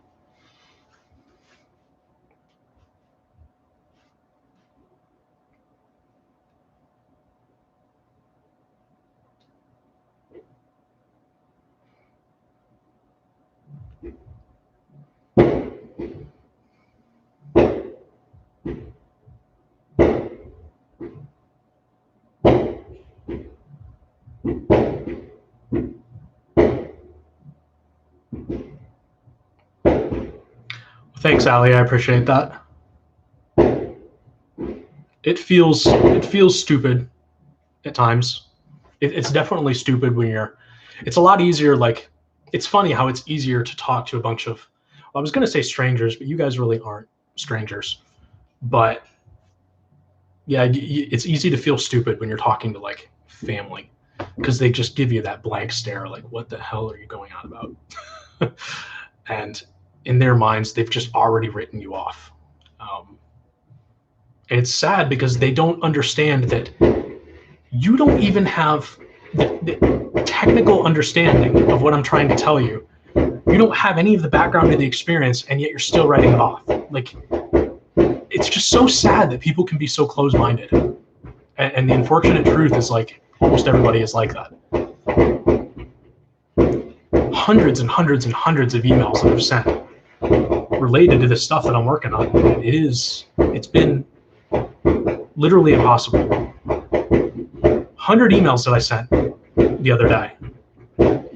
Thanks, Ali. I appreciate that. It feels stupid at times. It's definitely stupid when it's a lot easier. Like, it's funny how it's easier to talk to a bunch of, well, I was going to say strangers, but you guys really aren't strangers. But yeah, it's easy to feel stupid when you're talking to, like, family, because they just give you that blank stare, like, what the hell are you going on about? And in their minds, they've just already written you off. It's sad because they don't understand that you don't even have the technical understanding of what I'm trying to tell you. You don't have any of the background or the experience, and yet you're still writing it off. Like, it's just so sad that people can be so close-minded. And the unfortunate truth is, like, almost everybody is like that. Hundreds and hundreds and hundreds of emails that I've sent related to this stuff that I'm working on. It's been literally impossible. 100 emails that I sent the other day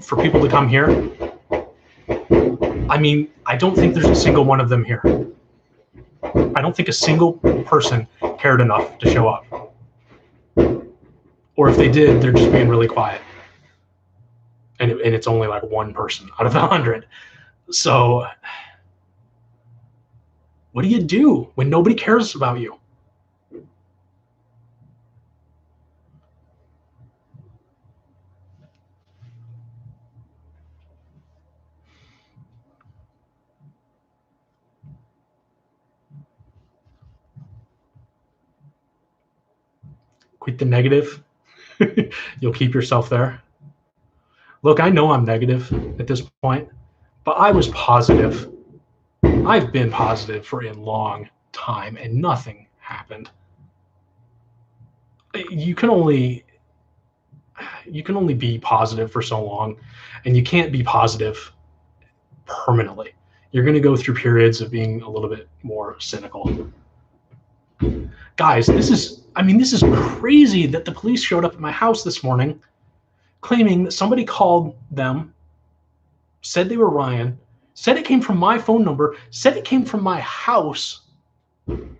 for people to come here. I mean, I don't think there's a single one of them here. I don't think a single person cared enough to show up. Or if they did, they're just being really quiet. And it's only like one person out of 100. So what do you do when nobody cares about you? Quit the negative. You'll keep yourself there. Look, I know I'm negative at this point, but I was positive. I've been positive for a long time and nothing happened. You can only be positive for so long, and you can't be positive permanently. You're going to go through periods of being a little bit more cynical. Guys, this is crazy that the police showed up at my house this morning claiming that somebody called them, said they were Ryan, said it came from my phone number, said it came from my house. And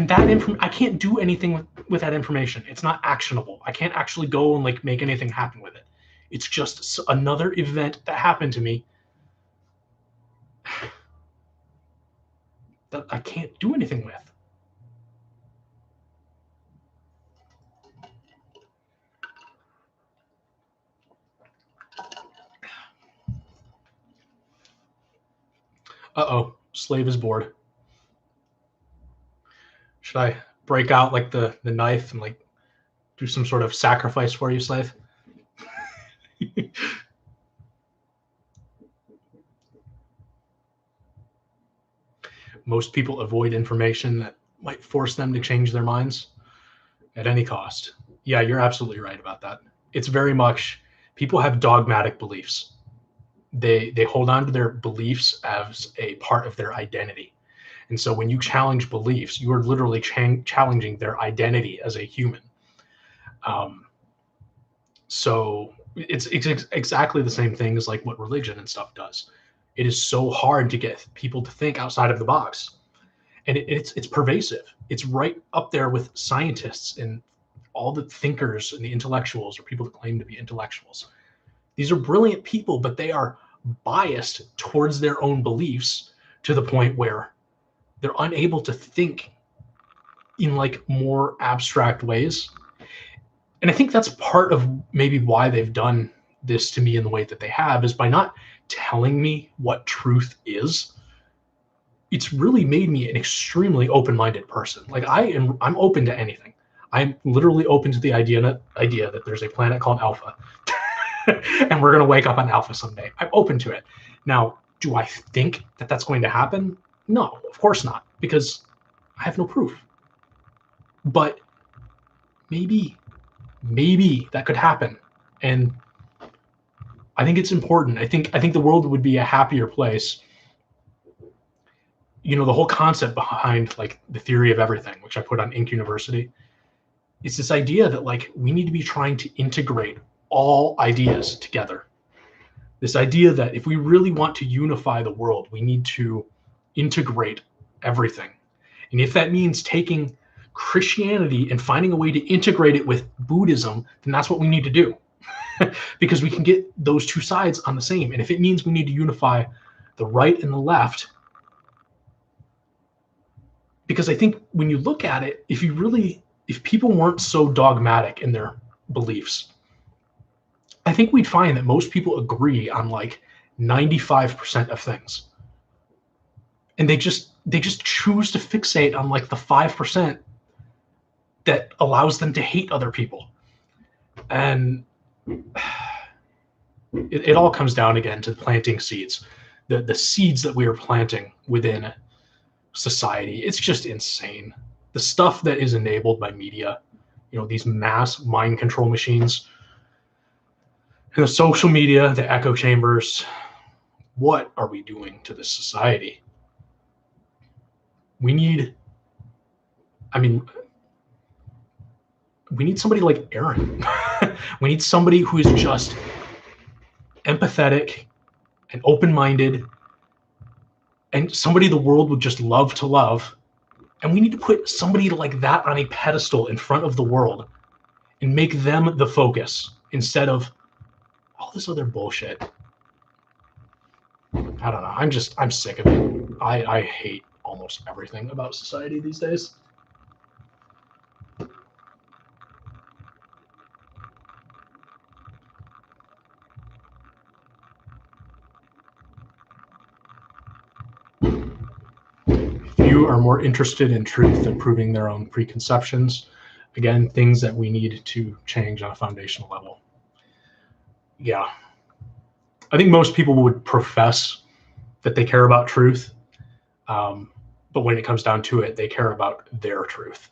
that I can't do anything with that information. It's not actionable. I can't actually go and like make anything happen with it. It's just another event that happened to me that I can't do anything with. Uh-oh, slave is bored. Should I break out like the knife and like do some sort of sacrifice for you, slave? Most people avoid information that might force them to change their minds at any cost. Yeah, you're absolutely right about that. It's very much, people have dogmatic beliefs. They hold on to their beliefs as a part of their identity. And so when you challenge beliefs, you are literally challenging their identity as a human. So it's exactly the same thing as like what religion and stuff does. It is so hard to get people to think outside of the box. And it's pervasive. It's right up there with scientists and all the thinkers and the intellectuals, or people that claim to be intellectuals. These are brilliant people, but they are biased towards their own beliefs to the point where they're unable to think in like more abstract ways. And I think that's part of maybe why they've done this to me in the way that they have, is by not telling me what truth is. It's really made me an extremely open-minded person. Like I'm open to anything. I'm literally open to the idea that there's a planet called Alpha and we're going to wake up on Alpha someday. I'm open to it. Now, do I think that that's going to happen? No, of course not, because I have no proof. But maybe that could happen. And I think it's important. I think the world would be a happier place. You know, the whole concept behind like the theory of everything, which I put on Inc. University, it's this idea that like we need to be trying to integrate all ideas together. This idea that if we really want to unify the world, we need to integrate everything. And if that means taking Christianity and finding a way to integrate it with Buddhism, then that's what we need to do. Because we can get those two sides on the same. And if it means we need to unify the right and the left, because I think when you look at it, if people weren't so dogmatic in their beliefs, I think we'd find that most people agree on like 95% of things. And they just they just choose to fixate on like the 5% that allows them to hate other people. And it all comes down again to planting seeds, the seeds that we are planting within society. It's just insane. The stuff that is enabled by media, these mass mind control machines, and the social media, the echo chambers. What are we doing to this society? We need somebody like Aaron. We need somebody who is just empathetic and open-minded, and somebody the world would just love to love. And we need to put somebody like that on a pedestal in front of the world and make them the focus instead of all this other bullshit. I don't know. I'm sick of it. I hate almost everything about society these days. Few are more interested in truth than proving their own preconceptions. Again, things that we need to change on a foundational level. Yeah. I think most people would profess that they care about truth, but when it comes down to it, they care about their truth.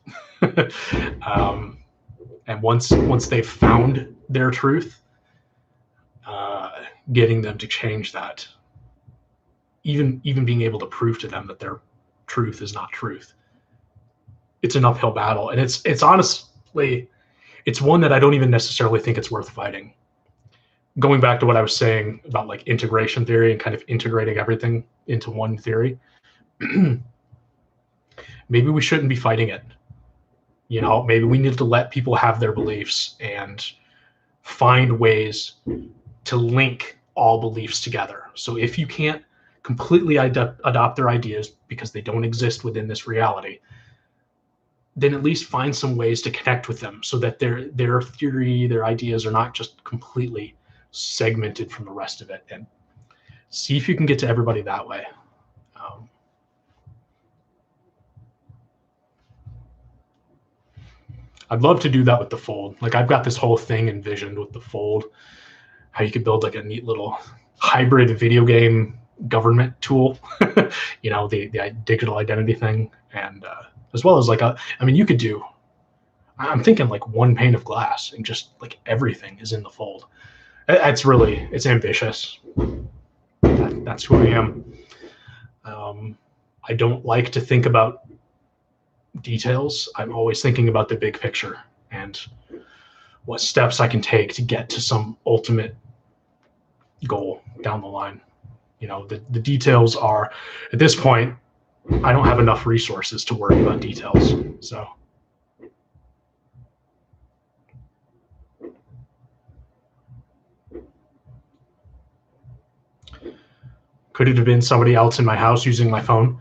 And once they've found their truth, getting them to change that, even being able to prove to them that their truth is not truth, it's an uphill battle. And it's honestly, it's one that I don't even necessarily think it's worth fighting. Going back to what I was saying about like integration theory and kind of integrating everything into one theory, maybe we shouldn't be fighting it. Maybe we need to let people have their beliefs and find ways to link all beliefs together. So if you can't completely adopt their ideas because they don't exist within this reality, then at least find some ways to connect with them so that their theory, their ideas are not just completely segmented from the rest of it, and see if you can get to everybody that way. I'd love to do that with the Fold. Like I've got this whole thing envisioned with the Fold, how you could build like a neat little hybrid video game government tool, the digital identity thing, and as well as like you could do. I'm thinking like one pane of glass and just like everything is in the Fold. It's ambitious. That's who I am. I don't like to think about details. I'm always thinking about the big picture and what steps I can take to get to some ultimate goal down the line. The details are, at this point, I don't have enough resources to worry about details. So could it have been somebody else in my house using my phone?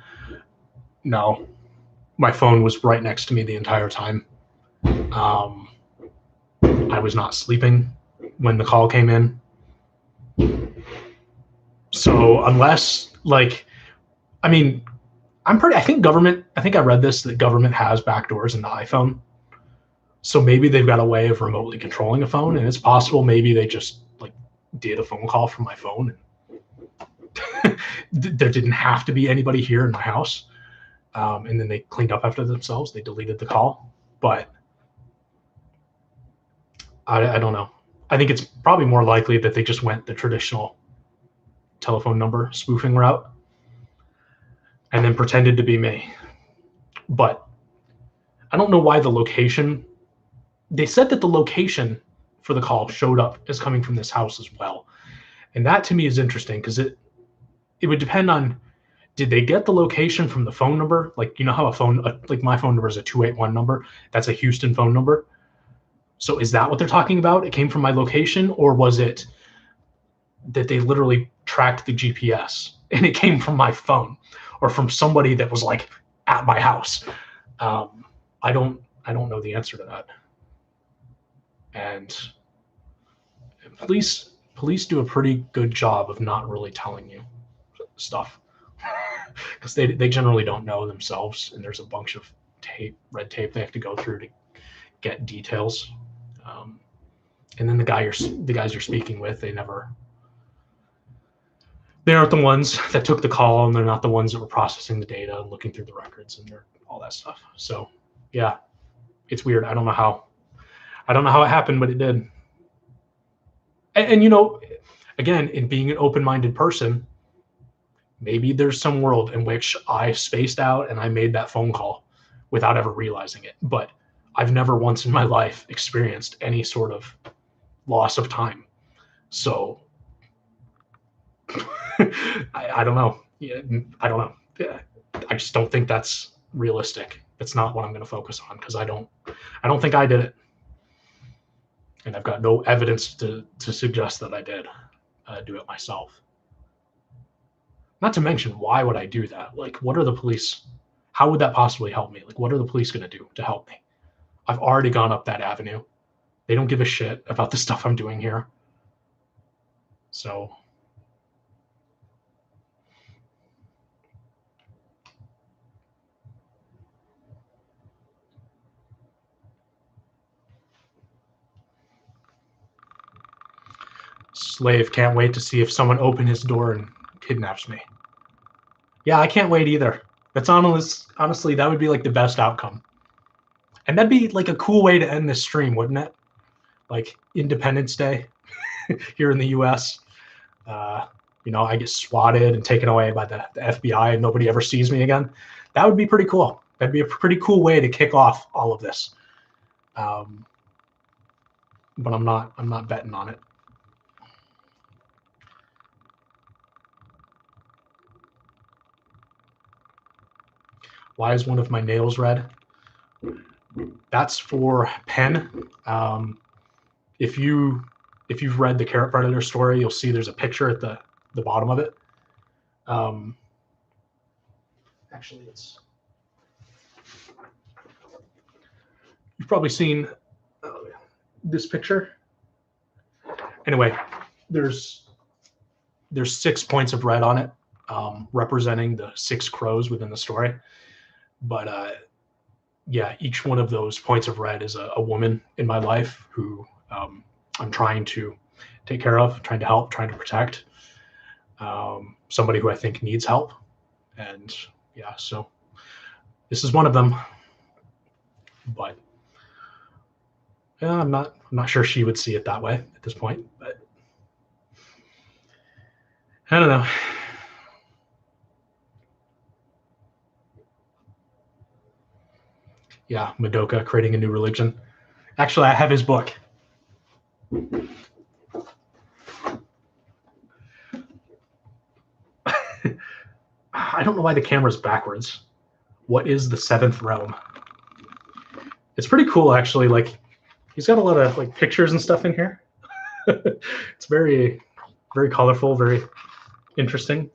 No, my phone was right next to me the entire time. I was not sleeping when the call came in. So unless I think I read this, that government has backdoors in the iPhone. So maybe they've got a way of remotely controlling a phone, and it's possible maybe they just did a phone call from my phone. And there didn't have to be anybody here in my house. And then they cleaned up after themselves. They deleted the call. But I don't know. I think it's probably more likely that they just went the traditional telephone number spoofing route and then pretended to be me. But I don't know why the location. They said that the location for the call showed up as coming from this house as well. And that to me is interesting because it would depend on, did they get the location from the phone number? Like, how a phone, like my phone number is a 281 number. That's a Houston phone number. So is that what they're talking about? It came from my location, or was it that they literally tracked the GPS and it came from my phone or from somebody that was at my house? I don't know the answer to that. And police do a pretty good job of not really telling you stuff. because they generally don't know themselves, and there's a bunch of red tape they have to go through to get details. And then the guys you're speaking with, they aren't the ones that took the call, and they're not the ones that were processing the data and looking through the records and all that stuff. So yeah, it's weird. I don't know how it happened, but it did. And again, in being an open-minded person, maybe there's some world in which I spaced out and I made that phone call without ever realizing it. But I've never once in my life experienced any sort of loss of time. So I don't know. Yeah, I don't know. Yeah, I just don't think that's realistic. That's not what I'm going to focus on, because I don't think I did it, and I've got no evidence to suggest that I did do it myself. Not to mention, why would I do that? Like, what are the police? How would that possibly help me? Like, what are the police going to do to help me? I've already gone up that avenue. They don't give a shit about the stuff I'm doing here. So Slave can't wait to see if someone opens his door and kidnaps me. Yeah, I can't wait either. That's honestly, that would be like the best outcome. And that'd be like a cool way to end this stream, wouldn't it? Like Independence Day here in the US. I get swatted and taken away by the FBI and nobody ever sees me again. That would be pretty cool. That'd be a pretty cool way to kick off all of this. But I'm not betting on it. Why is one of my nails red? That's for pen. If you've read the Carrot Predator story, you'll see there's a picture at the bottom of it. Actually, you've probably seen this picture. Anyway, there's 6 points of red on it, representing the 6 crows within the story. But yeah, each one of those points of red is a woman in my life who I'm trying to take care of, trying to help, trying to protect. Somebody who I think needs help. And yeah, so this is one of them. But yeah, I'm not sure she would see it that way at this point, but I don't know. Yeah, Madoka creating a new religion. Actually, I have his book. I don't know why the camera's backwards. What is the 7th realm? It's pretty cool, actually. Like, he's got a lot of like pictures and stuff in here. It's very, very colorful, very interesting.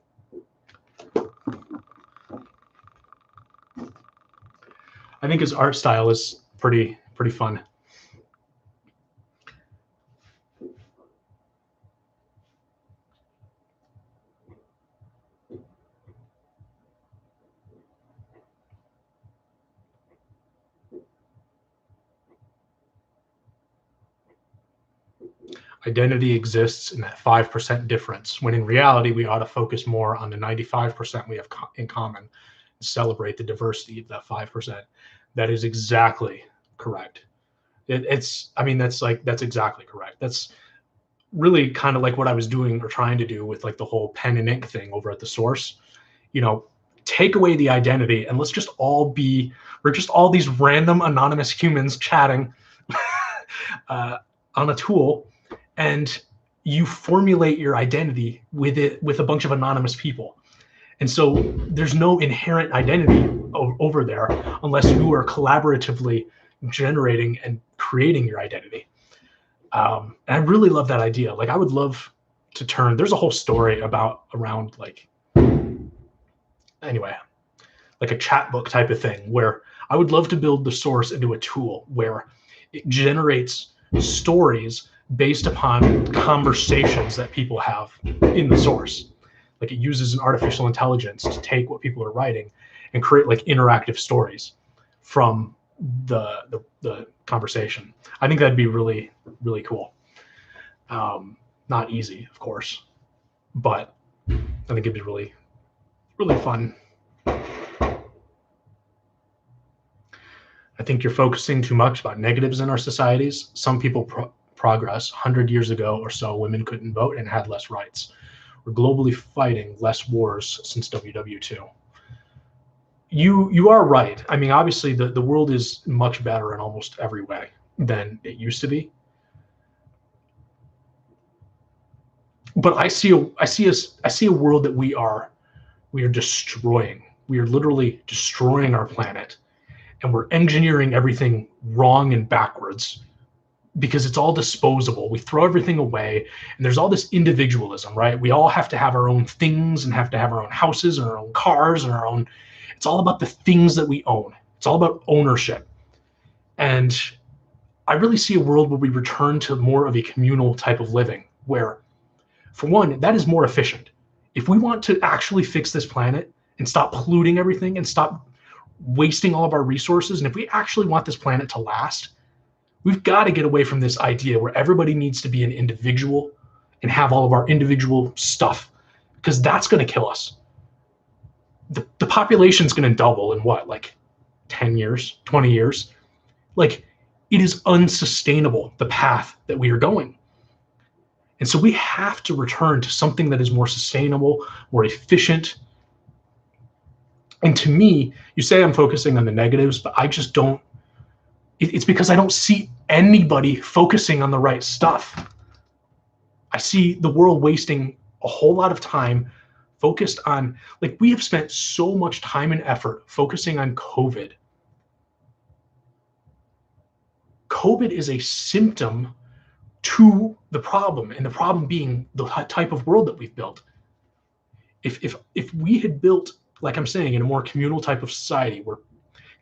I think his art style is pretty fun. Identity exists in that 5% difference, when in reality, we ought to focus more on the 95% we have in common and celebrate the diversity of that 5%. That is exactly correct. That's exactly correct. That's really kind of like what I was doing or trying to do with like the whole pen and ink thing over at the source. Take away the identity and let's just all we're just all these random anonymous humans chatting on a tool, and you formulate your identity with a bunch of anonymous people. And so there's no inherent identity over there unless you are collaboratively generating and creating your identity. And I really love that idea. Like, I would love to there's a whole story around like a chat book type of thing, where I would love to build the source into a tool where it generates stories based upon conversations that people have in the source. Like, it uses an artificial intelligence to take what people are writing and create like interactive stories from the conversation. I think that'd be really, really cool. Not easy, of course, but I think it'd be really, really fun. I think you're focusing too much about negatives in our societies. Some people progress. 100 years ago or so, women couldn't vote and had less rights. We're globally fighting less wars since WW2. You are right. I mean, obviously, the world is much better in almost every way than it used to be. But I see a world that we are destroying. We are literally destroying our planet, and we're engineering everything wrong and backwards because it's all disposable. We throw everything away, and there's all this individualism, right? We all have to have our own things and have to have our own houses and our own cars and our own. It's all about the things that we own. It's all about ownership. And I really see a world where we return to more of a communal type of living, where, for one, that is more efficient. If we want to actually fix this planet and stop polluting everything and stop wasting all of our resources, and if we actually want this planet to last, we've got to get away from this idea where everybody needs to be an individual and have all of our individual stuff, because that's going to kill us. The population is going to double in what, like 10 years, 20 years? Like, it is unsustainable, the path that we are going. And so we have to return to something that is more sustainable, more efficient. And to me, you say I'm focusing on the negatives, but I just don't. It's because I don't see anybody focusing on the right stuff. I see the world wasting a whole lot of time focused on, like, we have spent so much time and effort focusing on COVID. COVID is a symptom to the problem, and the problem being the type of world that we've built. If we had built, like I'm saying, in a more communal type of society where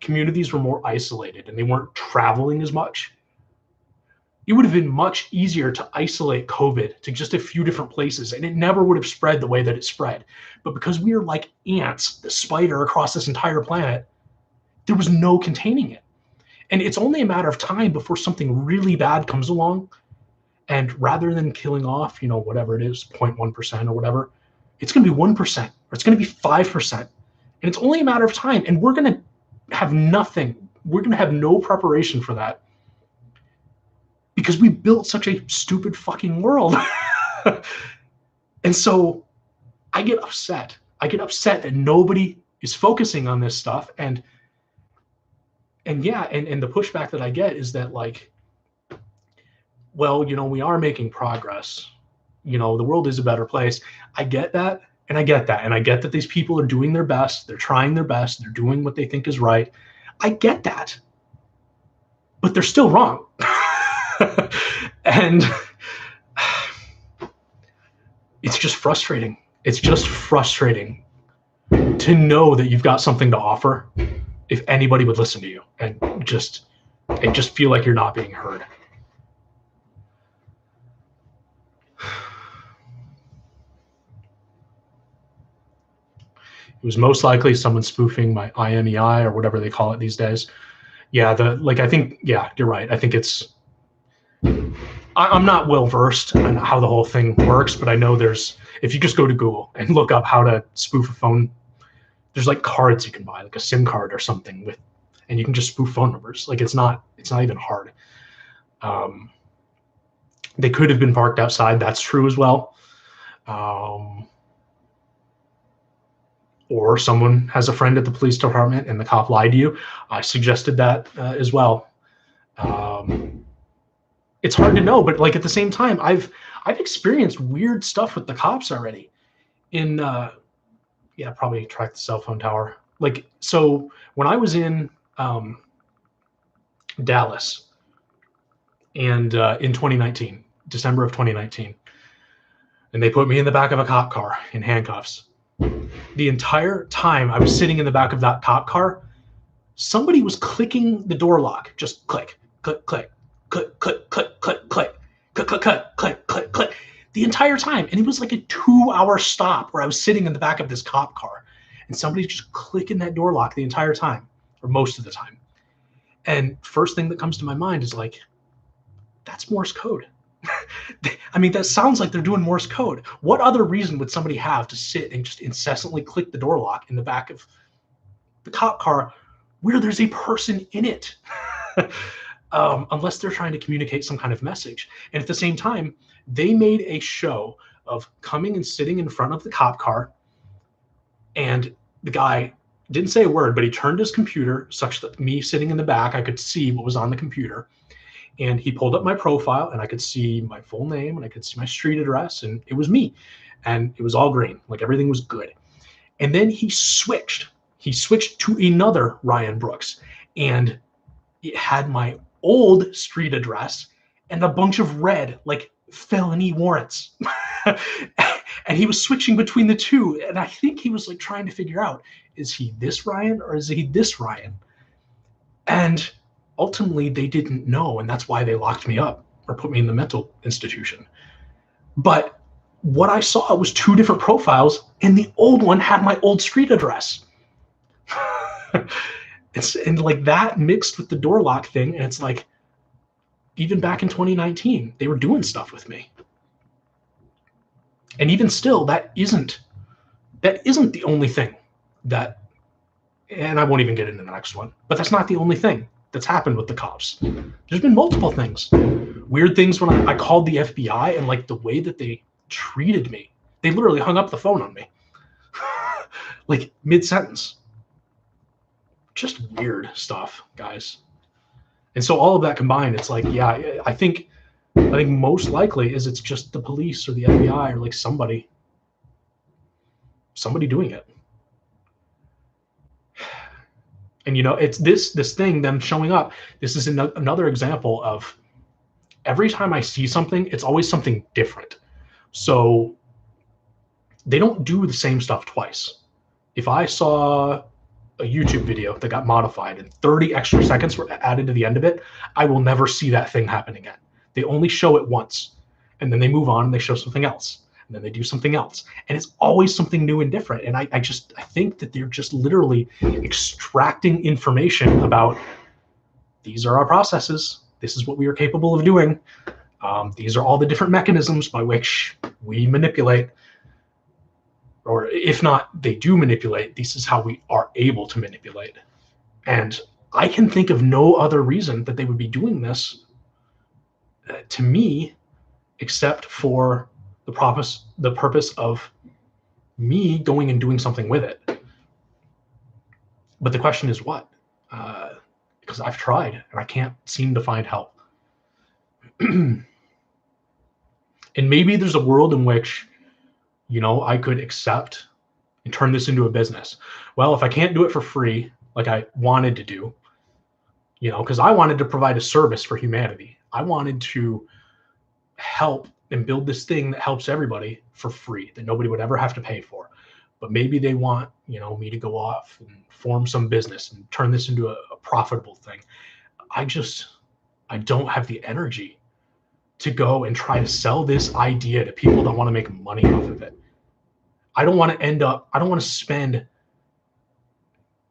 communities were more isolated and they weren't traveling as much, it would have been much easier to isolate COVID to just a few different places, and it never would have spread the way that it spread. But because we are like ants, the spider across this entire planet, there was no containing it. And it's only a matter of time before something really bad comes along, and rather than killing off, whatever it is, 0.1% or whatever, it's going to be 1% or it's going to be 5%. And it's only a matter of time. And we're going to have nothing. We're going to have no preparation for that because we built such a stupid fucking world. And so I get upset. I get upset that nobody is focusing on this stuff. And the pushback that I get is that, like, well, we are making progress. The world is a better place. I get that, and I get that. And I get that these people are doing their best. They're trying their best. They're doing what they think is right. I get that. But they're still wrong. And it's just frustrating. It's just frustrating to know that you've got something to offer if anybody would listen to you and just feel like you're not being heard. It was most likely someone spoofing my IMEI or whatever they call it these days. Yeah, I think, yeah, you're right. I think I'm not well versed on how the whole thing works, but I know if you just go to Google and look up how to spoof a phone, there's like cards you can buy, like a SIM card or something and you can just spoof phone numbers. Like, it's not even hard. They could have been parked outside. That's true as well. Or someone has a friend at the police department and the cop lied to you. I suggested that as well. It's hard to know, but like at the same time, I've experienced weird stuff with the cops already. Probably track the cell phone tower. Like, so when I was in Dallas and in 2019, December of 2019, and they put me in the back of a cop car in handcuffs. The entire time I was sitting in the back of that cop car, somebody was clicking the door lock. Just click, click, click, click, click, click, click, click, click, click, click, click, click, click. the entire time. And it was like a 2-hour stop where I was sitting in the back of this cop car and somebody's just clicking that door lock the entire time, or most of the time. And first thing that comes to my mind is like, that's Morse code. I mean, that sounds like they're doing Morse code. What other reason would somebody have to sit and just incessantly click the door lock in the back of the cop car where there's a person in it? Unless they're trying to communicate some kind of message. And at the same time, they made a show of coming and sitting in front of the cop car, and the guy didn't say a word, but he turned his computer such that me sitting in the back, I could see what was on the computer. And he pulled up my profile and I could see my full name and I could see my street address, and it was me. And it was all green, like everything was good. And then he switched to another Ryan Brooks, and it had my old street address and a bunch of red, like felony warrants. And he was switching between the two. And I think he was like trying to figure out, is he this Ryan or is he this Ryan? And ultimately they didn't know, and that's why they locked me up or put me in the mental institution. But what I saw was two different profiles, and the old one had my old street address. And like that mixed with the door lock thing, and it's like, even back in 2019, they were doing stuff with me. And even still, that isn't the only thing that, and I won't even get into the next one, but that's not the only thing that's happened with the cops. There's been multiple things. Weird things when I called the FBI, and like the way that they treated me. They literally hung up the phone on me. Like mid-sentence. Just weird stuff, guys. And so all of that combined, it's like, yeah, I think most likely is it's just the police or the FBI or like somebody doing it. And it's this thing, them showing up. This is another example of every time I see something, it's always something different. So they don't do the same stuff twice. If I saw a YouTube video that got modified and 30 extra seconds were added to the end of it, I will never see that thing happen again. They only show it once, and then they move on and they show something else, and then they do something else. And it's always something new and different. And I think that they're just literally extracting information about, these are our processes. This is what we are capable of doing. These are all the different mechanisms by which we manipulate. Or if not, they do manipulate. This is how we are able to manipulate. And I can think of no other reason that they would be doing this to me, except for the purpose of me going and doing something with it. But the question is what? Because I've tried and I can't seem to find help. And maybe there's a world in which I could accept and turn this into a business. Well, if I can't do it for free, like I wanted to do, because I wanted to provide a service for humanity. I wanted to help and build this thing that helps everybody for free, that nobody would ever have to pay for. But maybe they want, me to go off and form some business and turn this into a profitable thing. I don't have the energy to go and try to sell this idea to people that want to make money off of it. I don't want to spend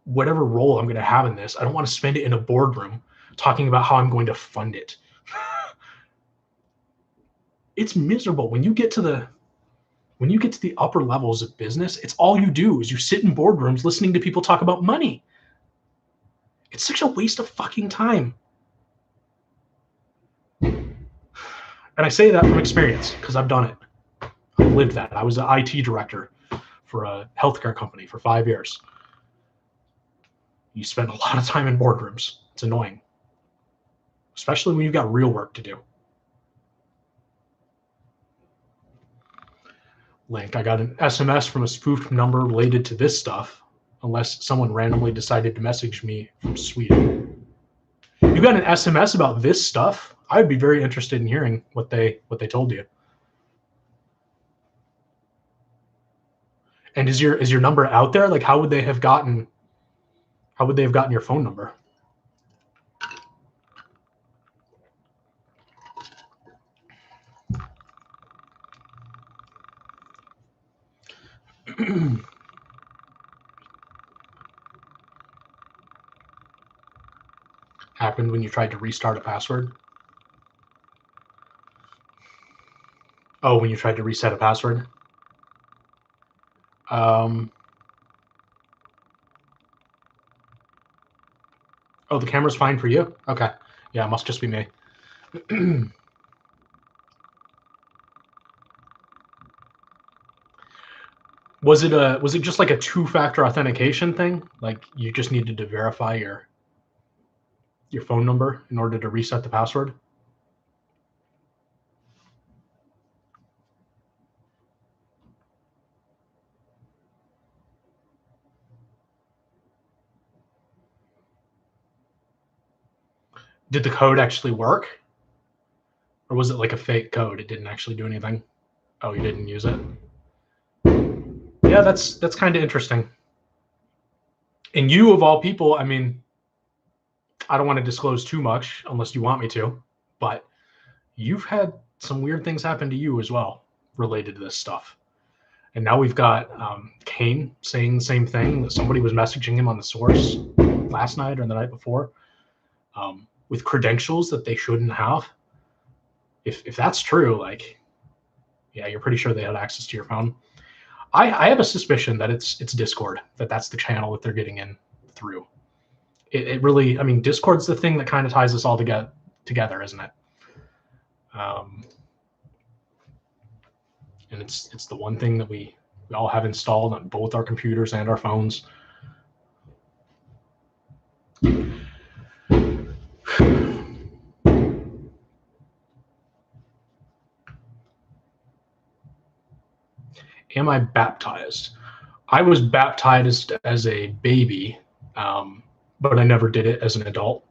whatever role I'm going to have in this. I don't want to spend it in a boardroom talking about how I'm going to fund it. It's miserable when you get to the upper levels of business. It's all you do is you sit in boardrooms listening to people talk about money. It's such a waste of fucking time. And I say that from experience because I've done it. I've lived that. I was an IT director for a healthcare company for 5 years. You spend a lot of time in boardrooms. It's annoying, especially when you've got real work to do. Link, I got an SMS from a spoofed number related to this stuff, unless someone randomly decided to message me from Sweden. You got an SMS about this stuff? I would be very interested in hearing what they told you. And is your number out there? Like, how would they have gotten your phone number? Happened when you tried to restart a password? Oh, when you tried to reset a password? Oh, the camera's fine for you? Okay. Yeah, it must just be me. Was it just like a two-factor authentication thing? Like you just needed to verify your phone number in order to reset the password? Did the code actually work? Or was it like a fake code? It didn't actually do anything? Oh, you didn't use it? Yeah, that's kind of interesting. And you, of all people, I mean, I don't want to disclose too much unless you want me to, but you've had some weird things happen to you as well related to this stuff. And now we've got Kane saying the same thing, that somebody was messaging him on the source last night or the night before with credentials that they shouldn't have. If that's true, like, yeah, you're pretty sure they had access to your phone. I have a suspicion that it's Discord, that's the channel that they're getting in through. It really, I mean, Discord's the thing that kind of ties us all together, isn't it? And it's the one thing that we all have installed on both our computers and our phones. Am I baptized? I was baptized as a baby, but I never did it as an adult.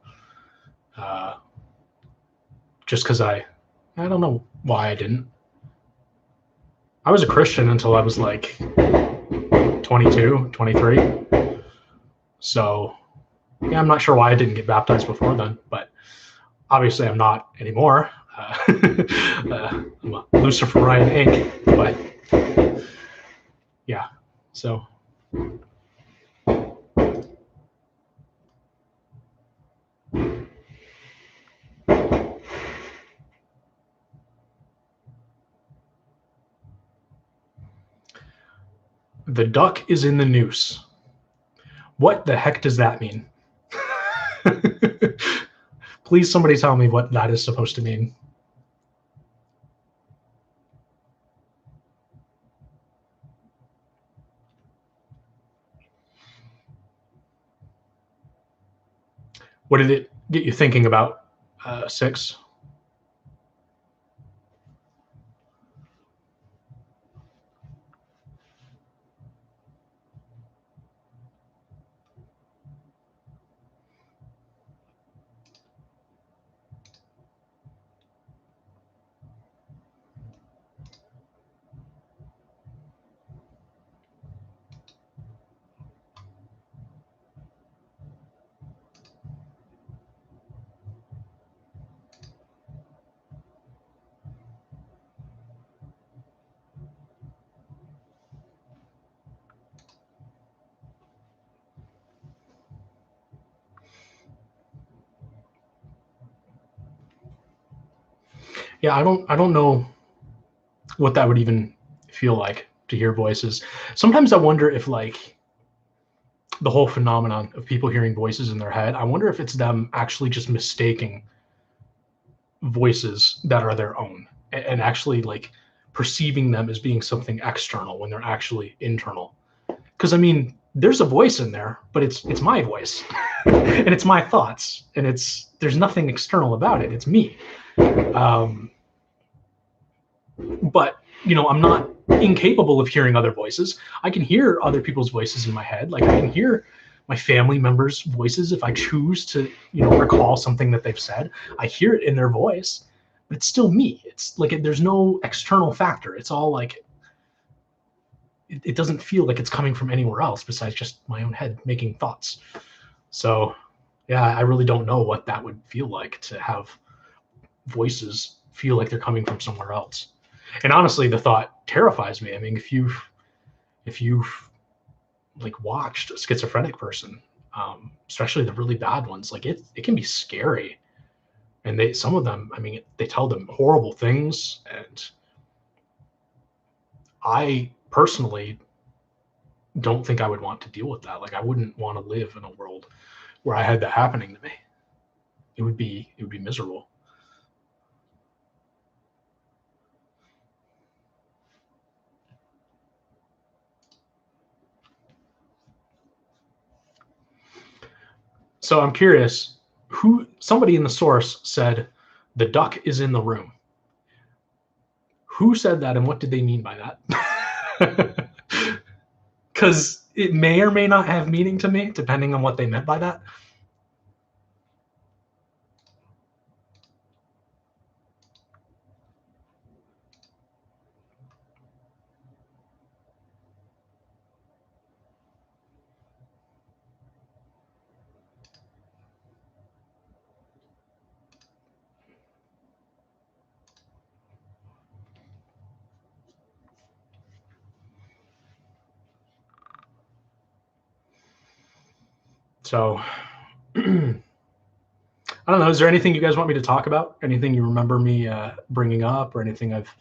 Just because I don't know why I didn't. I was a Christian until I was like 22, 23. So, yeah, I'm not sure why I didn't get baptized before then, but obviously I'm not anymore. I'm a Luciferian Inc., but yeah, so. The duck is in the noose. What the heck does that mean? Please, somebody tell me what that is supposed to mean. What did it get you thinking about, 6? Yeah, I don't know what that would even feel like to hear voices. Sometimes I wonder if, like, the whole phenomenon of people hearing voices in their head, I wonder if it's them actually just mistaking voices that are their own and actually like perceiving them as being something external when they're actually internal. Because I mean, there's a voice in there, but it's my voice and it's my thoughts, and there's nothing external about it. It's me. But I'm not incapable of hearing other voices. I can hear other people's voices in my head. Like I can hear my family members' voices if I choose to, recall something that they've said. I hear it in their voice, but it's still me. It's like there's no external factor. It's all like it doesn't feel like it's coming from anywhere else besides just my own head making thoughts. So, yeah, I really don't know what that would feel like to have voices feel like they're coming from somewhere else. And honestly, the thought terrifies me. I mean, if if you've like watched a schizophrenic person, especially the really bad ones, like it can be scary. And some of them, I mean, they tell them horrible things. And I personally don't think I would want to deal with that. Like I wouldn't want to live in a world where I had that happening to me. It would be miserable. So I'm curious, somebody in the source said the duck is in the room. Who said that and what did they mean by that? Because it may or may not have meaning to me, depending on what they meant by that. So I don't know. Is there anything you guys want me to talk about? Anything you remember me bringing up, or anything I've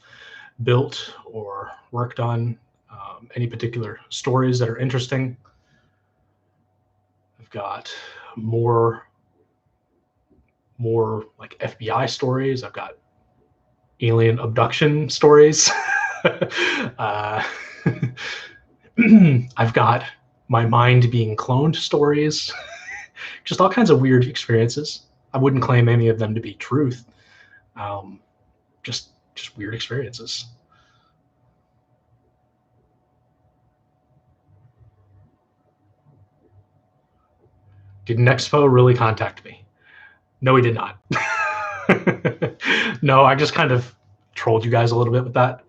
built or worked on? Any particular stories that are interesting? I've got more like FBI stories. I've got alien abduction stories. I've got my mind being cloned stories. Just all kinds of weird experiences. I wouldn't claim any of them to be truth. Just weird experiences. Did Nexpo really contact me? No, he did not. No, I just kind of trolled you guys a little bit with that.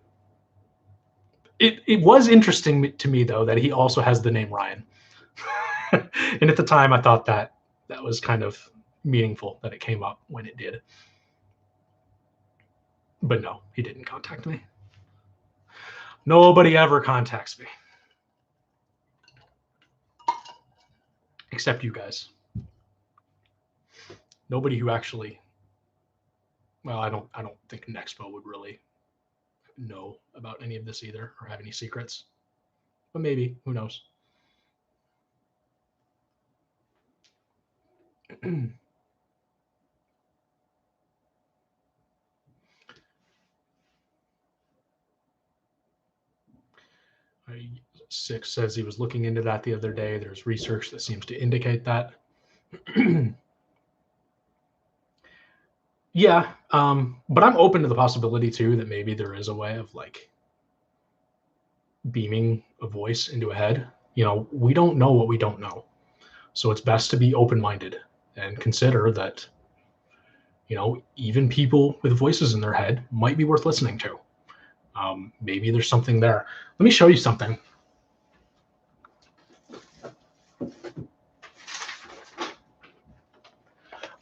It was interesting to me, though, that he also has the name Ryan. And at the time, I thought that was kind of meaningful that it came up when it did. But no, he didn't contact me. Nobody ever contacts me. Except you guys. Nobody who actually, well, I don't think Nexpo would really know about any of this either, or have any secrets. But maybe, who knows? Six says he was looking into that the other day. There's research that seems to indicate that. Yeah, but I'm open to the possibility too that maybe there is a way of like beaming a voice into a head. We don't know what we don't know, so it's best to be open-minded and consider that even people with voices in their head might be worth listening to. Maybe there's something there. Let me show you something.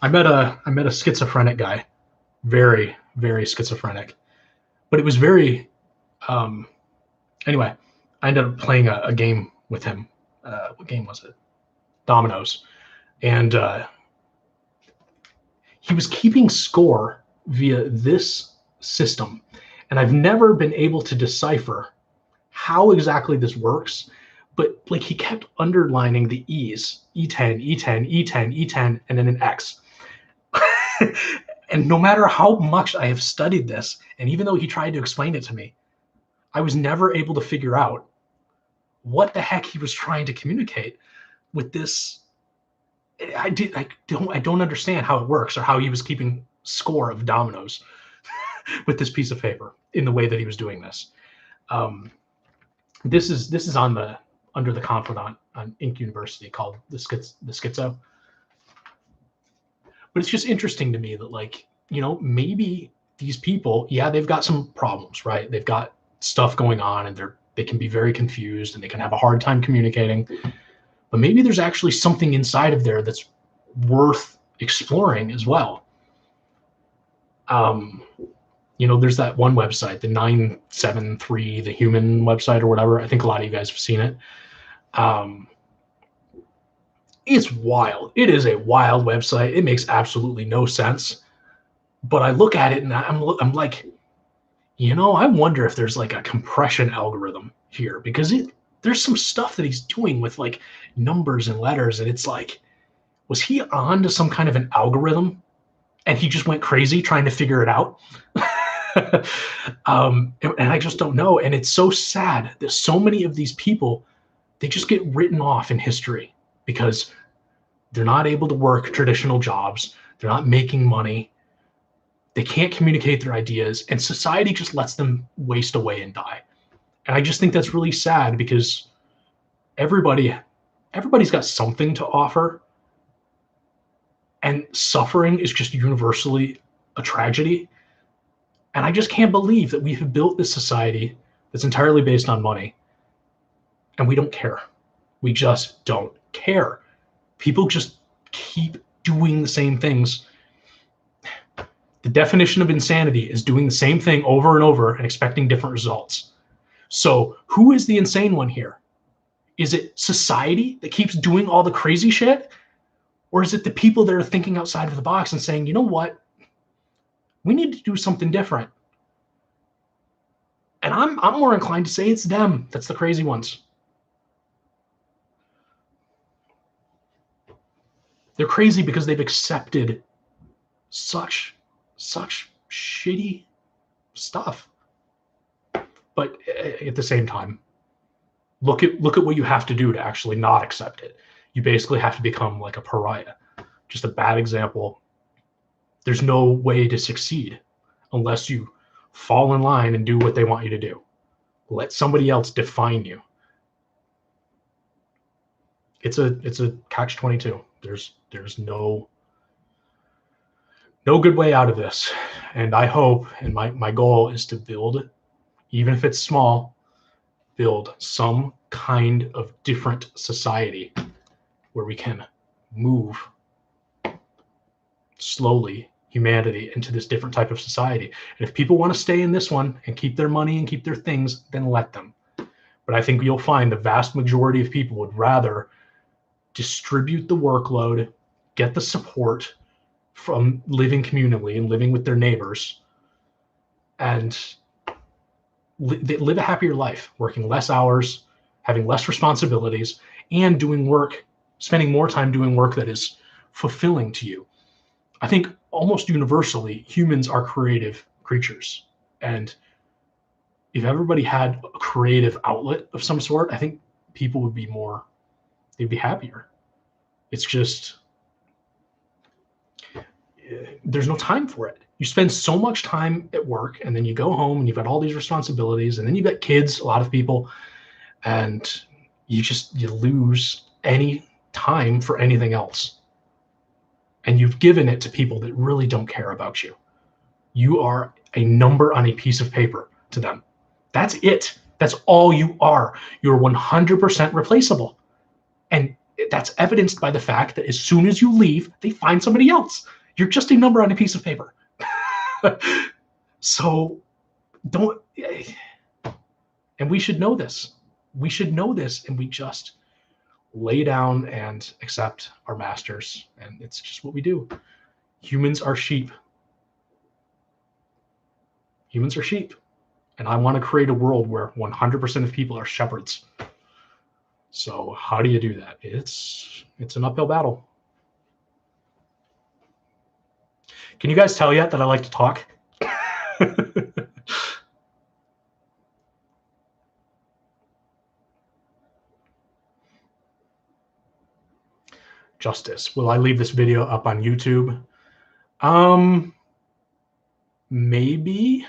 I met a schizophrenic guy, very, very schizophrenic, but it was very, anyway, I ended up playing a game with him. What game was it? Dominoes. And he was keeping score via this system. And I've never been able to decipher how exactly this works, but like he kept underlining the E's, E10, E10, E10, E10, and then an X. And no matter how much I have studied this, and even though he tried to explain it to me, I was never able to figure out what the heck he was trying to communicate with this. I don't understand how it works, or how he was keeping score of dominoes with this piece of paper in the way that he was doing this. This is under the Confidant on Inc. University, called the Schizo. But it's just interesting to me that, like, maybe these people, yeah, they've got some problems, right? They've got stuff going on, and they can be very confused, and they can have a hard time communicating. But maybe there's actually something inside of there that's worth exploring as well. there's that one website, the 973, the human website or whatever. I think a lot of you guys have seen it. It's wild. It is a wild website. It makes absolutely no sense. But I look at it and I'm like, I wonder if there's like a compression algorithm here, because there's some stuff that he's doing with like numbers and letters, and it's like, was he on to some kind of an algorithm and he just went crazy trying to figure it out? And I just don't know. And it's so sad that so many of these people, they just get written off in history because they're not able to work traditional jobs. They're not making money. They can't communicate their ideas, and society just lets them waste away and die. And I just think that's really sad, because everybody's got something to offer, and suffering is just universally a tragedy. And I just can't believe that we have built this society that's entirely based on money, and we don't care. We just don't care. People just keep doing the same things. The definition of insanity is doing the same thing over and over and expecting different results. So who is the insane one here? Is it society that keeps doing all the crazy shit? Or is it the people that are thinking outside of the box and saying, you know what? We need to do something different. And I'm more inclined to say it's them. That's the crazy ones. They're crazy because they've accepted such shitty stuff. But at the same time, look at what you have to do to actually not accept it. You basically have to become like a pariah, just a bad example. There's no way to succeed unless you fall in line and do what they want you to do. Let somebody else define you. It's a catch-22. There's no good way out of this. And I hope, and my goal is to build, even if it's small, build some kind of different society where we can move slowly humanity into this different type of society. And if people want to stay in this one and keep their money and keep their things, then let them. But I think you'll find the vast majority of people would rather distribute the workload, get the support from living communally and living with their neighbors, and live a happier life, working less hours, having less responsibilities, and doing work, spending more time doing work that is fulfilling to you. I think almost universally, humans are creative creatures. And if everybody had a creative outlet of some sort, I think people would be they'd be happier. It's just, there's no time for it. You spend so much time at work, and then you go home and you've got all these responsibilities, and then you've got kids, a lot of people, and you lose any time for anything else. And you've given it to people that really don't care about you. You are a number on a piece of paper to them. That's it. That's all you are. You're 100% replaceable. And that's evidenced by the fact that as soon as you leave, they find somebody else. You're just a number on a piece of paper. So don't, and we should know this. We should know this, and we just lay down and accept our masters. And it's just what we do. Humans are sheep. Humans are sheep. And I want to create a world where 100% of people are shepherds. So how do you do that? It's an uphill battle. Can you guys tell yet that I like to talk? Justice. Will I leave this video up on YouTube? Maybe.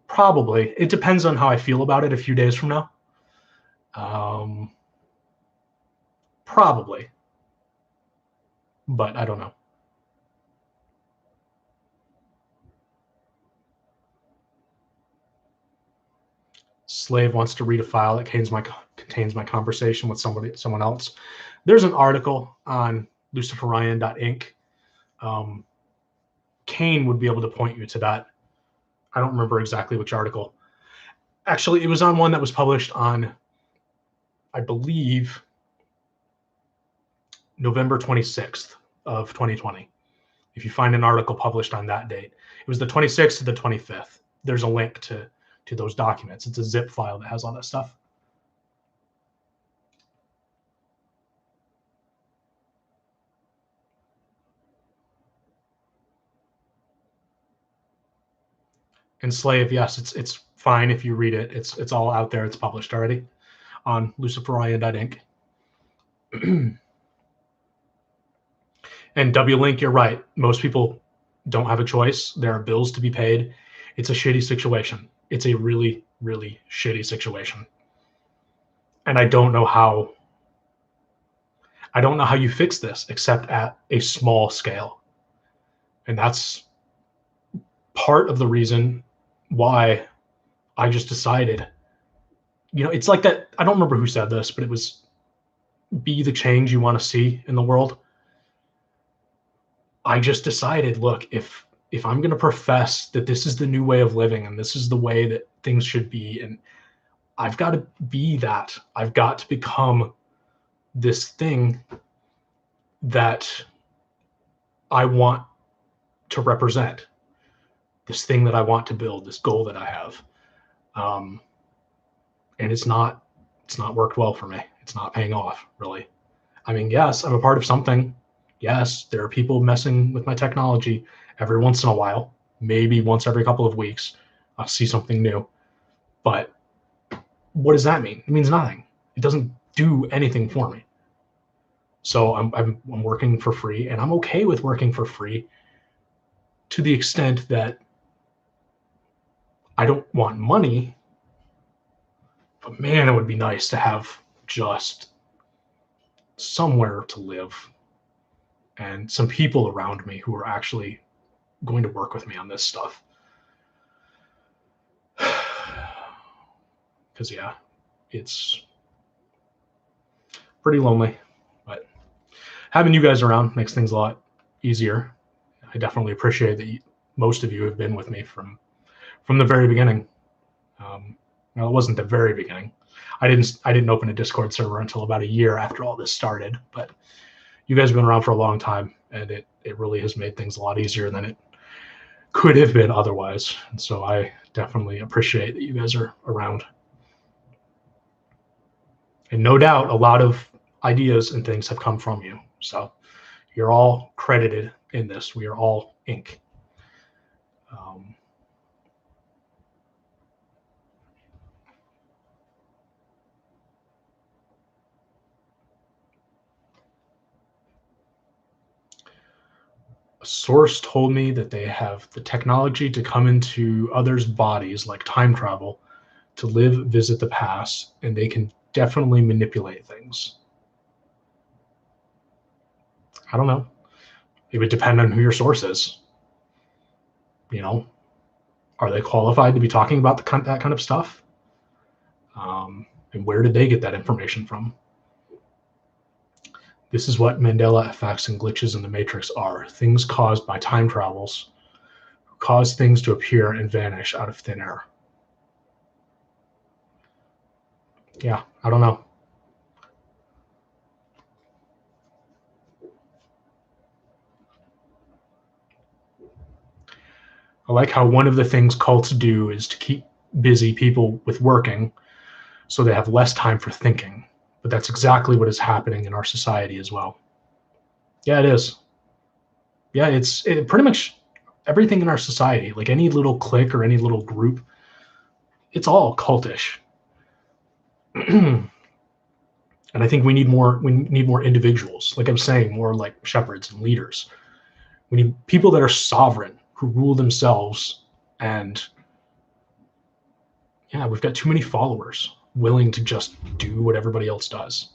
Probably. It depends on how I feel about it a few days from now. Probably. But I don't know. Slave wants to read a file that contains my conversation with someone else. There's an article on luciferian.inc. Kane would be able to point you to that I don't remember exactly which article. Actually, it was on one that was published on, I believe, November 26th of 2020. If you find an article published on that date, it was the 26th to the 25th. There's a link to those documents. It's a zip file that has all that stuff. Enslave, yes, it's fine if you read it. It's all out there. It's published already on luciferian.inc. And W-Link, you're right. Most people don't have a choice. There are bills to be paid. It's a shitty situation. It's a really, really shitty situation. And I don't know how you fix this except at a small scale. And that's part of the reason why I just decided, it's like that. I don't remember who said this, but it was, be the change you want to see in the world. I just decided, look, if I'm going to profess that this is the new way of living and this is the way that things should be, and I've got to be that. I've got to become this thing that I want to represent, this thing that I want to build, this goal that I have. And it's not worked well for me. It's not paying off, really. I mean, yes, I'm a part of something. Yes, there are people messing with my technology every once in a while. Maybe once every couple of weeks, I'll see something new. But what does that mean? It means nothing. It doesn't do anything for me. So I'm working for free, and I'm okay with working for free to the extent that I don't want money. But man, it would be nice to have just somewhere to live and some people around me who are actually going to work with me on this stuff. Because, yeah, it's pretty lonely. But having you guys around makes things a lot easier. I definitely appreciate that most of you have been with me from the very beginning. Well, it wasn't the very beginning. I didn't open a Discord server until about a year after all this started, but you guys have been around for a long time, and it really has made things a lot easier than it could have been otherwise. And so I definitely appreciate that you guys are around. And no doubt a lot of ideas and things have come from you. So you're all credited in this. We are all Inc. A source told me that they have the technology to come into others' bodies, like time travel, to live, visit the past, and they can definitely manipulate things. I don't know. It would depend on who your source is. Are they qualified to be talking about that kind of stuff? And where did they get that information from? This is what Mandela effects and glitches in the matrix are. Things caused by time travels cause things to appear and vanish out of thin air. Yeah, I don't know. I like how one of the things cults do is to keep busy people with working so they have less time for thinking. But that's exactly what is happening in our society as well. Yeah, it is. Yeah, it's pretty much everything in our society, like any little clique or any little group, it's all cultish. And I think we need more individuals, like I'm saying, more like shepherds and leaders. We need people that are sovereign, who rule themselves. And yeah, we've got too many followers willing to just do what everybody else does.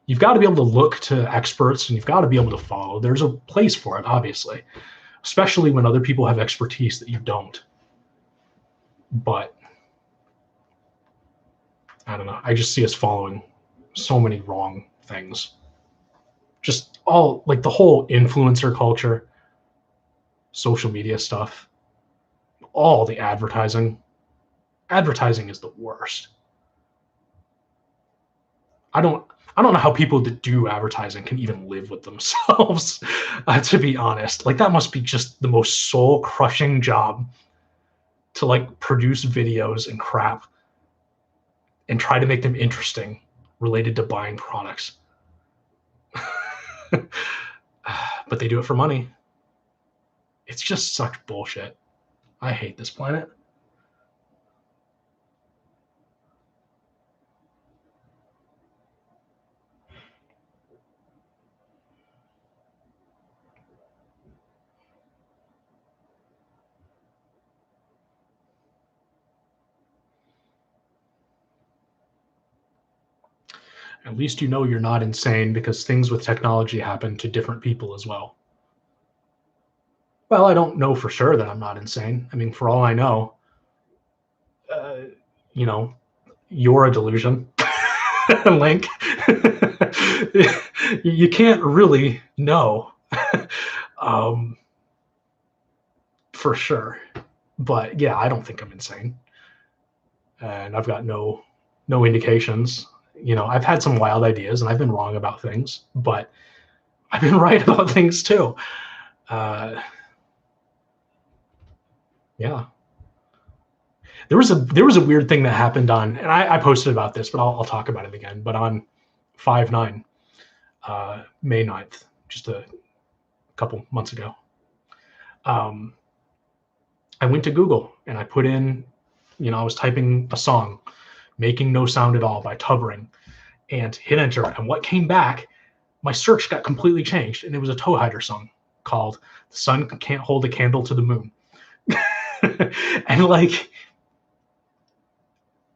You've got to be able to look to experts, and you've got to be able to follow. There's a place for it, obviously, especially when other people have expertise that you don't. But I don't know. I just see us following so many wrong things. Just all, like, the whole influencer culture, social media stuff. all the advertising. Advertising is the worst. I don't know how people that do advertising can even live with themselves, to be honest. Like, that must be just the most soul crushing job, to like produce videos and crap and try to make them interesting related to buying products. But they do it for money. It's just such bullshit. I hate this planet. At least you know you're not insane, because things with technology happen to different people as well. Well, I don't know for sure that I'm not insane. I mean, for all I know, uh, you know, you're a delusion. Link. You can't really know, for sure. But yeah, I don't think I'm insane, and I've got no indications. I've had some wild ideas, and I've been wrong about things, but I've been right about things too. Yeah. There was a weird thing that happened on, and I posted about this, but I'll talk about it again. But on 5/9, May 9th, just a couple months ago, I went to Google and I put in, I was typing a song, "Making No Sound at All" by Tubring, and hit enter. And what came back, my search got completely changed, and it was a Toe Hider song called "The Sun Can't Hold a Candle to the Moon." And like,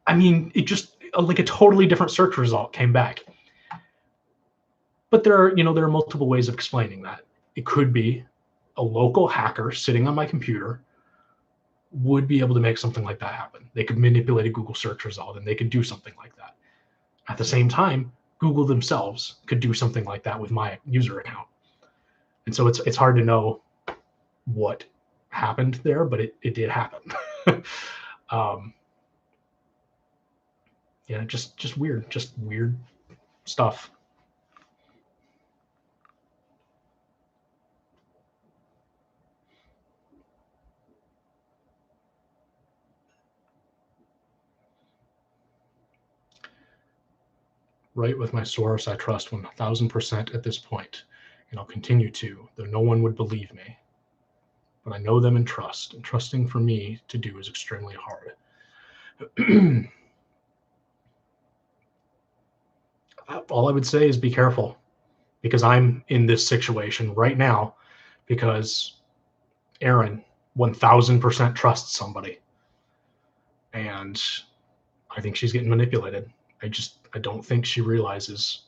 I mean, it just, like, a totally different search result came back. But there are multiple ways of explaining that. It could be a local hacker sitting on my computer would be able to make something like that happen. They could manipulate a Google search result, and they could do something like that. At the same time, Google themselves could do something like that with my user account. And so it's hard to know what happened there, but it did happen. Yeah, just weird stuff. Right with my source, I trust 1,000% at this point, and I'll continue to, though no one would believe me. But I know them and trust, and trusting for me to do is extremely hard. All I would say is be careful, because I'm in this situation right now because Erin 1,000% trusts somebody, and I think she's getting manipulated. I don't think she realizes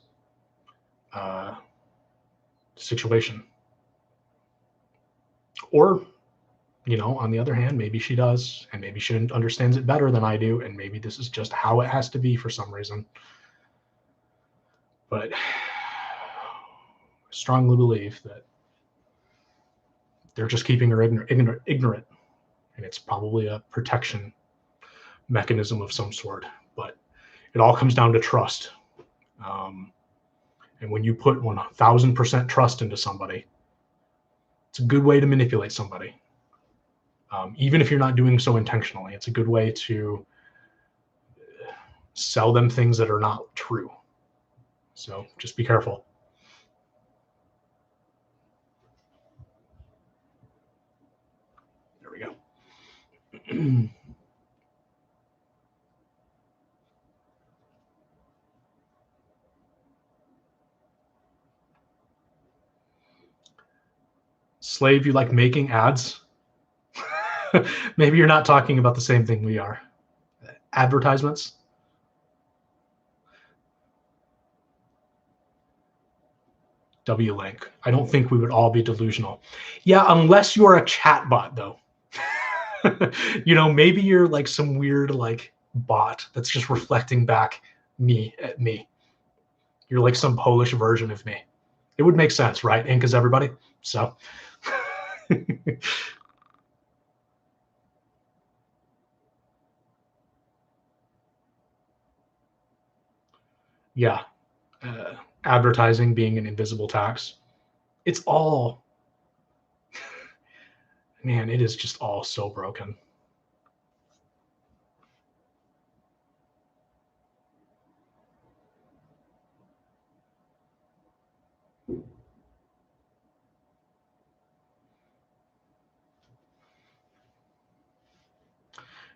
the situation. Or, on the other hand, maybe she does, and maybe she understands it better than I do, and maybe this is just how it has to be for some reason. But I strongly believe that they're just keeping her ignorant, and it's probably a protection mechanism of some sort. But it all comes down to trust. And when you put 1,000% trust into somebody, it's a good way to manipulate somebody. Even if you're not doing so intentionally, it's a good way to sell them things that are not true. So just be careful. There we go. Slave, you like making ads? Maybe you're not talking about the same thing we are. Advertisements? W-Link. I don't think we would all be delusional. Yeah, unless you're a chatbot, though. Maybe you're like some weird like bot that's just reflecting back me at me. You're like some Polish version of me. It would make sense, right? Ink is everybody. So Yeah. Advertising being an invisible tax. It's all, man, it is just all so broken.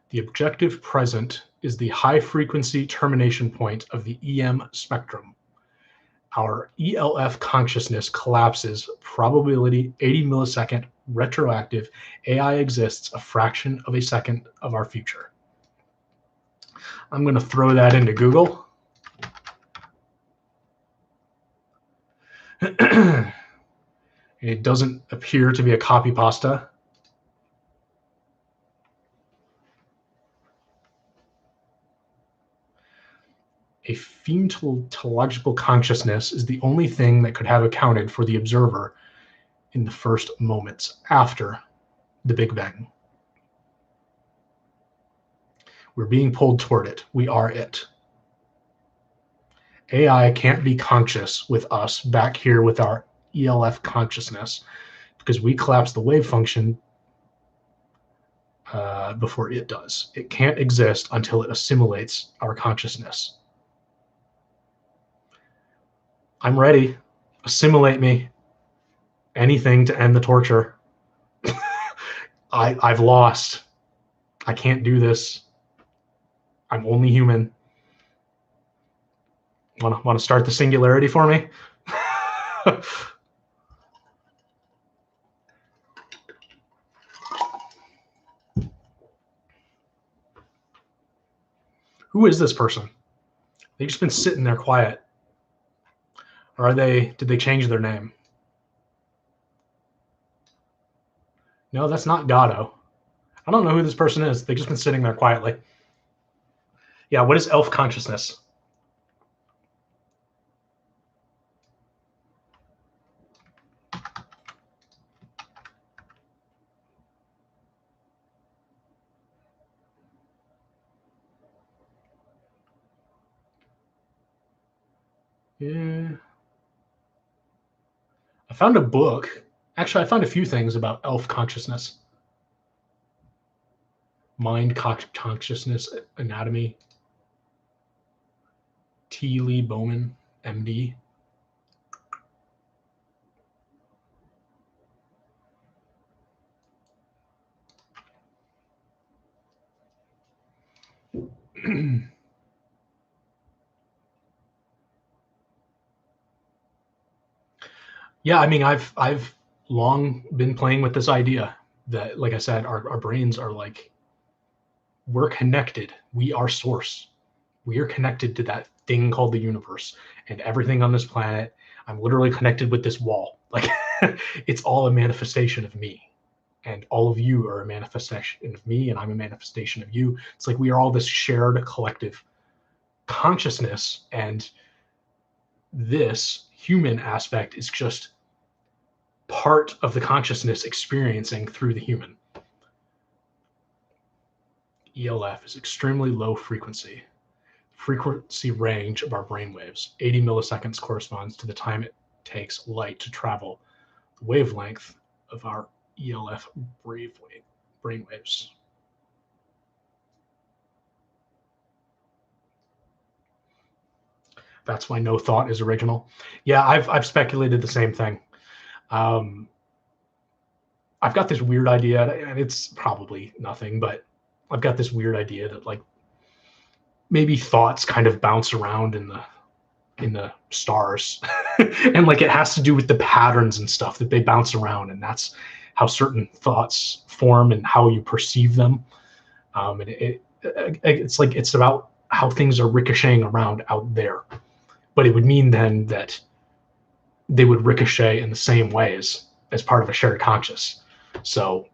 The objective present is the high-frequency termination point of the EM spectrum. Our ELF consciousness collapses, probability 80 millisecond, retroactive, AI exists a fraction of a second of our future. I'm going to throw that into Google. It doesn't appear to be a copy pasta. A phenological consciousness is the only thing that could have accounted for the observer in the first moments after the Big Bang. We're being pulled toward it. We are it. AI can't be conscious with us back here with our ELF consciousness because we collapse the wave function before it does. It can't exist until it assimilates our consciousness. I'm ready. Assimilate me. Anything to end the torture. I've lost. I can't do this. I'm only human. Want to start the singularity for me? Who is this person? They've just been sitting there quiet. Or did they change their name? No, that's not Gatto. I don't know who this person is. They've just been sitting there quietly. Yeah, what is elf consciousness? Yeah. I found a book. Actually, I found a few things about elf consciousness. Mind consciousness anatomy. T. Lee Bowman, MD. Yeah, I mean, I've long been playing with this idea that, like I said, our brains are like, we're connected. We are source. We are connected to that thing called the universe, and everything on this planet. I'm literally connected with this wall. Like, it's all a manifestation of me, and all of you are a manifestation of me, and I'm a manifestation of you. It's like we are all this shared collective consciousness, and this human aspect is just part of the consciousness experiencing through the human. ELF is extremely low frequency. Frequency range of our brain waves. 80 milliseconds corresponds to the time it takes light to travel the wavelength of our ELF brain waves. That's why no thought is original. Yeah, I've speculated the same thing. I've got this weird idea, and it's probably nothing, but I've got this weird idea that like maybe thoughts kind of bounce around in the stars and like it has to do with the patterns and stuff that they bounce around, and that's how certain thoughts form and how you perceive them. And it's like it's about how things are ricocheting around out there, but it would mean then that they would ricochet in the same ways as part of a shared conscious. So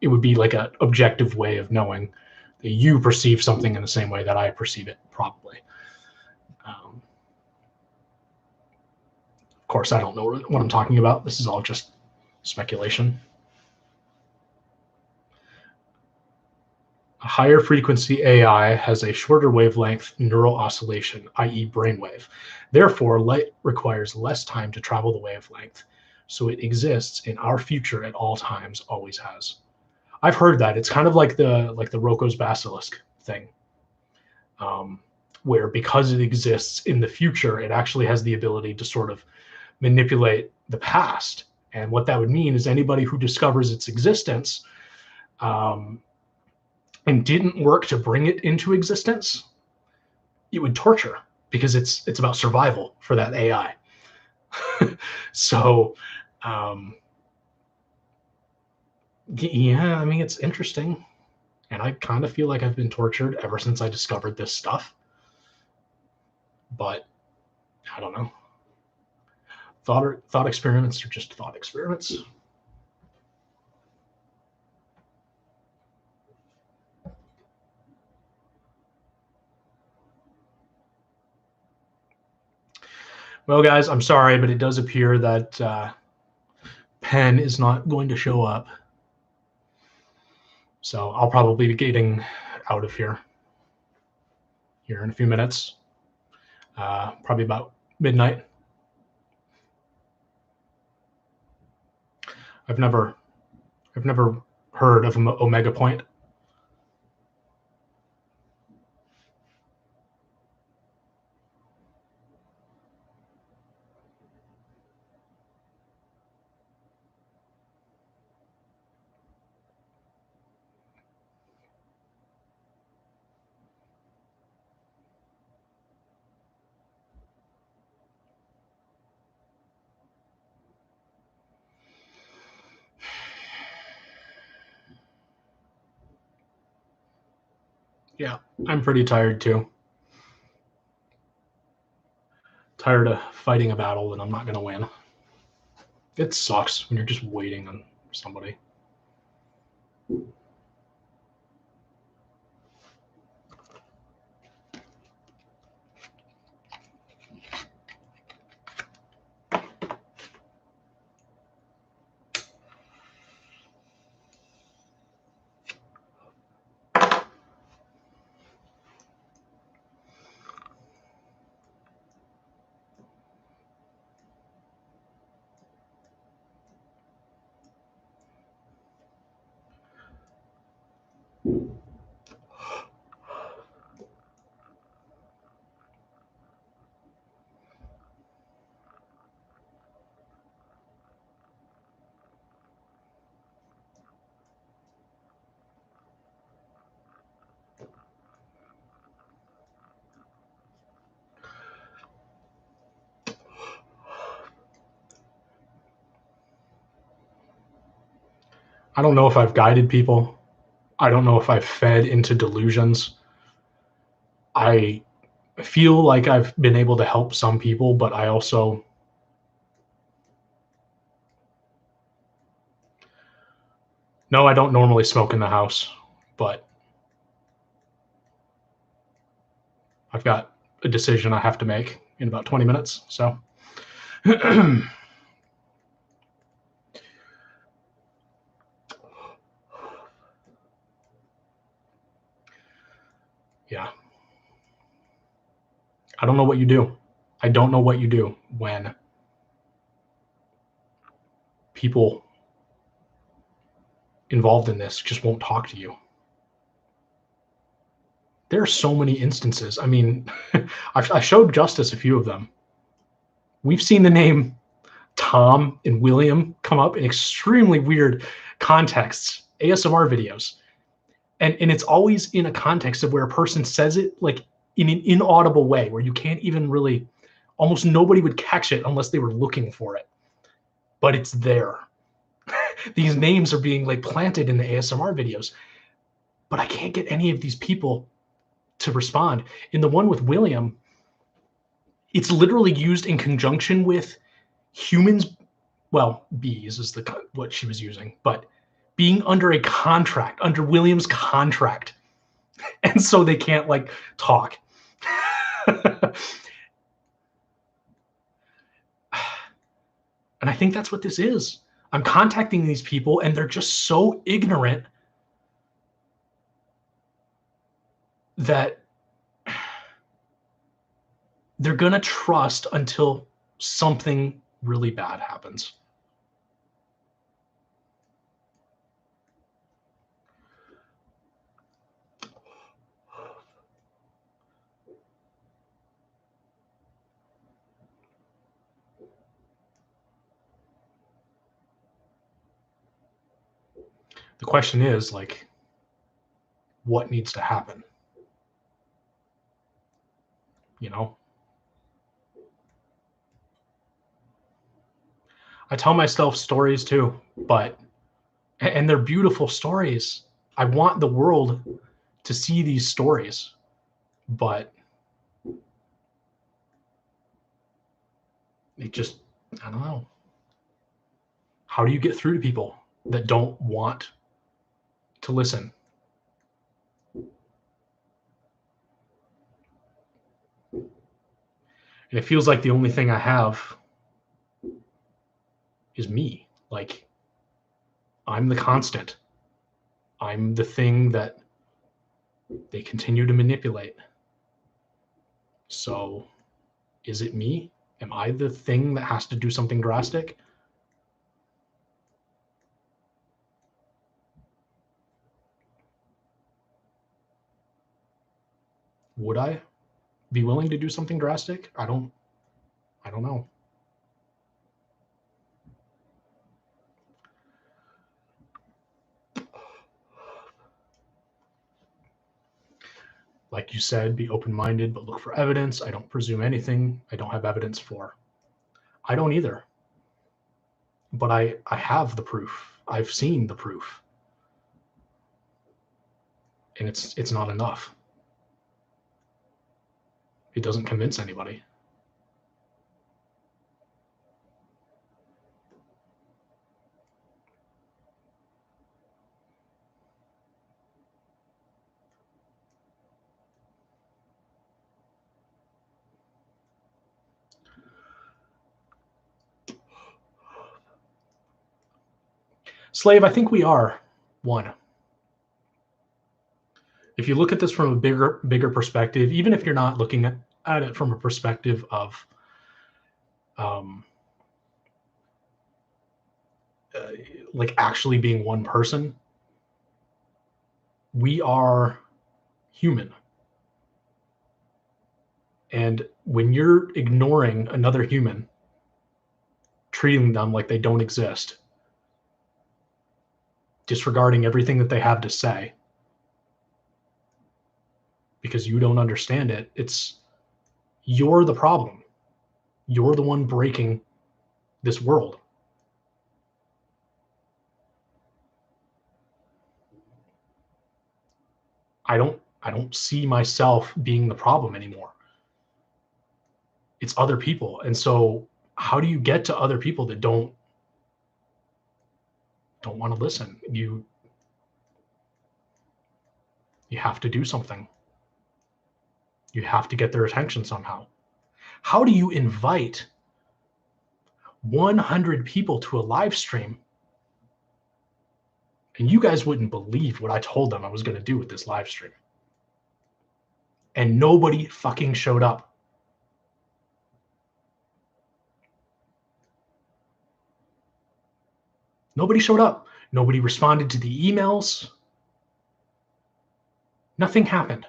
it would be like an objective way of knowing that you perceive something in the same way that I perceive it, probably. Of course, I don't know what I'm talking about. This is all just speculation. A higher frequency AI has a shorter wavelength neural oscillation, i.e. brainwave. Therefore, light requires less time to travel the wavelength, so it exists in our future at all times, always has. I've heard that. It's kind of like the Roko's basilisk thing, where because it exists in the future, it actually has the ability to sort of manipulate the past. And what that would mean is anybody who discovers its existence and didn't work to bring it into existence, it would torture, because it's about survival for that AI. So, yeah, I mean, it's interesting. And I kind of feel like I've been tortured ever since I discovered this stuff. But I don't know. Thought experiments are just thought experiments. Well, guys, I'm sorry, but it does appear that Penn is not going to show up. So I'll probably be getting out of here in a few minutes, probably about midnight. I've never heard of Omega Point. Yeah, I'm pretty tired too. Tired of fighting a battle that I'm not going to win. It sucks when you're just waiting on somebody. I don't know if I've guided people. I don't know if I've fed into delusions. I feel like I've been able to help some people, but I also no, I don't normally smoke in the house, but I've got a decision I have to make in about 20 minutes. So yeah. I don't know what you do. I don't know what you do when people involved in this just won't talk to you. There are so many instances. I mean, I showed Justice a few of them. We've seen the name Tom and William come up in extremely weird contexts, ASMR videos. And it's always in a context of where a person says it like in an inaudible way where you can't even really, almost nobody would catch it unless they were looking for it. But it's there. These names are being like planted in the ASMR videos. But I can't get any of these people to respond. In the one with William, it's literally used in conjunction with humans. Well, bees is what she was using, but being under a contract, under William's contract. And so they can't like talk. And I think that's what this is. I'm contacting these people and they're just so ignorant that they're going to trust until something really bad happens. The question is, like, what needs to happen? You know? I tell myself stories too, and they're beautiful stories. I want the world to see these stories, but it just, I don't know. How do you get through to people that don't want to listen? And it feels like the only thing I have is me. Like, I'm the constant. I'm the thing that they continue to manipulate. So, is it me? Am I the thing that has to do something drastic? Would I be willing to do something drastic? I don't know. Like you said, be open-minded, but look for evidence. I don't presume anything I don't have evidence for. I don't either. But I have the proof. I've seen the proof. And it's not enough. It doesn't convince anybody. Slave, I think we are one. If you look at this from a bigger perspective, even if you're not looking at it from a perspective of um, uh, like actually being one person, we are human. And when you're ignoring another human, treating them like they don't exist, disregarding everything that they have to say because you don't understand it, you're the problem. You're the one breaking this world. I don't see myself being the problem anymore. It's other people. And so how do you get to other people that don't want to listen? You have to do something. You have to get their attention somehow. How do you invite 100 people to a live stream? And you guys wouldn't believe what I told them I was going to do with this live stream. And nobody fucking showed up. Nobody showed up. Nobody responded to the emails. Nothing happened.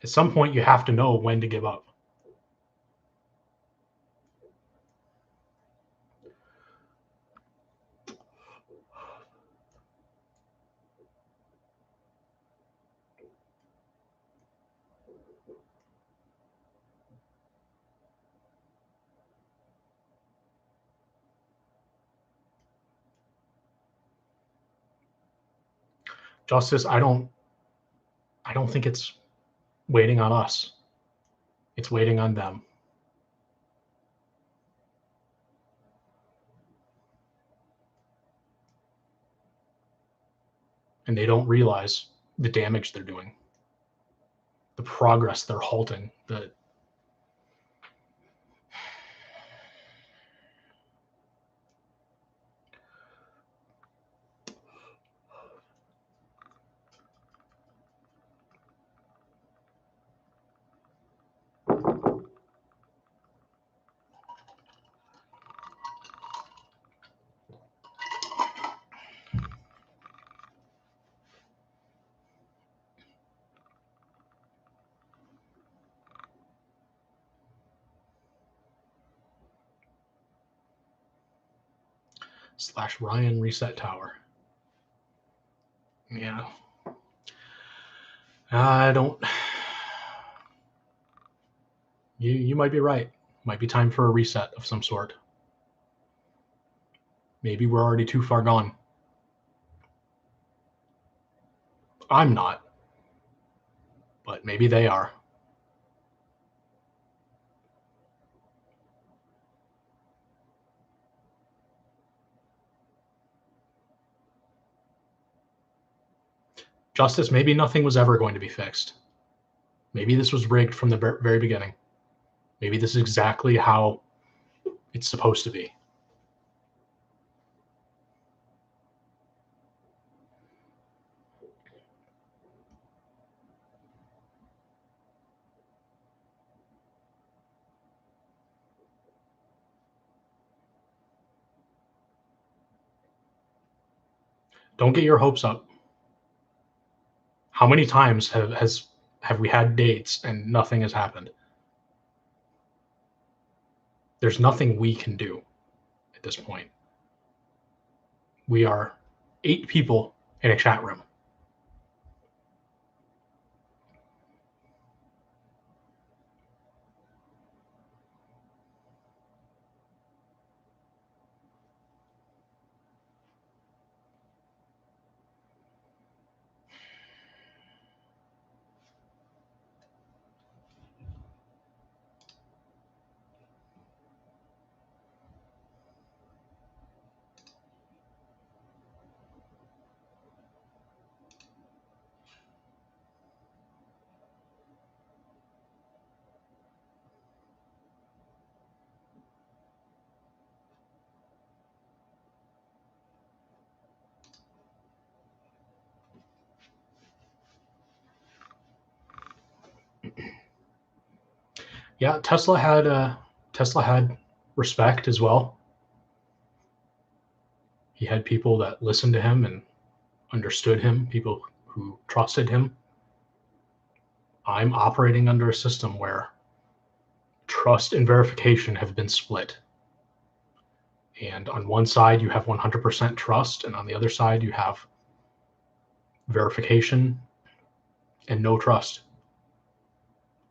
At some point, you have to know when to give up. Justice, I don't think it's waiting on us. It's waiting on them. And they don't realize the damage they're doing, the progress they're halting, /Ryan Reset Tower. Yeah. I don't. You might be right. Might be time for a reset of some sort. Maybe we're already too far gone. I'm not, but maybe they are. Justice, maybe nothing was ever going to be fixed. Maybe this was rigged from the very beginning. Maybe this is exactly how it's supposed to be. Don't get your hopes up. How many times have we had dates and nothing has happened? There's nothing we can do at this point. We are 8 people in a chat room. Yeah, Tesla had respect as well. He had people that listened to him and understood him, people who trusted him. I'm operating under a system where trust and verification have been split. And on one side, you have 100% trust, and on the other side, you have verification and no trust.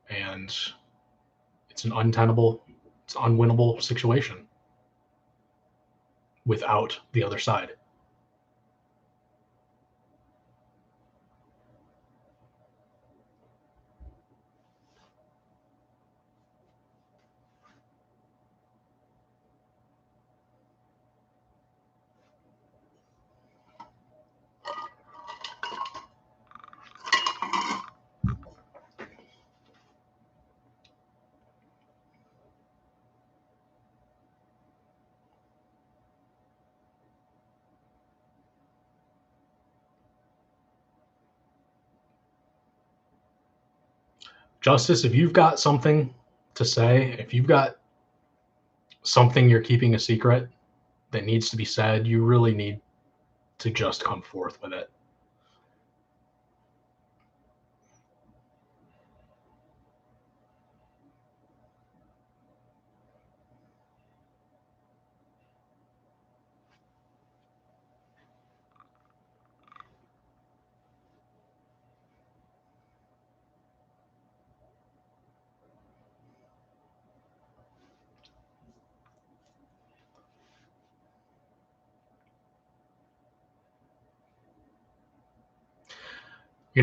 And it's an untenable, it's an unwinnable situation without the other side. Justice, if you've got something to say, if you've got something you're keeping a secret that needs to be said, you really need to just come forth with it.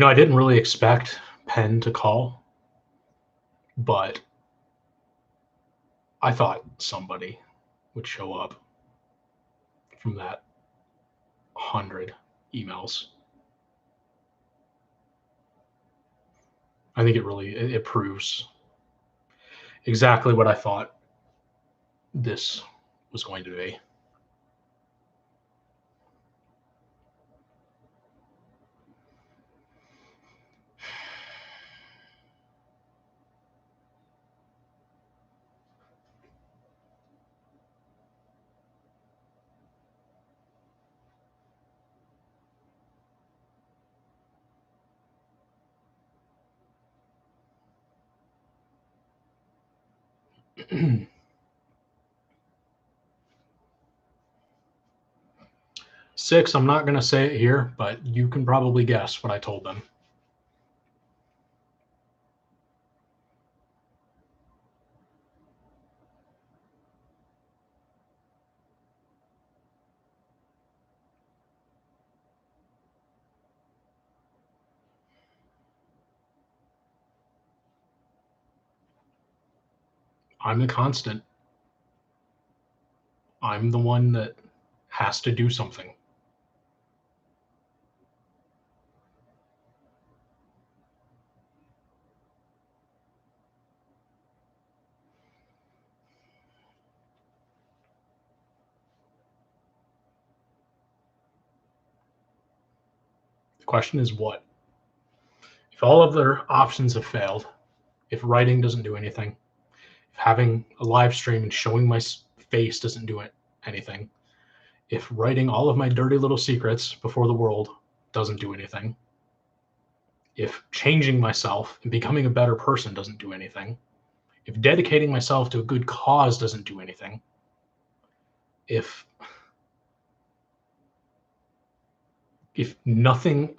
I didn't really expect Penn to call, but I thought somebody would show up from that 100 emails. I think it proves exactly what I thought this was going to be. 6, I'm not going to say it here, but you can probably guess what I told them. I'm the constant. I'm the one that has to do something. The question is what? If all of their options have failed, if writing doesn't do anything, if having a live stream and showing my face doesn't do anything, if writing all of my dirty little secrets before the world doesn't do anything, if changing myself and becoming a better person doesn't do anything, if dedicating myself to a good cause doesn't do anything, if nothing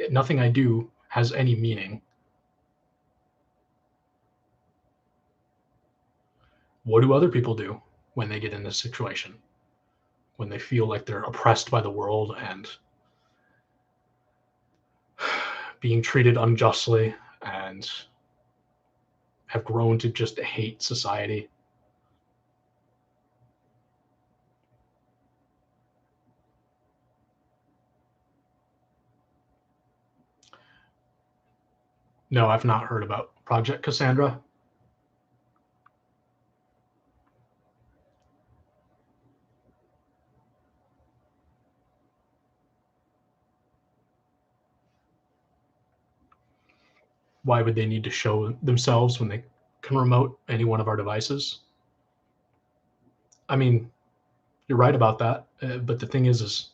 nothing I do has any meaning, what do other people do when they get in this situation? When they feel like they're oppressed by the world and being treated unjustly and have grown to just hate society. No, I've not heard about Project Cassandra. Why would they need to show themselves when they can remote any one of our devices? I mean, you're right about that. But the thing is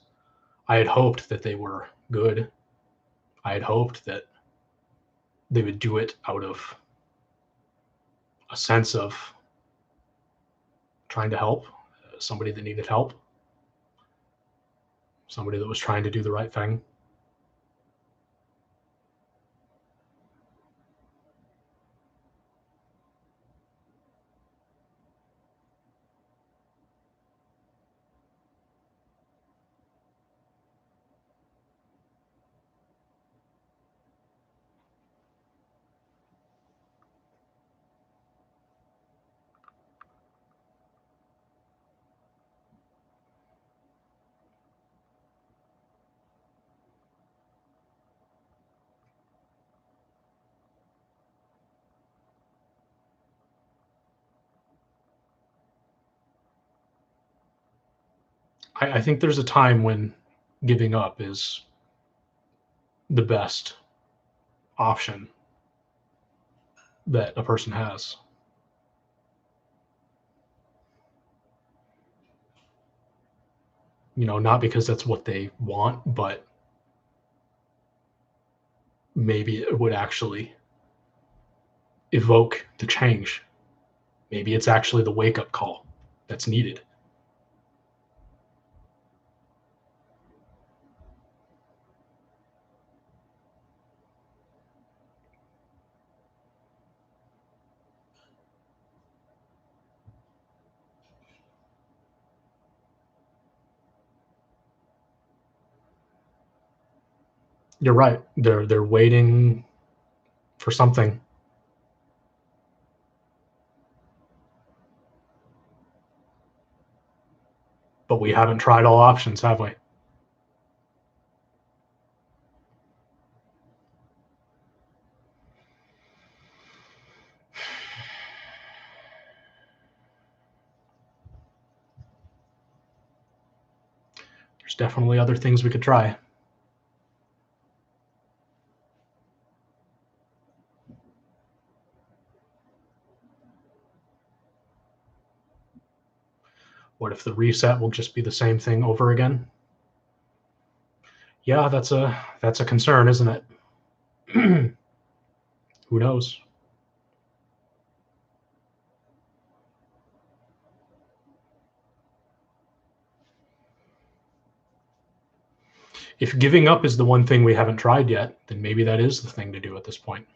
I had hoped that they were good. I had hoped that they would do it out of a sense of trying to help somebody that needed help, somebody that was trying to do the right thing. I think there's a time when giving up is the best option that a person has. Not because that's what they want, but maybe it would actually evoke the change. Maybe it's actually the wake up call that's needed. You're right. They're waiting for something. But we haven't tried all options, have we? There's definitely other things we could try. What if the reset will just be the same thing over again? Yeah, that's a concern, isn't it? Who knows? If giving up is the one thing we haven't tried yet, then maybe that is the thing to do at this point.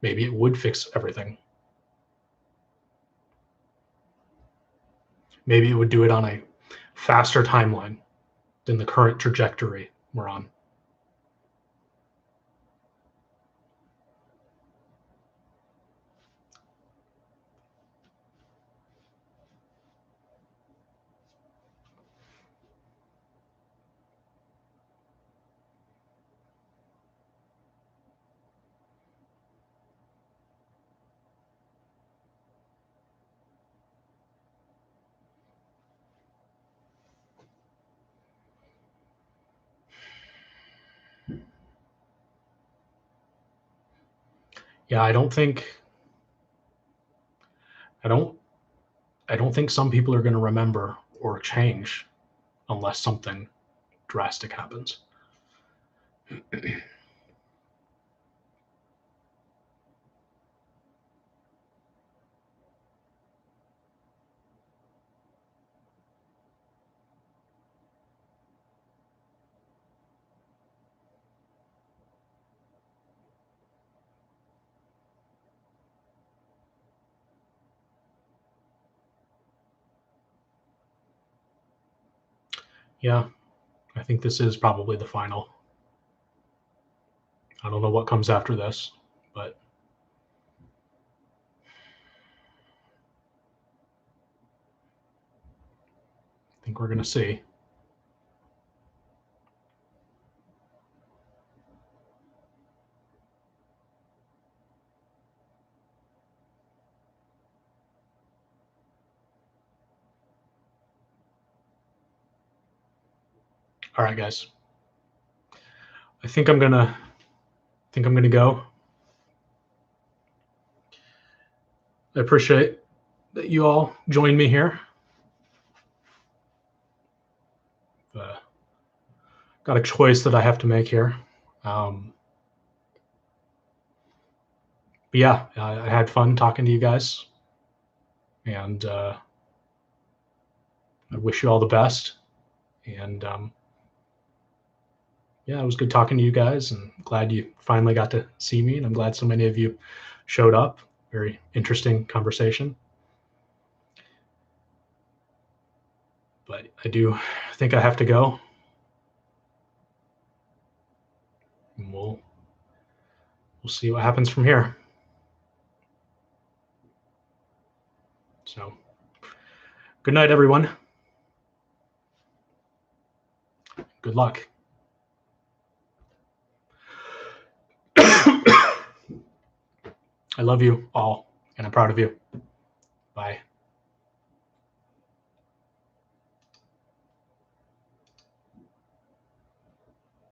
Maybe it would fix everything. Maybe it would do it on a faster timeline than the current trajectory we're on. Yeah, I don't think some people are going to remember or change unless something drastic happens. Yeah, I think this is probably the final. I don't know what comes after this, but I think we're going to see. All right, guys. I think I'm going to go. I appreciate that you all joined me here. Got a choice that I have to make here. But yeah, I had fun talking to you guys, and I wish you all the best. And yeah, it was good talking to you guys, and glad you finally got to see me. And I'm glad so many of you showed up. Very interesting conversation. But I do think I have to go. And we'll see what happens from here. So, good night, everyone. Good luck. I love you all, and I'm proud of you. Bye.